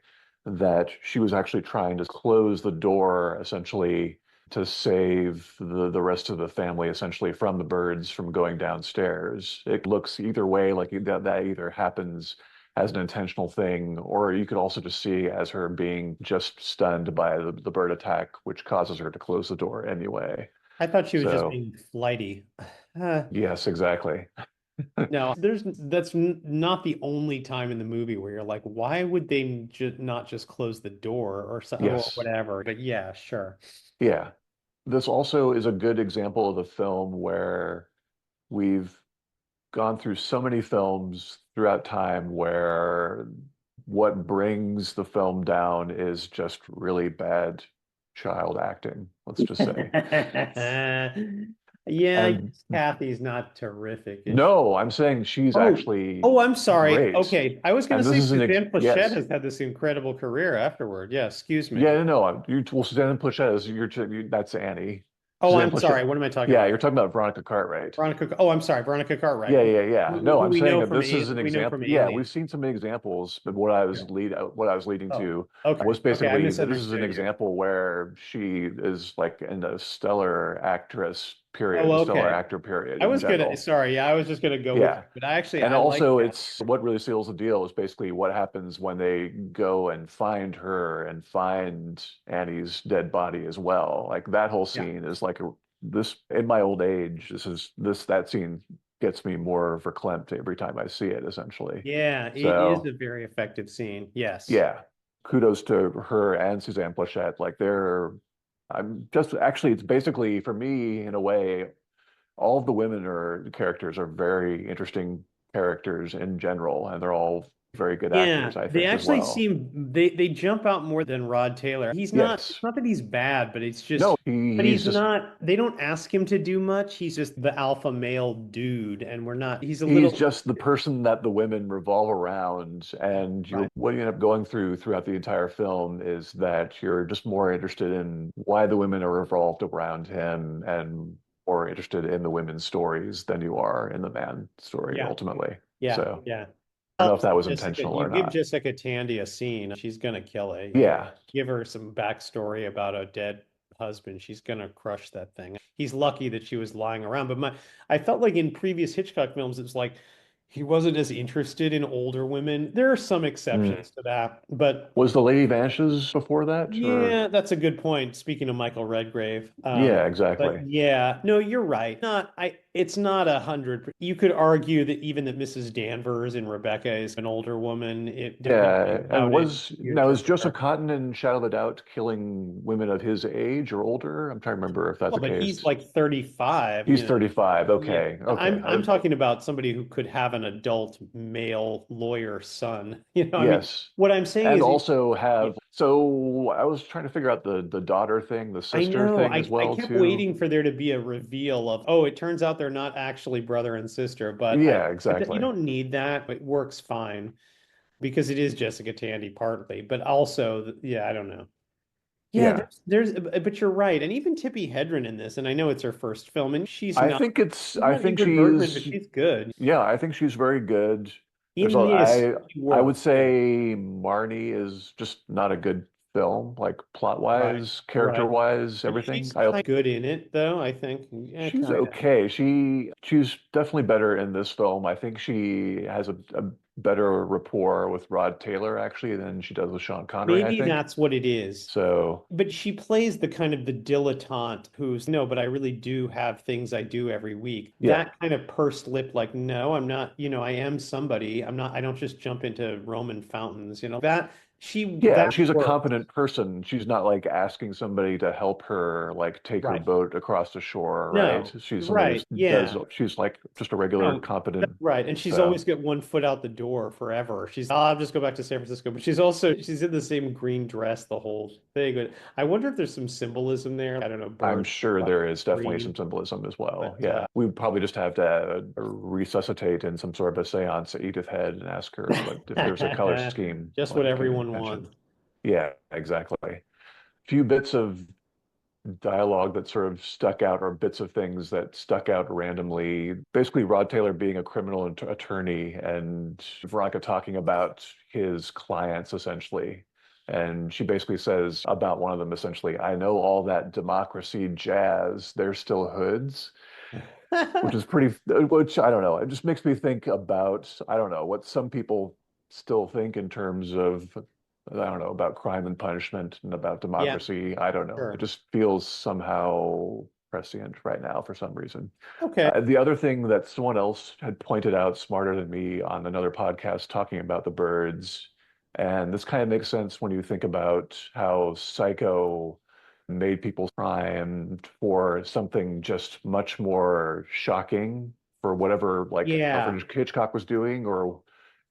Speaker 2: that she was actually trying to close the door essentially to save the rest of the family essentially from the birds from going downstairs. It looks either way like that either happens as an intentional thing, or you could also just see as her being just stunned by the bird attack, which causes her to close the door anyway.
Speaker 1: I thought she was just
Speaker 2: So,
Speaker 1: being flighty. Uh,
Speaker 2: yes, exactly.
Speaker 1: no, not the only time in the movie where you're like, why would they not just close the door or so, or
Speaker 2: Yes.
Speaker 1: whatever? But yeah, sure.
Speaker 2: Yeah. This also is a good example of a film where we've gone through so many films throughout time where what brings the film down is just really bad child acting, let's just say.
Speaker 1: Yeah, I
Speaker 2: And
Speaker 1: guess Kathy's not terrific, is she?
Speaker 2: no, I'm saying she's
Speaker 1: Oh,
Speaker 2: actually
Speaker 1: oh, I'm sorry.
Speaker 2: great.
Speaker 1: Okay, I was going to
Speaker 2: And this
Speaker 1: say
Speaker 2: is an ex
Speaker 1: Suzanne Pleshette
Speaker 2: yes.
Speaker 1: has had this incredible career afterward. Yeah, excuse me.
Speaker 2: Yeah, no, you well, Suzanne Pleshette is that's Annie.
Speaker 1: Oh,
Speaker 2: Suzanne
Speaker 1: I'm
Speaker 2: Pleshette.
Speaker 1: sorry. What am I talking
Speaker 2: Yeah,
Speaker 1: about?
Speaker 2: you're talking about Veronica Cartwright.
Speaker 1: Veronica. Oh, I'm sorry, Veronica Cartwright,
Speaker 2: Yeah, yeah, yeah. No,
Speaker 1: who
Speaker 2: I'm
Speaker 1: we
Speaker 2: saying
Speaker 1: know
Speaker 2: that
Speaker 1: from
Speaker 2: this is an
Speaker 1: we know from
Speaker 2: example. Yeah, we've
Speaker 1: Alien.
Speaker 2: seen some examples, but
Speaker 1: Yeah.
Speaker 2: what I was leading
Speaker 1: Oh,
Speaker 2: to
Speaker 1: okay.
Speaker 2: was
Speaker 1: Okay, I
Speaker 2: basically that this is an
Speaker 1: misunderstood you.
Speaker 2: example where she is like in a stellar actress period,
Speaker 1: Oh,
Speaker 2: a stellar
Speaker 1: okay.
Speaker 2: actor period
Speaker 1: I
Speaker 2: in
Speaker 1: was gonna.
Speaker 2: general.
Speaker 1: Sorry, yeah, I was just gonna go with you,
Speaker 2: Yeah.
Speaker 1: but actually,
Speaker 2: And
Speaker 1: I like
Speaker 2: also,
Speaker 1: Kathy.
Speaker 2: it's what really seals the deal is basically what happens when they go and find her and find Annie's dead body as well. Like that whole
Speaker 1: Yeah.
Speaker 2: scene is like this in my old age. That scene gets me more verklempt every time I see it, essentially.
Speaker 1: Yeah, it is
Speaker 2: So
Speaker 1: a very effective scene. Yes.
Speaker 2: yeah, kudos to her and Suzanne Pleshette. Like I'm just actually, it's basically for me in a way all of the women are characters are very interesting characters in general, and they're all very good
Speaker 1: Yeah,
Speaker 2: actors, I
Speaker 1: they
Speaker 2: think, as
Speaker 1: actually
Speaker 2: well.
Speaker 1: seem they jump out more than Rod Taylor. He's not it's
Speaker 2: Yes.
Speaker 1: not that he's bad, but it's
Speaker 2: No,
Speaker 1: just but he's
Speaker 2: he's just
Speaker 1: not they don't ask him to do much. He's just the alpha male dude and we're not he's a
Speaker 2: he's
Speaker 1: little
Speaker 2: just the person that the women revolve around, and
Speaker 1: right.
Speaker 2: what you end up going throughout the entire film is that you're just more interested in why the women are revolved around him and more interested in the women's stories than you are in the man story
Speaker 1: Yeah.
Speaker 2: ultimately.
Speaker 1: Yeah.
Speaker 2: So
Speaker 1: Yeah.
Speaker 2: I don't know if that was
Speaker 1: Jessica,
Speaker 2: intentional
Speaker 1: you
Speaker 2: or
Speaker 1: give
Speaker 2: not.
Speaker 1: Jessica Tandy a scene, she's gonna kill it. You
Speaker 2: Yeah.
Speaker 1: give her some backstory about a dead husband, she's gonna crush that thing. He's lucky that she was lying around. But I felt like in previous Hitchcock films, it's like he wasn't as interested in older women. There are some
Speaker 2: Mm.
Speaker 1: exceptions to that, but
Speaker 2: Was the Lady Vanishes before that, or
Speaker 1: yeah, that's a good point. Speaking of Michael Redgrave,
Speaker 2: yeah,
Speaker 1: but
Speaker 2: exactly.
Speaker 1: yeah, no, you're right. Not I. It's not 100. You could argue that even that Mrs. Danvers in Rebecca is an older woman. It
Speaker 2: Yeah,
Speaker 1: depending
Speaker 2: and
Speaker 1: how to
Speaker 2: was
Speaker 1: you
Speaker 2: now is
Speaker 1: interpret
Speaker 2: Joseph
Speaker 1: her.
Speaker 2: Cotton in Shadow of the Doubt killing women of his age or older? I'm trying to remember if that's
Speaker 1: Well,
Speaker 2: the
Speaker 1: but he's
Speaker 2: case.
Speaker 1: like 35.
Speaker 2: He's 35.
Speaker 1: Yeah,
Speaker 2: Okay, okay.
Speaker 1: I'm talking about somebody who could have an adult male lawyer son. I mean,
Speaker 2: Yes,
Speaker 1: what I'm saying
Speaker 2: and
Speaker 1: is,
Speaker 2: also
Speaker 1: yeah.
Speaker 2: have. So I was trying to figure out the daughter thing, the
Speaker 1: I
Speaker 2: sister
Speaker 1: know.
Speaker 2: thing as
Speaker 1: I
Speaker 2: well
Speaker 1: kept
Speaker 2: too.
Speaker 1: waiting for there to be a reveal of, oh, it turns out they're not actually brother and sister, but
Speaker 2: Yeah,
Speaker 1: you
Speaker 2: exactly.
Speaker 1: don't need that. It works fine because it is Jessica Tandy partly, but also, yeah, I don't know. Yeah,
Speaker 2: Yeah,
Speaker 1: but you're right. And even Tippi Hedren in this, and I know it's her first film, and she's
Speaker 2: I
Speaker 1: not
Speaker 2: think
Speaker 1: Ingrid Bergman, but
Speaker 2: she's.
Speaker 1: she's good.
Speaker 2: Yeah, I think she's very good. There's a
Speaker 1: In this, she
Speaker 2: I would
Speaker 1: works. Yeah.
Speaker 2: say Marnie is just not a good film, like plot
Speaker 1: Right.
Speaker 2: wise, character
Speaker 1: Right.
Speaker 2: wise,
Speaker 1: But
Speaker 2: everything.
Speaker 1: she's kind of good in it, though, I think. Yeah,
Speaker 2: She's
Speaker 1: kind of.
Speaker 2: okay. She's definitely better in this film. I think she has a better rapport with Rod Taylor actually than she does with Sean Connery, I
Speaker 1: Maybe
Speaker 2: think.
Speaker 1: that's what it is.
Speaker 2: So
Speaker 1: But she plays the kind of the dilettante who's, no, but I really do have things I do every week.
Speaker 2: yeah.
Speaker 1: That kind of pursed lip, like, no, I'm not, I am somebody. I don't just jump into Roman fountains,
Speaker 2: Yeah,
Speaker 1: that
Speaker 2: she's a
Speaker 1: works.
Speaker 2: competent person. She's not like asking somebody to help her like take her
Speaker 1: Right.
Speaker 2: boat across the shore, right?
Speaker 1: No,
Speaker 2: She's somebody
Speaker 1: right.
Speaker 2: who does
Speaker 1: Yeah.
Speaker 2: she's like just a regular
Speaker 1: No, that's
Speaker 2: competent.
Speaker 1: right. And she's
Speaker 2: So
Speaker 1: always got one foot out the door forever. I'll just go back to San Francisco. But she's in the same green dress the whole thing. But I wonder if there's some symbolism there. I don't know,
Speaker 2: I'm
Speaker 1: birds
Speaker 2: sure
Speaker 1: flying
Speaker 2: there is definitely some
Speaker 1: green.
Speaker 2: symbolism as well.
Speaker 1: But
Speaker 2: Yeah. We would probably just have to resuscitate in some sort of a seance at Edith Head and ask her what if there's a color scheme
Speaker 1: just what
Speaker 2: like
Speaker 1: everyone
Speaker 2: mentioned.
Speaker 1: wants.
Speaker 2: Yeah, exactly. Few bits of dialogue that sort of stuck out, or bits of things that stuck out randomly. Basically, Rod Taylor being a criminal attorney and Veronica talking about his clients essentially. And she basically says about one of them essentially, I know all that democracy jazz, they're still hoods, which is pretty, which I don't know. It just makes me think about, I don't know, what some people still think in terms of, I don't know, about crime and punishment and about
Speaker 1: Yeah,
Speaker 2: democracy. I don't know. It
Speaker 1: sure.
Speaker 2: just feels somehow prescient right now for some reason.
Speaker 1: Okay.
Speaker 2: The other thing that someone else had pointed out smarter than me on another podcast talking about the birds, and this kind of makes sense when you think about how Psycho made people primed for something just much more shocking for whatever like
Speaker 1: Yeah.
Speaker 2: Alfred Hitchcock was doing, or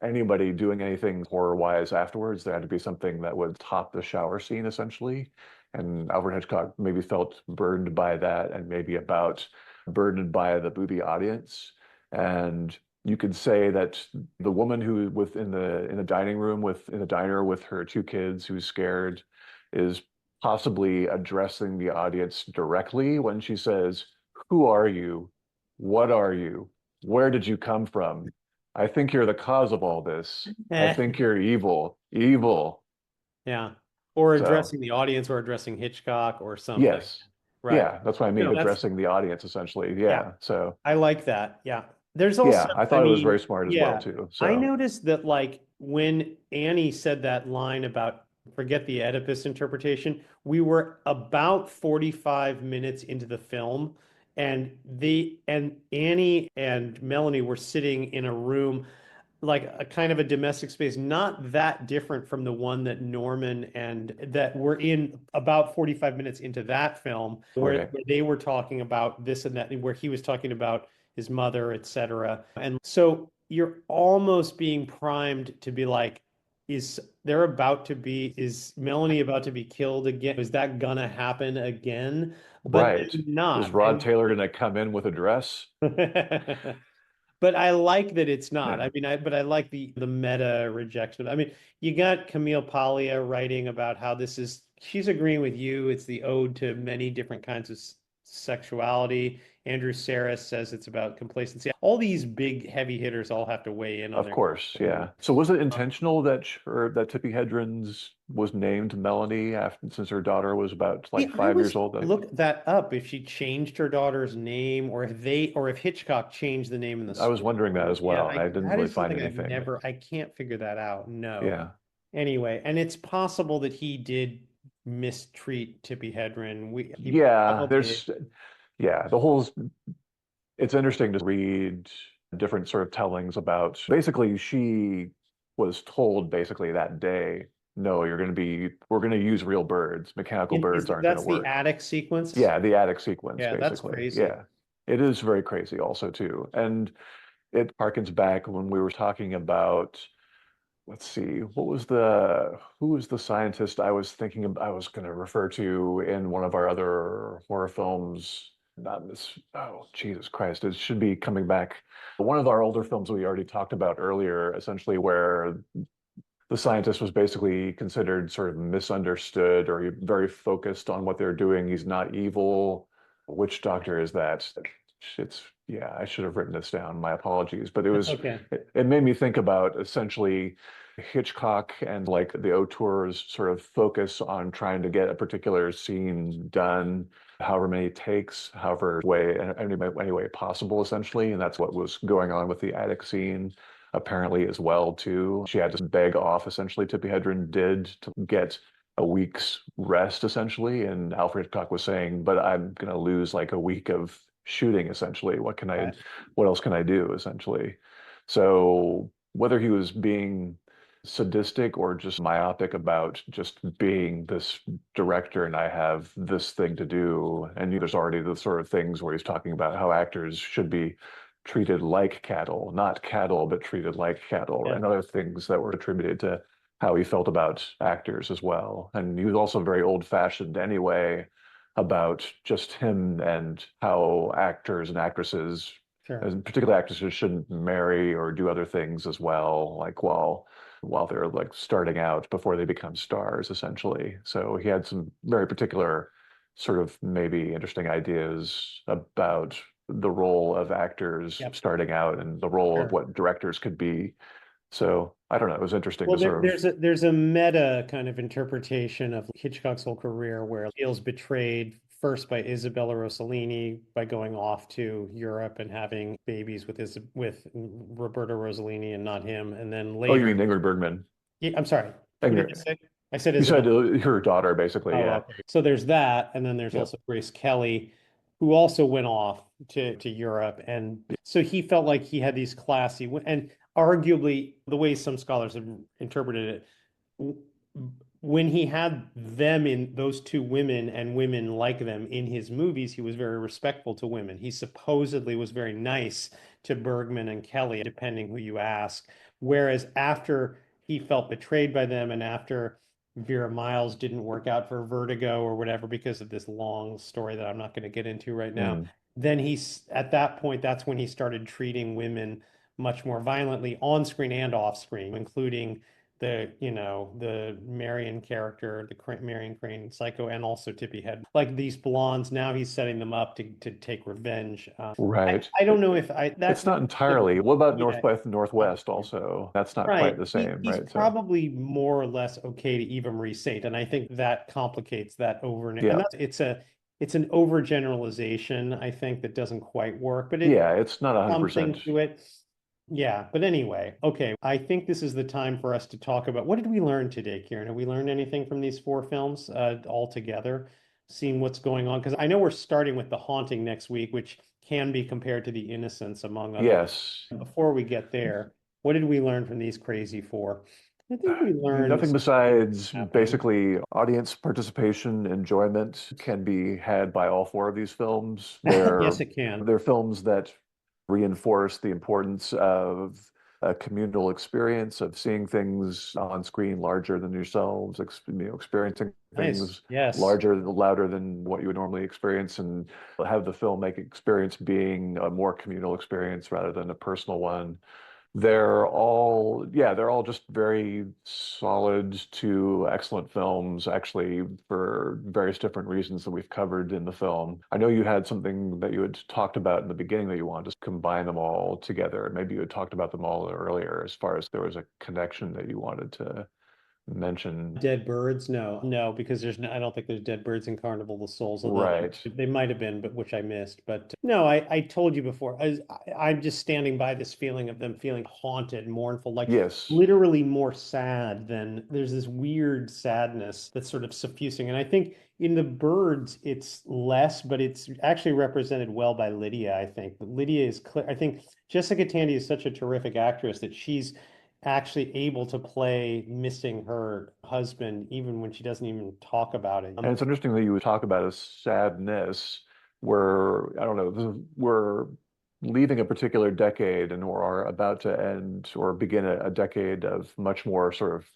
Speaker 2: anybody doing anything horror-wise afterwards. There had to be something that would top the shower scene essentially. And Alfred Hitchcock maybe felt burdened by that and maybe about burdened by the movie audience. And you could say that the woman who with in the dining room with in the diner with her two kids who's scared is possibly addressing the audience directly when she says, "Who are you? What are you? Where did you come from? I think you're the cause of all this. I think you're evil, evil."
Speaker 1: Yeah. Or
Speaker 2: So,
Speaker 1: addressing the audience or addressing Hitchcock or something.
Speaker 2: yes.
Speaker 1: Right.
Speaker 2: Yeah, that's what I mean,
Speaker 1: No, that's,
Speaker 2: addressing the audience essentially.
Speaker 1: yeah,
Speaker 2: Yeah. So,
Speaker 1: I like that. Yeah. There's also,
Speaker 2: yeah, I
Speaker 1: I
Speaker 2: thought it was very
Speaker 1: mean,
Speaker 2: smart as well
Speaker 1: yeah,
Speaker 2: too.
Speaker 1: I
Speaker 2: So,
Speaker 1: noticed that like when Annie said that line about forget the Oedipus interpretation, we were about 45 minutes into the film and Annie and Melanie were sitting in a room like a kind of a domestic space, not that different from the one that Norman and that were in about 45 minutes into that film,
Speaker 2: okay.
Speaker 1: where they were talking about this and that, where he was talking about his mother, etc. And so you're almost being primed to be like, is Melanie about to be killed again? Is that gonna happen again? But
Speaker 2: Right.
Speaker 1: then
Speaker 2: Is
Speaker 1: not.
Speaker 2: Rod
Speaker 1: And
Speaker 2: Taylor going to come in with a dress?
Speaker 1: but I like that it's not.
Speaker 2: Yeah.
Speaker 1: I mean, I like the meta rejection. I mean, you got Camille Paglia writing about how this is. She's agreeing with you. It's the ode to many different kinds of sexuality. Andrew Sarris says it's about complacency. All these big heavy hitters all have to weigh in on
Speaker 2: Of
Speaker 1: their
Speaker 2: course,
Speaker 1: opinion.
Speaker 2: yeah. So was it intentional that that Tippi Hedren's was named Melanie after since her daughter was about
Speaker 1: See,
Speaker 2: like
Speaker 1: I
Speaker 2: 5 years
Speaker 1: was
Speaker 2: old?
Speaker 1: look that up if she changed her daughter's name or if Hitchcock changed the name in the
Speaker 2: I was wondering that
Speaker 1: story.
Speaker 2: as
Speaker 1: Yeah,
Speaker 2: well, and I didn't
Speaker 1: that
Speaker 2: really
Speaker 1: is
Speaker 2: find
Speaker 1: something
Speaker 2: anything.
Speaker 1: I can't figure that out. No.
Speaker 2: Yeah.
Speaker 1: Anyway, and it's possible that he did mistreat Tippi Hedren. He
Speaker 2: Yeah,
Speaker 1: probably
Speaker 2: the whole it's interesting to read different sort of tellings about basically she was told basically that day, no, we're going to use real birds. Mechanical birds aren't going to
Speaker 1: that's the
Speaker 2: work.
Speaker 1: attic sequence.
Speaker 2: Yeah, the attic sequence,
Speaker 1: Yeah, that's
Speaker 2: basically.
Speaker 1: crazy.
Speaker 2: Yeah. It is very crazy also too. And it harkens back when we were talking about, let's see, who was the scientist I was thinking of, I was going to refer to in one of our other horror films. Not this, oh, Jesus Christ, it should be coming back. One of our older films we already talked about earlier, essentially where the scientist was basically considered sort of misunderstood or very focused on what they're doing. He's not evil. Which doctor is that? It's, yeah, I should have written this down. My apologies. But
Speaker 1: That's okay.
Speaker 2: it made me think about essentially Hitchcock and like the auteurs sort of focus on trying to get a particular scene done, however many takes, however any way possible, essentially. And that's what was going on with the attic scene apparently as well too. She had to beg off essentially. Tippi Hedren did to get a week's rest essentially, and Alfred Hitchcock was saying, "But I'm going to lose like a week of shooting essentially.
Speaker 1: Right.
Speaker 2: What else can I do essentially?" So whether he was being sadistic or just myopic about just being this director and I have this thing to do, and there's already the sort of things where he's talking about how actors should be treated like cattle, not cattle, but treated like cattle,
Speaker 1: Yeah.
Speaker 2: and other things that were attributed to how he felt about actors as well. And he was also very old-fashioned anyway about just him and how actors and actresses,
Speaker 1: Sure.
Speaker 2: and particularly actresses, shouldn't marry or do other things as well, like while they're like starting out before they become stars, essentially. So he had some very particular sort of maybe interesting ideas about the role of actors
Speaker 1: Yep.
Speaker 2: starting out and the role of
Speaker 1: Sure.
Speaker 2: what directors could be. So I don't know. It was interesting
Speaker 1: Well,
Speaker 2: to sort of,
Speaker 1: there's a meta kind of interpretation of Hitchcock's whole career where he feels betrayed first by Isabella Rossellini by going off to Europe and having babies with Roberta Rossellini and not him, and then
Speaker 2: oh, you
Speaker 1: later,
Speaker 2: mean Ingrid Bergman?
Speaker 1: yeah, I'm sorry, what did I
Speaker 2: Ingrid,
Speaker 1: say? I said
Speaker 2: you said
Speaker 1: Isabella.
Speaker 2: her daughter, basically.
Speaker 1: Oh,
Speaker 2: Yeah.
Speaker 1: okay. So there's that, and then there's
Speaker 2: Yep.
Speaker 1: also Grace Kelly, who also went off to Europe, and so he felt like he had these classy and arguably the way some scholars have interpreted it, when he had them in those two women and women like them in his movies, he was very respectful to women. He supposedly was very nice to Bergman and Kelly, depending who you ask. Whereas after he felt betrayed by them and after Vera Miles didn't work out for Vertigo or whatever because of this long story that I'm not going to get into right now,
Speaker 2: Mm,
Speaker 1: then he's at that point, that's when he started treating women much more violently on screen and off screen, including the Marion character, Marion Crane Psycho, and also Tippy Head. Like these blondes, now he's setting them up to take revenge.
Speaker 2: right.
Speaker 1: I don't know if I
Speaker 2: It's
Speaker 1: that's
Speaker 2: not entirely. What about
Speaker 1: yeah.
Speaker 2: North by Northwest also? That's not quite
Speaker 1: Right.
Speaker 2: the same,
Speaker 1: He's
Speaker 2: right? So,
Speaker 1: probably more or less okay to Eva Marie Saint, and I think that complicates that over and
Speaker 2: yeah.
Speaker 1: it's an overgeneralization, I think, that doesn't quite work, but
Speaker 2: Yeah, it's not
Speaker 1: something
Speaker 2: 100%.
Speaker 1: to it. Yeah, but anyway, okay. I think this is the time for us to talk about what did we learn today, Kieran? Have we learned anything from these four films all together? Seeing what's going on? Because I know we're starting with The Haunting next week, which can be compared to The Innocents, among other.
Speaker 2: Yes.
Speaker 1: Before we get there, what did we learn from these crazy four? I think we learned
Speaker 2: Nothing
Speaker 1: something
Speaker 2: besides
Speaker 1: happening.
Speaker 2: basically audience participation, enjoyment can be had by all four of these films.
Speaker 1: Yes, it can.
Speaker 2: They're films that reinforce the importance of a communal experience of seeing things on screen larger than yourselves, experiencing
Speaker 1: Nice.
Speaker 2: things
Speaker 1: Yes.
Speaker 2: larger, louder than what you would normally experience, and have the filmmaking experience being a more communal experience rather than a personal one. They're all just very solid to excellent films, actually, for various different reasons that we've covered in the film. I know you had something that you had talked about in the beginning that you wanted to combine them all together. Maybe you had talked about them all earlier as far as there was a connection that you wanted to mention.
Speaker 1: Dead birds? No, no, because I don't think there's dead birds in Carnival of the Souls, although
Speaker 2: Right.
Speaker 1: they might have been, but which I missed. But no, I told you before, I'm just standing by this feeling of them feeling haunted, mournful, like
Speaker 2: Yes.
Speaker 1: literally more sad than there's this weird sadness that's sort of suffusing. And I think in the birds, it's less, but it's actually represented well by Lydia, I think. But Lydia is clear. I think Jessica Tandy is such a terrific actress that she's actually able to play missing her husband even when she doesn't even talk about it.
Speaker 2: And it's interesting that you would talk about a sadness where, I don't know, we're leaving a particular decade and we're about to end or begin a decade of much more sort of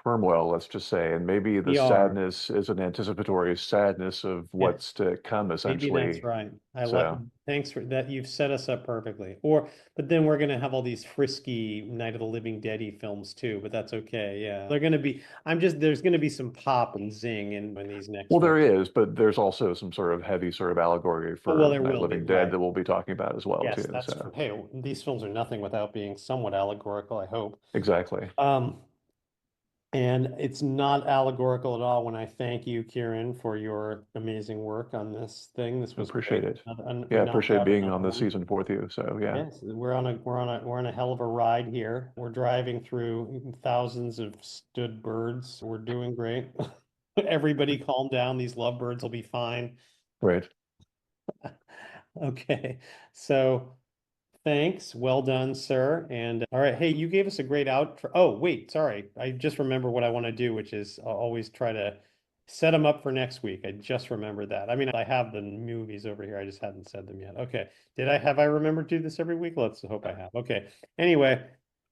Speaker 2: turmoil, let's just say. And maybe the
Speaker 1: We are.
Speaker 2: sadness is an anticipatory sadness of
Speaker 1: Yeah.
Speaker 2: what's to come,
Speaker 1: Maybe that's
Speaker 2: essentially.
Speaker 1: right. I like
Speaker 2: So,
Speaker 1: thanks for that. You've set us up perfectly. But then we're gonna have all these frisky Night of the Living Dead films too, but that's okay. Yeah. They're gonna be there's gonna be some pop and zing in these next
Speaker 2: well,
Speaker 1: ones.
Speaker 2: there is, but there's also some sort of heavy sort of allegory
Speaker 1: Oh, well,
Speaker 2: for
Speaker 1: there
Speaker 2: Night of the
Speaker 1: will be,
Speaker 2: Living Dead
Speaker 1: right.
Speaker 2: that we'll be talking about as well,
Speaker 1: Yes,
Speaker 2: too.
Speaker 1: that's true.
Speaker 2: So,
Speaker 1: Hey, these films are nothing without being somewhat allegorical, I hope.
Speaker 2: exactly.
Speaker 1: Um, And it's not allegorical at all when I thank you, Kieran, for your amazing work on this thing. This was
Speaker 2: Appreciate
Speaker 1: great.
Speaker 2: it.
Speaker 1: We
Speaker 2: Yeah,
Speaker 1: knocked
Speaker 2: appreciate
Speaker 1: out
Speaker 2: being on
Speaker 1: another
Speaker 2: this
Speaker 1: one.
Speaker 2: season with you. So, yeah.
Speaker 1: Yes, we're on a hell of a ride here. We're driving through thousands of stood birds. We're doing great. Everybody calm down. These lovebirds will be fine.
Speaker 2: Great.
Speaker 1: Okay. So thanks. Well done, sir. And all right. Hey, you gave us a great outro. Oh, wait, sorry. I just remember what I want to do, which is I'll always try to set them up for next week. I just remembered that. I mean, I have the movies over here. I just hadn't said them yet. Okay. Have I remembered to do this every week? Let's hope I have. Okay. Anyway,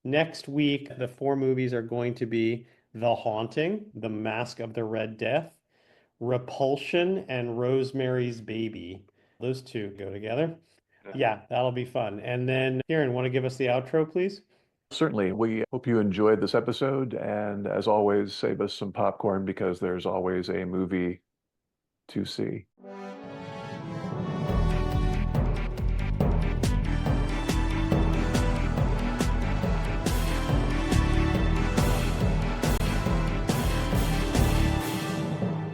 Speaker 1: next week, the four movies are going to be The Haunting, The Mask of the Red Death, Repulsion, and Rosemary's Baby. Those two go together. Yeah, that'll be fun. And then, Kieran, want to give us the outro, please?
Speaker 2: Certainly. We hope you enjoyed this episode. And as always, save us some popcorn because there's always a movie to see.